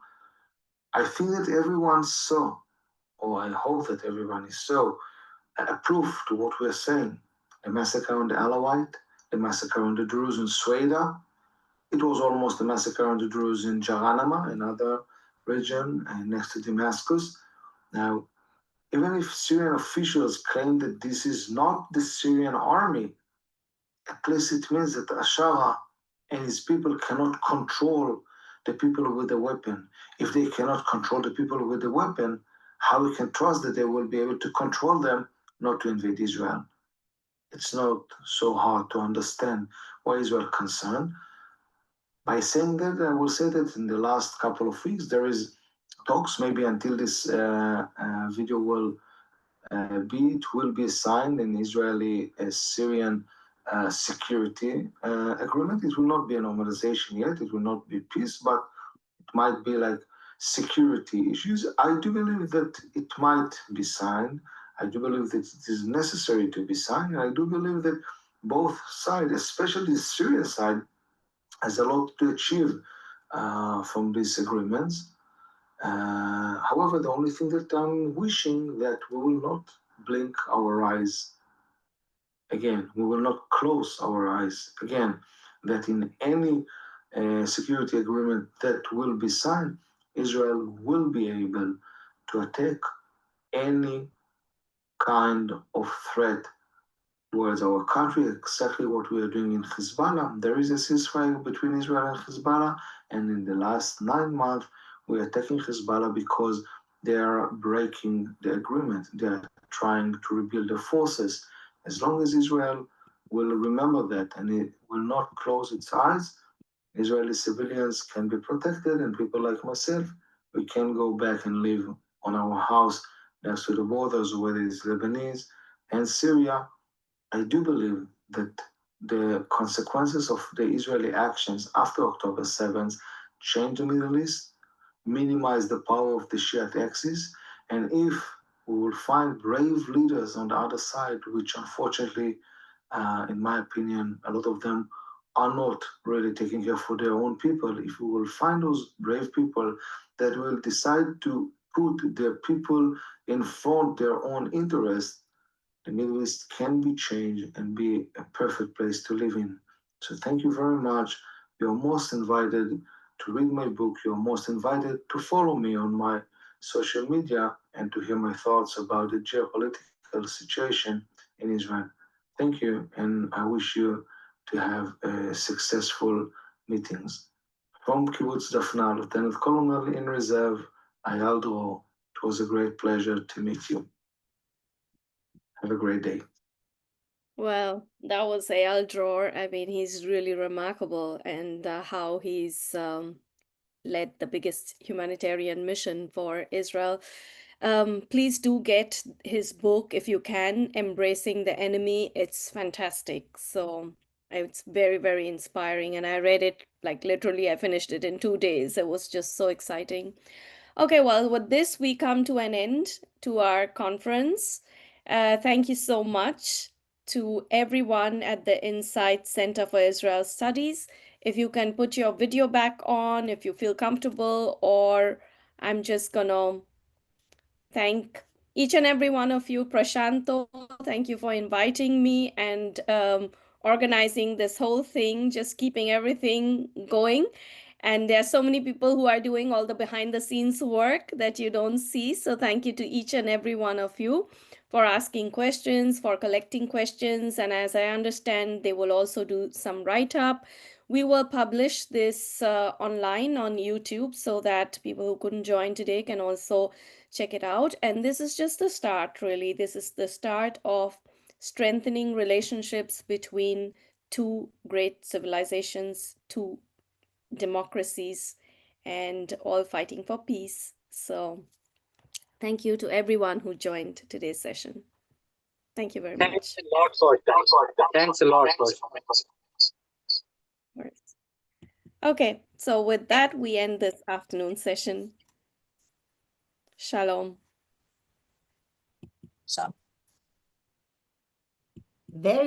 I think that everyone saw, or I hope that everyone is so, a proof to what we're saying. The massacre on the Alawite, the massacre on the Druze in Sweda. It was almost a massacre on the Druze in Jahanama, another region next to Damascus. Now, even if Syrian officials claim that this is not the Syrian army, at least it means that Ashara and his people cannot control the people with the weapon. If they cannot control the people with the weapon, how we can trust that they will be able to control them not to invade Israel? It's not so hard to understand why Israel is concerned. By saying that, I will say that in the last couple of weeks, there is talks, maybe until this video will it will be signed an Israeli-Syrian security agreement. It will not be a normalization yet. It will not be peace, but it might be like security issues. I do believe that it might be signed. I do believe that it is necessary to be signed. And I do believe that both sides, especially the Syrian side, has a lot to achieve from these agreements. However, the only thing that I'm wishing that we will not blink our eyes again. We will not close our eyes again. That in any security agreement that will be signed, Israel will be able to attack any kind of threat towards our country, exactly what we are doing in Hezbollah. There is a ceasefire between Israel and Hezbollah, and in the last 9 months, we are attacking Hezbollah because they are breaking the agreement. They are trying to rebuild the forces. As long as Israel will remember that and it will not close its eyes, Israeli civilians can be protected, and people like myself, we can go back and live on our house next to the borders, whether it's Lebanese and Syria. I do believe that the consequences of the Israeli actions after October 7th change the Middle East, minimize the power of the Shiite axis, and if we will find brave leaders on the other side, which unfortunately, in my opinion, a lot of them are not really taking care for their own people, if we will find those brave people that will decide to put their people in front of their own interests, the Middle East can be changed and be a perfect place to live in. So thank you very much. You're most invited to read my book. You're most invited to follow me on my social media and to hear my thoughts about the geopolitical situation in Israel. Thank you, and I wish you to have successful meetings. From Kibbutz Dafna, Lieutenant Colonel in Reserve, Ayal Dror. It was a great pleasure to meet you. Have a great day. Well, that was Eyal Dror. I mean, he's really remarkable, and how he's led the biggest humanitarian mission for Israel. Please do get his book if you can, Embracing the Enemy. It's fantastic. So it's very, very inspiring. And I read it like literally, I finished it in 2 days. It was just so exciting. Okay, well, with this, we come to an end to our conference. Thank you so much to everyone at the Insight Center for Israel Studies. If you can put your video back on, if you feel comfortable, or I'm just gonna thank each and every one of you. Prashanto, thank you for inviting me and organizing this whole thing, just keeping everything going. And there are so many people who are doing all the behind the scenes work that you don't see. So thank you to each and every one of you for asking questions, for collecting questions. And as I understand, they will also do some write-up. We will publish this online on YouTube so that people who couldn't join today can also check it out. And this is just the start, really. This is the start of strengthening relationships between two great civilizations, two democracies, and all fighting for peace. So thank you to everyone who joined today's session. Thank you very much. Thanks a lot for Thanks a lot for Okay, so with that, we end this afternoon session. Shalom. So, very